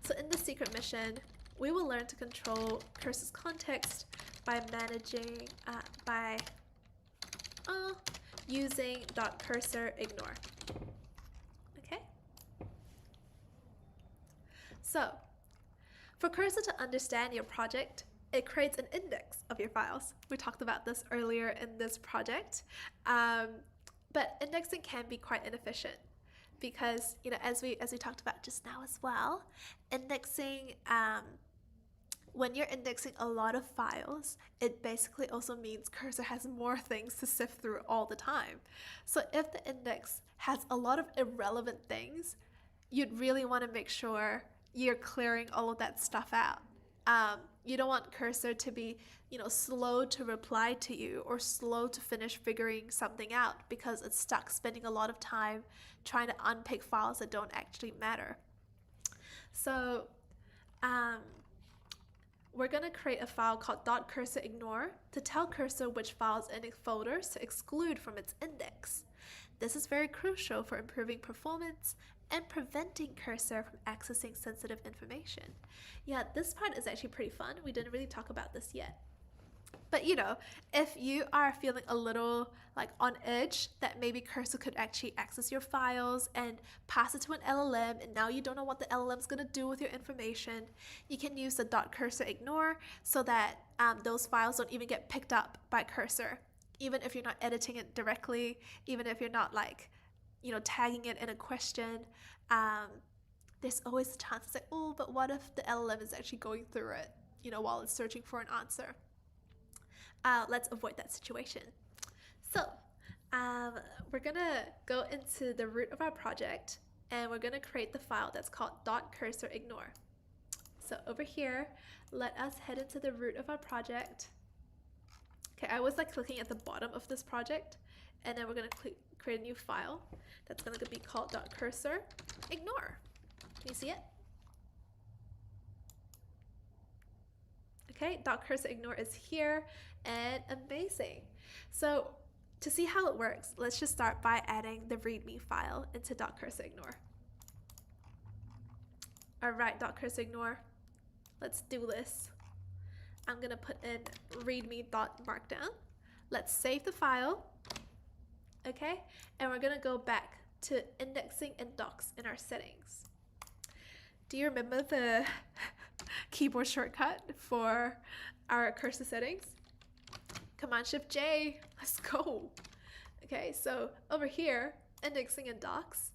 So in the secret mission, we will learn to control Cursor's context by managing using .cursorignore. Okay? So, for Cursor to understand your project, it creates an index of your files. We talked about this earlier in this project, but indexing can be quite inefficient because, as we talked about just now as well, indexing, when you're indexing a lot of files, it basically also means Cursor has more things to sift through all the time. So if the index has a lot of irrelevant things, you'd really want to make sure you're clearing all of that stuff out. You don't want Cursor to be, slow to reply to you or slow to finish figuring something out because it's stuck spending a lot of time trying to unpick files that don't actually matter. So, we're going to create a file called .cursorignore to tell Cursor which files and folders to exclude from its index. This is very crucial for improving performance and preventing Cursor from accessing sensitive information. Yeah, this part is actually pretty fun. We didn't really talk about this yet. But if you are feeling a little like on edge that maybe Cursor could actually access your files and pass it to an LLM, and now you don't know what the LLM is going to do with your information, you can use the .cursorignore so that those files don't even get picked up by Cursor, even if you're not editing it directly, even if you're not like tagging it in a question. There's always a chance it's like, oh, but what if the LLM is actually going through it while it's searching for an answer. Let's avoid that situation. So we're gonna go into the root of our project, and we're gonna create the file that's called .cursorignore. So over here, let us head into the root of our project. Okay, I was like clicking at the bottom of this project, and then we're gonna create a new file that's gonna be called .cursorignore. Can you see it? Okay, .cursorignore is here, and amazing. So to see how it works, let's just start by adding the README file into .cursorignore. All right, .cursorignore, let's do this. I'm gonna put in readme.markdown. Let's save the file, okay? And we're gonna go back to indexing and docs in our settings. Do you remember the keyboard shortcut for our cursor settings? Command-Shift-J, let's go. Okay, so over here, indexing and docs,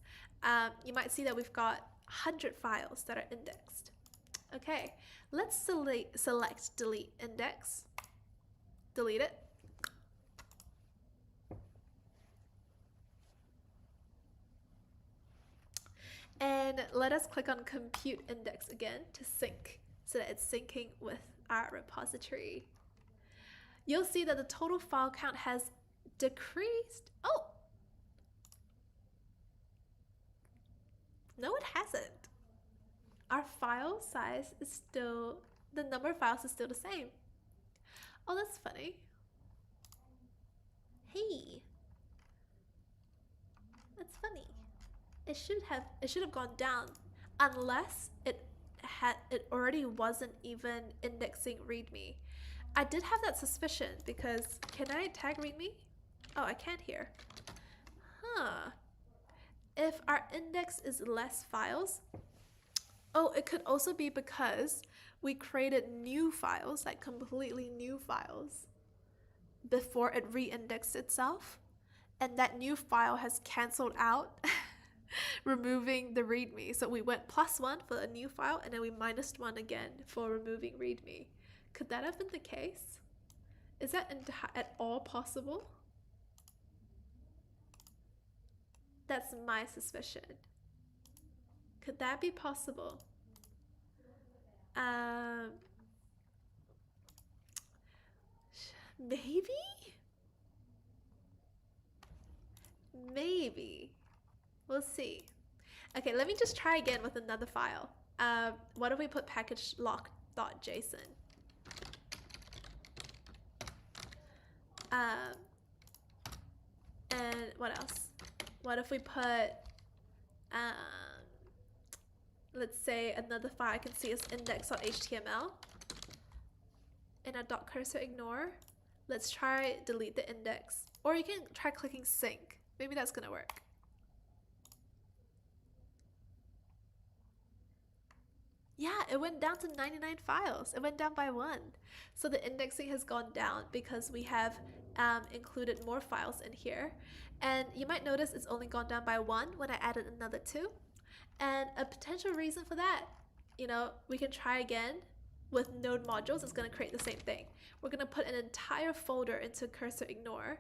you might see that we've got 100 files that are indexed. Okay, let's select delete index, delete it. And let us click on compute index again to sync so that it's syncing with our repository. You'll see that the total file count has decreased. Oh, no, it hasn't. Our file size is still, the number of files is still the same. Oh, that's funny. Hey, that's funny. It should have gone down, unless it already wasn't even indexing README. I did have that suspicion because can I tag README? Oh, I can't here. Huh. If our index is less files, oh, it could also be because we created new files, like completely new files, before it re-indexed itself, and that new file has canceled out removing the README. So we went +1 for a new file, and then we -1 again for removing README. Could that have been the case? Is that at all possible? That's my suspicion. Could that be possible? Maybe. We'll see. Okay, let me just try again with another file. What if we put package lock.json? And what else? What if we put, let's say another file I can see is index.html. In our .cursorignore, let's try delete the index. Or you can try clicking sync. Maybe that's gonna work. Yeah, it went down to 99 files. It went down by 1. So the indexing has gone down because we have included more files in here. And you might notice it's only gone down by 1 when I added another 2. And a potential reason for that, we can try again with node modules. It's going to create the same thing. We're going to put an entire folder into cursorignore.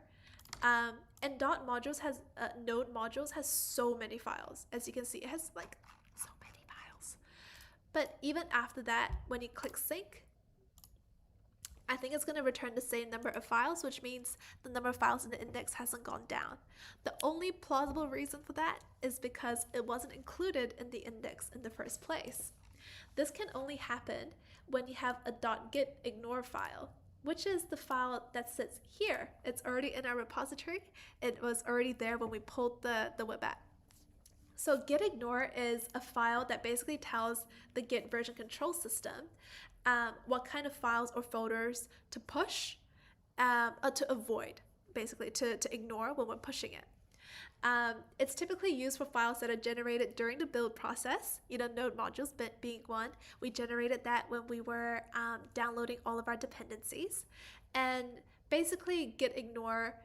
And node modules has so many files. As you can see, it has like so many files. But even after that, when you click sync, I think it's going to return the same number of files, which means the number of files in the index hasn't gone down. The only plausible reason for that is because it wasn't included in the index in the first place. This can only happen when you have a .gitignore file, which is the file that sits here. It's already in our repository. It was already there when we pulled the web app. So gitignore is a file that basically tells the Git version control system what kind of files or folders to push to avoid, basically, to ignore when we're pushing it. It's typically used for files that are generated during the build process, node modules being one. We generated that when we were downloading all of our dependencies. And basically, git ignore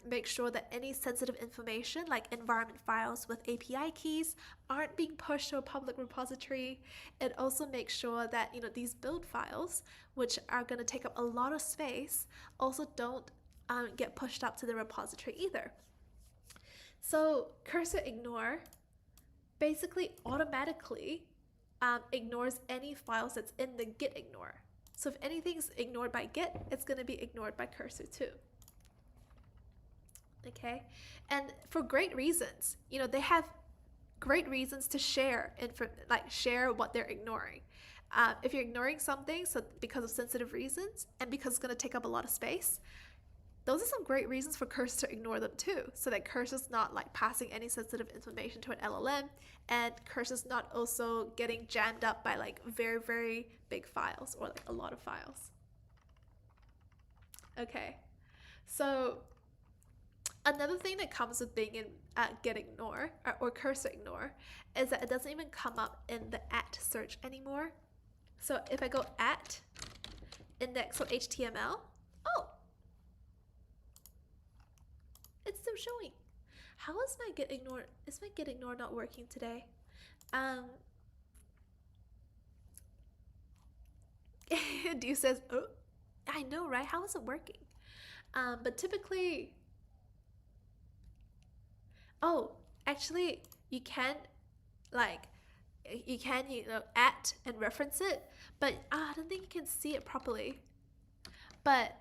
makes sure that any sensitive information, like environment files with API keys, aren't being pushed to a public repository. It also makes sure that these build files, which are going to take up a lot of space, also don't get pushed up to the repository either. So cursor ignore basically automatically ignores any files that's in the git ignore. So if anything's ignored by git, it's going to be ignored by cursor too. Okay, and for great reasons. They have great reasons to share share what they're ignoring. If you're ignoring something because of sensitive reasons and because it's going to take up a lot of space, those are some great reasons for cursor to ignore them too, so that cursor's not passing any sensitive information to an LLM, and cursor's not also getting jammed up by very, very big files or a lot of files. Okay, so another thing that comes with being in git ignore or cursor ignore is that it doesn't even come up in the at search anymore. So if I go at index.html, oh, it's still showing. How is my git ignore? Is my git ignore not working today? Dew says, oh, I know, right? How is it working? But typically, oh, actually, you can at and reference it, but I don't think you can see it properly. But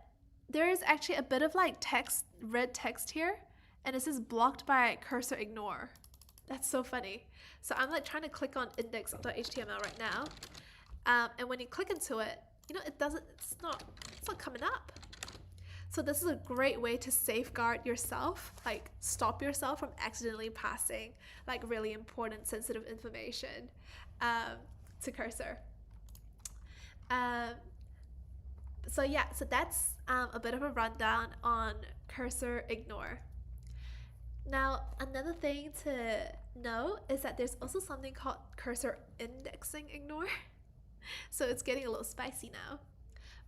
there is actually a bit of red text here, and it says blocked by cursor ignore. That's so funny. So I'm trying to click on index.html right now, and when you click into it, it's not coming up. So this is a great way to safeguard yourself, stop yourself from accidentally passing really important sensitive information to cursor. So that's a bit of a rundown on cursor ignore. Now, another thing to know is that there's also something called cursor indexing ignore. So it's getting a little spicy now.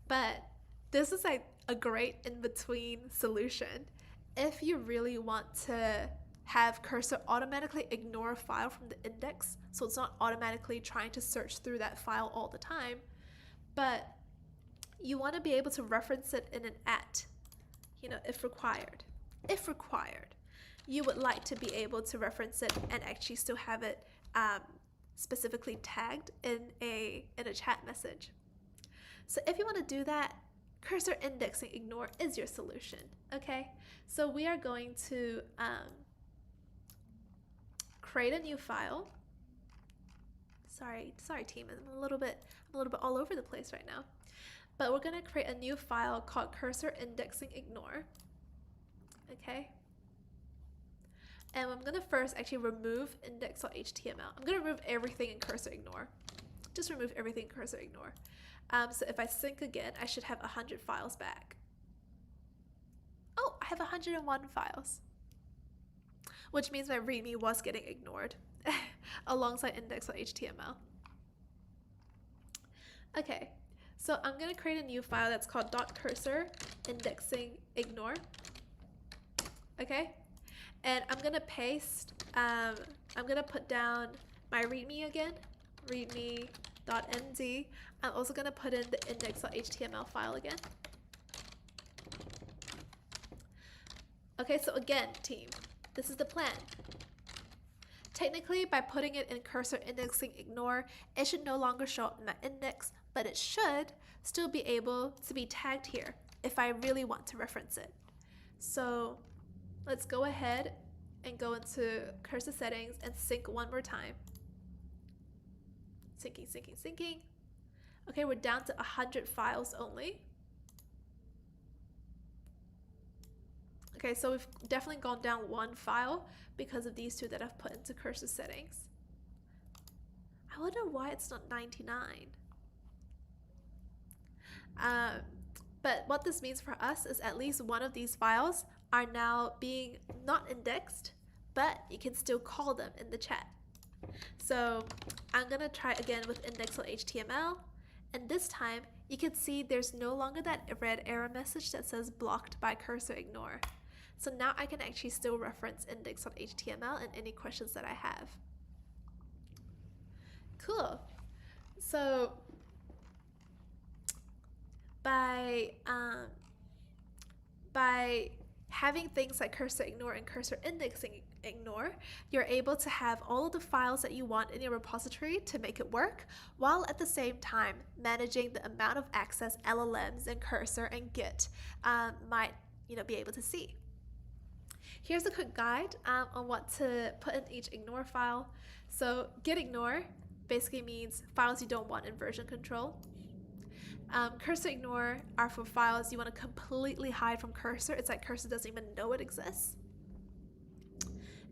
But this is a great in-between solution. If you really want to have cursor automatically ignore a file from the index, so it's not automatically trying to search through that file all the time, but you want to be able to reference it in an at, if required. If required, you would like to be able to reference it and actually still have it specifically tagged in a chat message. So if you want to do that, cursor indexing ignore is your solution. Okay, so we are going to create a new file. Sorry team, I'm a little bit all over the place right now. But we're going to create a new file called cursor indexing ignore. Okay, and I'm going to first actually remove index.html. I'm going to remove everything in cursor ignore. Just remove everything in cursor ignore. So if I sync again, I should have 100 files back. Oh, I have 101 files, which means my README was getting ignored alongside index.html. Okay, so I'm going to create a new file that's called .cursor indexing ignore. Okay, and I'm going to paste, I'm going to put down my README again, readme.md. I'm also going to put in the index.html file again. Okay, so again, team, this is the plan. Technically, by putting it in cursor indexing ignore, it should no longer show up in my index, but it should still be able to be tagged here if I really want to reference it. So let's go ahead and go into cursor settings and sync one more time. Syncing. Okay, we're down to 100 files only. Okay, so we've definitely gone down one file because of these two that I've put into cursor settings. I wonder why it's not 99. But But what this means for us is at least one of these files are now being not indexed, but you can still call them in the chat. So I'm gonna try again with index.html, and this time you can see there's no longer that red error message that says blocked by cursor ignore. So now I can actually still reference index.html and any questions that I have. Cool. So by having things like cursor ignore and cursor indexing ignore, you're able to have all of the files that you want in your repository to make it work, while at the same time managing the amount of access LLMs and cursor and Git might be able to see. Here's a quick guide on what to put in each ignore file. So git ignore basically means files you don't want in version control. Cursor ignore are for files you want to completely hide from cursor. It's like cursor doesn't even know it exists.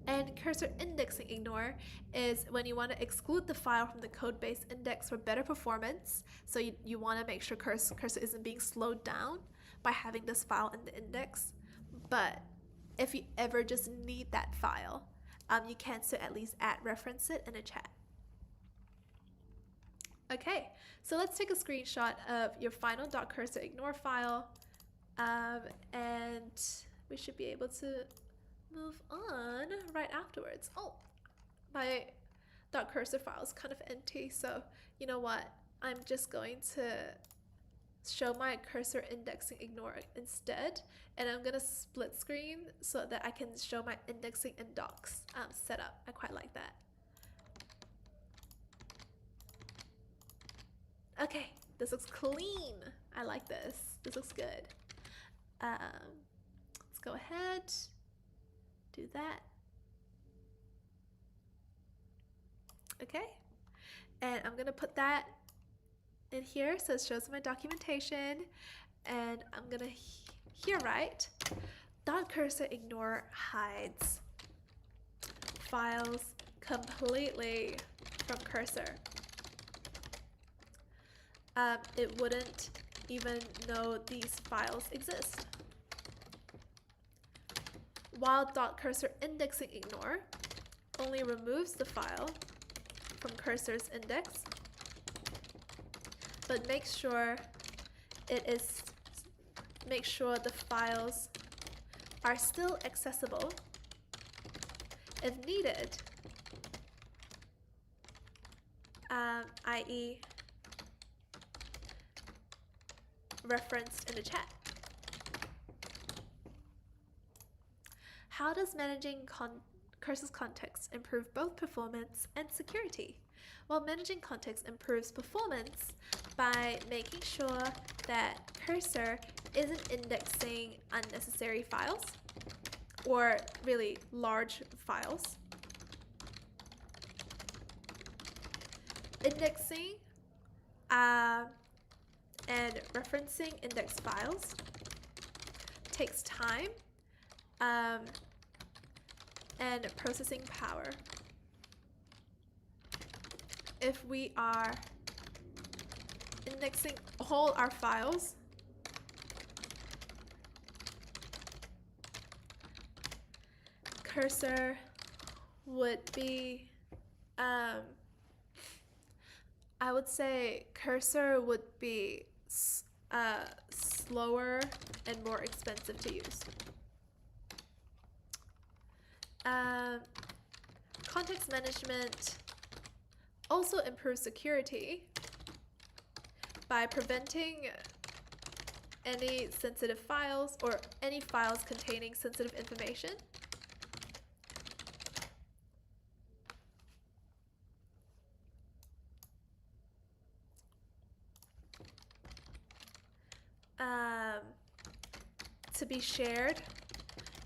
And cursor indexing ignore is when you want to exclude the file from the code base index for better performance. So you want to make sure cursor isn't being slowed down by having this file in the index. But if you ever just need that file, you can still at least reference it in a chat. Okay, so let's take a screenshot of your final .cursorignore file, and we should be able to move on right afterwards. Oh, my .cursor file is kind of empty, so you know what? I'm just going to show my cursor indexing ignore instead, and I'm gonna split screen so that I can show my indexing and docs setup. I quite like that. Okay, this looks clean. I like this. This looks good. Let's go ahead, do that. Okay, and I'm gonna put that in here so it shows my documentation, and I'm gonna here write .cursorignore hides files completely from cursor. It wouldn't even know these files exist. While .cursor indexing ignore only removes the file from cursor's index, but make sure the files are still accessible if needed, i.e. referenced in the chat. How does managing cursor's context improve both performance and security? Well, managing context improves performance by making sure that cursor isn't indexing unnecessary files or really large files. Indexing and referencing index files takes time and processing power. If we are indexing all our files, cursor would be, I would say cursor would be slower and more expensive to use. Context management also improves security by preventing any sensitive files or any files containing sensitive information. To be shared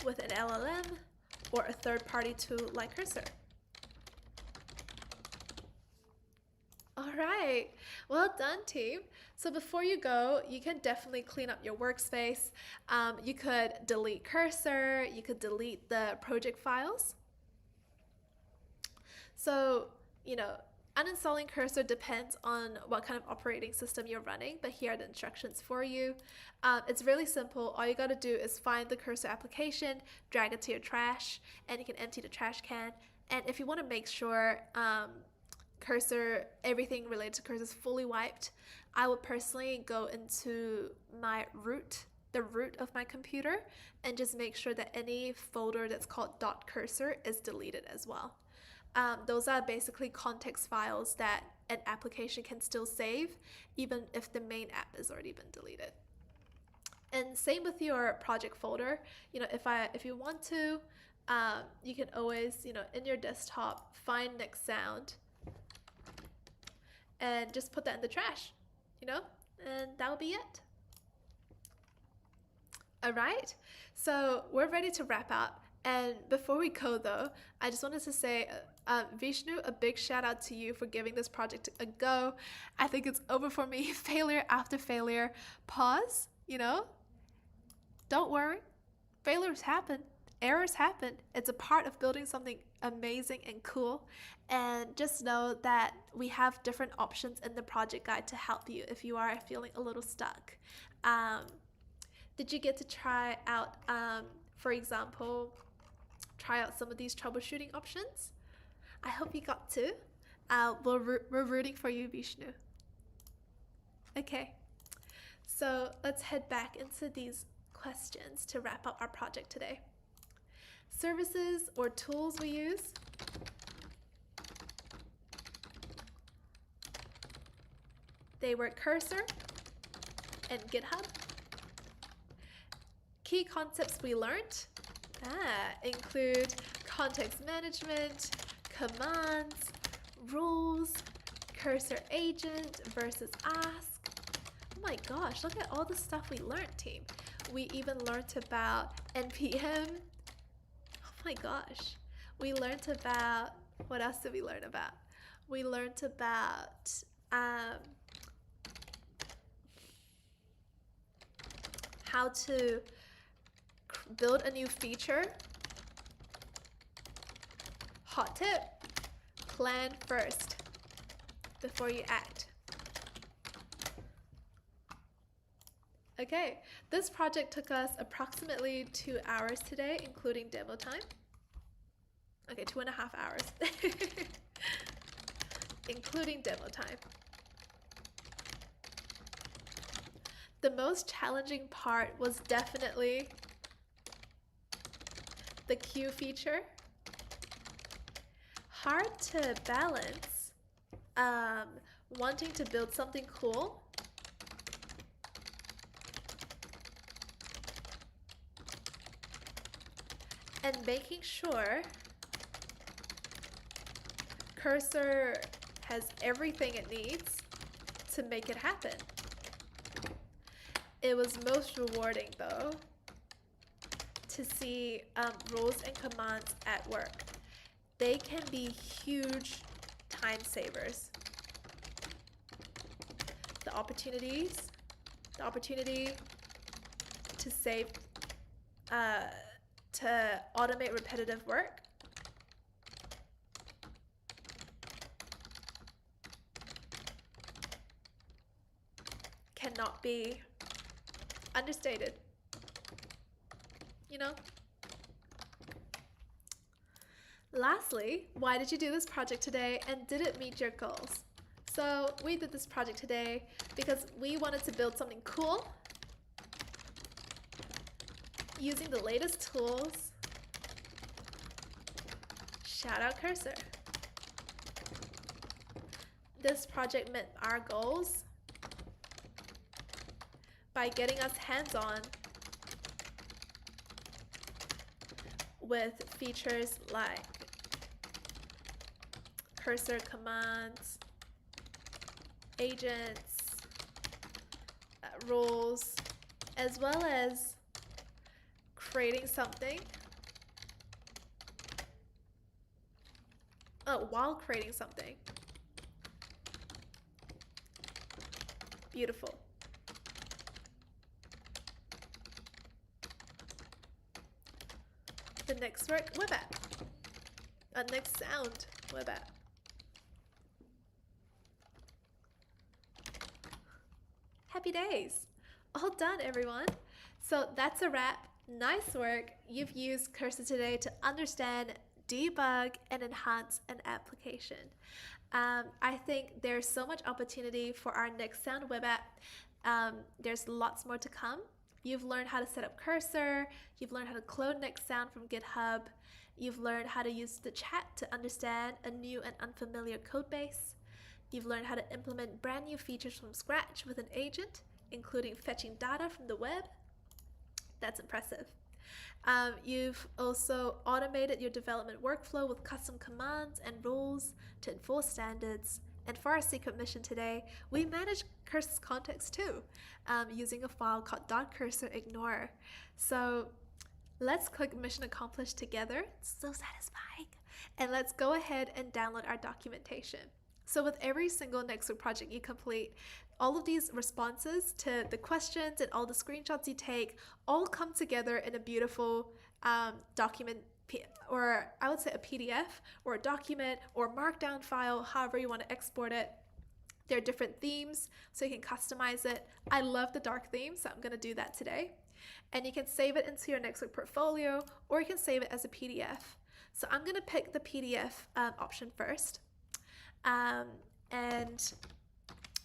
with an LLM or a third-party tool like Cursor. All right, well done, team. So before you go, you can definitely clean up your workspace. You could delete Cursor, you could delete the project files. So, Uninstalling Cursor depends on what kind of operating system you're running, but here are the instructions for you. It's really simple. All you got to do is find the Cursor application, drag it to your trash, and you can empty the trash can. And if you want to make sure Cursor, everything related to Cursor is fully wiped, I would personally go into my root, the root of my computer, and just make sure that any folder that's called .cursor is deleted as well. Those are basically context files that an application can still save even if the main app has already been deleted. And same with your project folder. If you want to, you can always, in your desktop, find NextSound and just put that in the trash, and that will be it. All right, so we're ready to wrap up. And before we go though, I just wanted to say, Vishnu, a big shout out to you for giving this project a go. I think it's over for me, failure after failure. Pause, don't worry, failures happen, errors happen. It's a part of building something amazing and cool. And just know that we have different options in the project guide to help you if you are feeling a little stuck. Did you get to try out, for example, try out some of these troubleshooting options? I hope you got to. We're rooting for you, Vishnu. Okay, so let's head back into these questions to wrap up our project today. Services or tools we use. They were Cursor and GitHub. Key concepts we learned include context management, commands, rules, cursor agent versus ask. Oh my gosh, look at all the stuff we learned, team. We even learned about NPM. Oh my gosh. We learned about, what else did we learn about? We learned about how to build a new feature. Hot tip, plan first before you act. Okay, this project took us approximately 2 hours today, including demo time. Okay, 2.5 hours, including demo time. The most challenging part was definitely the queue feature. Hard to balance wanting to build something cool and making sure Cursor has everything it needs to make it happen. It was most rewarding though to see rules and commands at work. They can be huge time savers. The opportunity to save, to automate repetitive work. Cannot be understated, Lastly, why did you do this project today and did it meet your goals? So we did this project today because we wanted to build something cool using the latest tools. Shout out Cursor. This project met our goals by getting us hands-on with features like cursor commands, agents, rules, as well as creating something. While creating something. Beautiful. The NextSound web app. NextSound web app. Happy days. All done, everyone. So that's a wrap. Nice work. You've used Cursor today to understand, debug, and enhance an application. I think there's so much opportunity for our NextSound web app. There's lots more to come. You've learned how to set up Cursor. You've learned how to clone NextSound from GitHub. You've learned how to use the chat to understand a new and unfamiliar code base. You've learned how to implement brand new features from scratch with an agent, including fetching data from the web. That's impressive. You've also automated your development workflow with custom commands and rules to enforce standards. And for our secret mission today, we manage Cursor's context too, using a file called .cursorignore. So let's click mission accomplished together. It's so satisfying. And let's go ahead and download our documentation. So with every single NextSound project you complete, all of these responses to the questions and all the screenshots you take all come together in a beautiful document, or I would say a PDF or a document or markdown file, however you want to export it. There are different themes, so you can customize it. I love the dark theme, so I'm going to do that today. And you can save it into your NextSound portfolio, or you can save it as a PDF. So I'm going to pick the PDF option first. And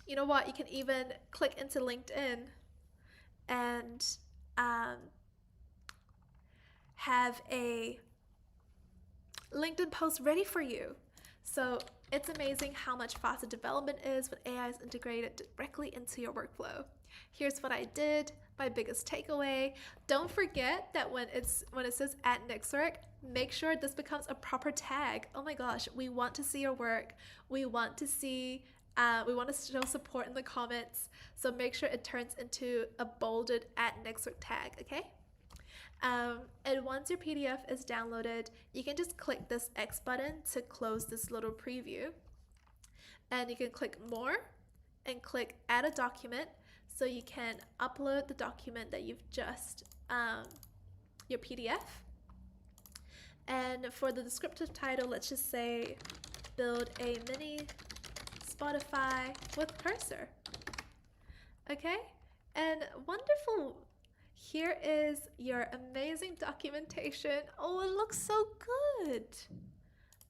you know what, you can even click into LinkedIn and have a LinkedIn post ready for you. So it's amazing how much faster development is when AI is integrated directly into your workflow. Here's what I did, my biggest takeaway. Don't forget that when it says at NextSound, make sure this becomes a proper tag. Oh my gosh, we want to see your work. We want to see, we want to show support in the comments. So make sure it turns into a bolded at NextSound tag, okay? And once your PDF is downloaded, you can just click this X button to close this little preview. And you can click more and click add a document, so you can upload the document that you've just, your PDF. And for the descriptive title, let's just say, build a mini Spotify with Cursor. Okay, and wonderful. Here is your amazing documentation. Oh, it looks so good.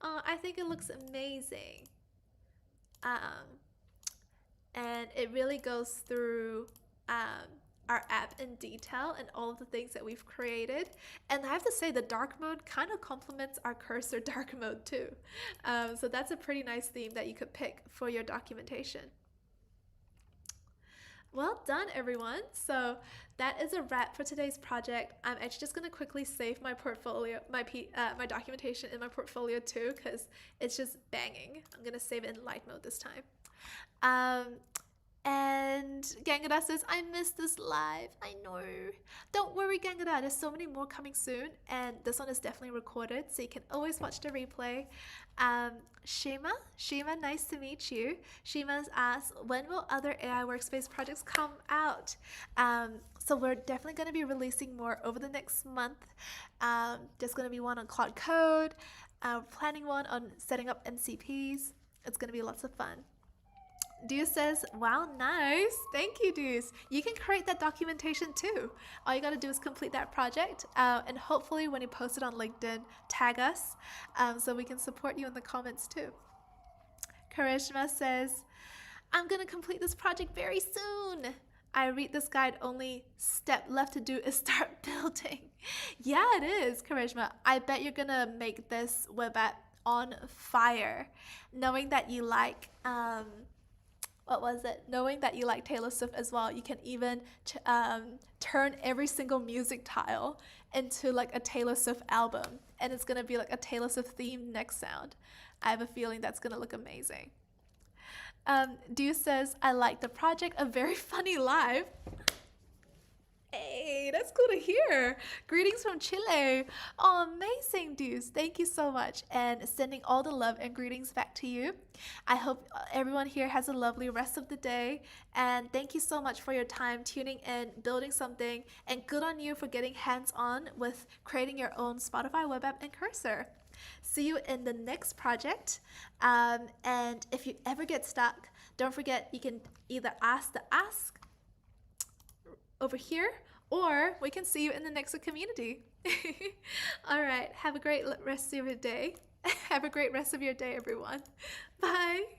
I think it looks amazing. And it really goes through our app in detail and all of the things that we've created. And I have to say the dark mode kind of complements our Cursor dark mode too. So that's a pretty nice theme that you could pick for your documentation. Well done, everyone. So that is a wrap for today's project. I'm actually just gonna quickly save my portfolio, my documentation in my portfolio too, because it's just banging. I'm gonna save it in light mode this time. And Gangada says, I missed this live. I know. Don't worry, Gangada. There's so many more coming soon. And this one is definitely recorded, so you can always watch the replay. Shima, nice to meet you. Shima's asked, when will other AI Workspace projects come out? So we're definitely going to be releasing more over the next month. There's going to be one on Cloud Code. We're planning one on setting up MCPs. It's going to be lots of fun. Deuce says, wow, nice. Thank you, Deuce. You can create that documentation too. All you got to do is complete that project. And hopefully when you post it on LinkedIn, tag us so we can support you in the comments too. Karishma says, I'm going to complete this project very soon. I read this guide, only step left to do is start building. Yeah, it is, Karishma. I bet you're going to make this web app on fire. Knowing that you like... knowing that you like Taylor Swift as well, you can even turn every single music tile into like a Taylor Swift album, and it's gonna be like a Taylor Swift themed NextSound. I have a feeling that's gonna look amazing. Deuce says, I like the project, a very funny live. Hey, that's cool to hear. Greetings from Chile. Oh, amazing, Deuce. Thank you so much. And sending all the love and greetings back to you. I hope everyone here has a lovely rest of the day. And thank you so much for your time tuning in, building something. And good on you for getting hands-on with creating your own Spotify web app and Cursor. See you in the next project. And if you ever get stuck, don't forget you can either ask the Ask over here, or we can see you in the Nexa community. All right, have a great rest of your day. Have a great rest of your day, everyone. Bye.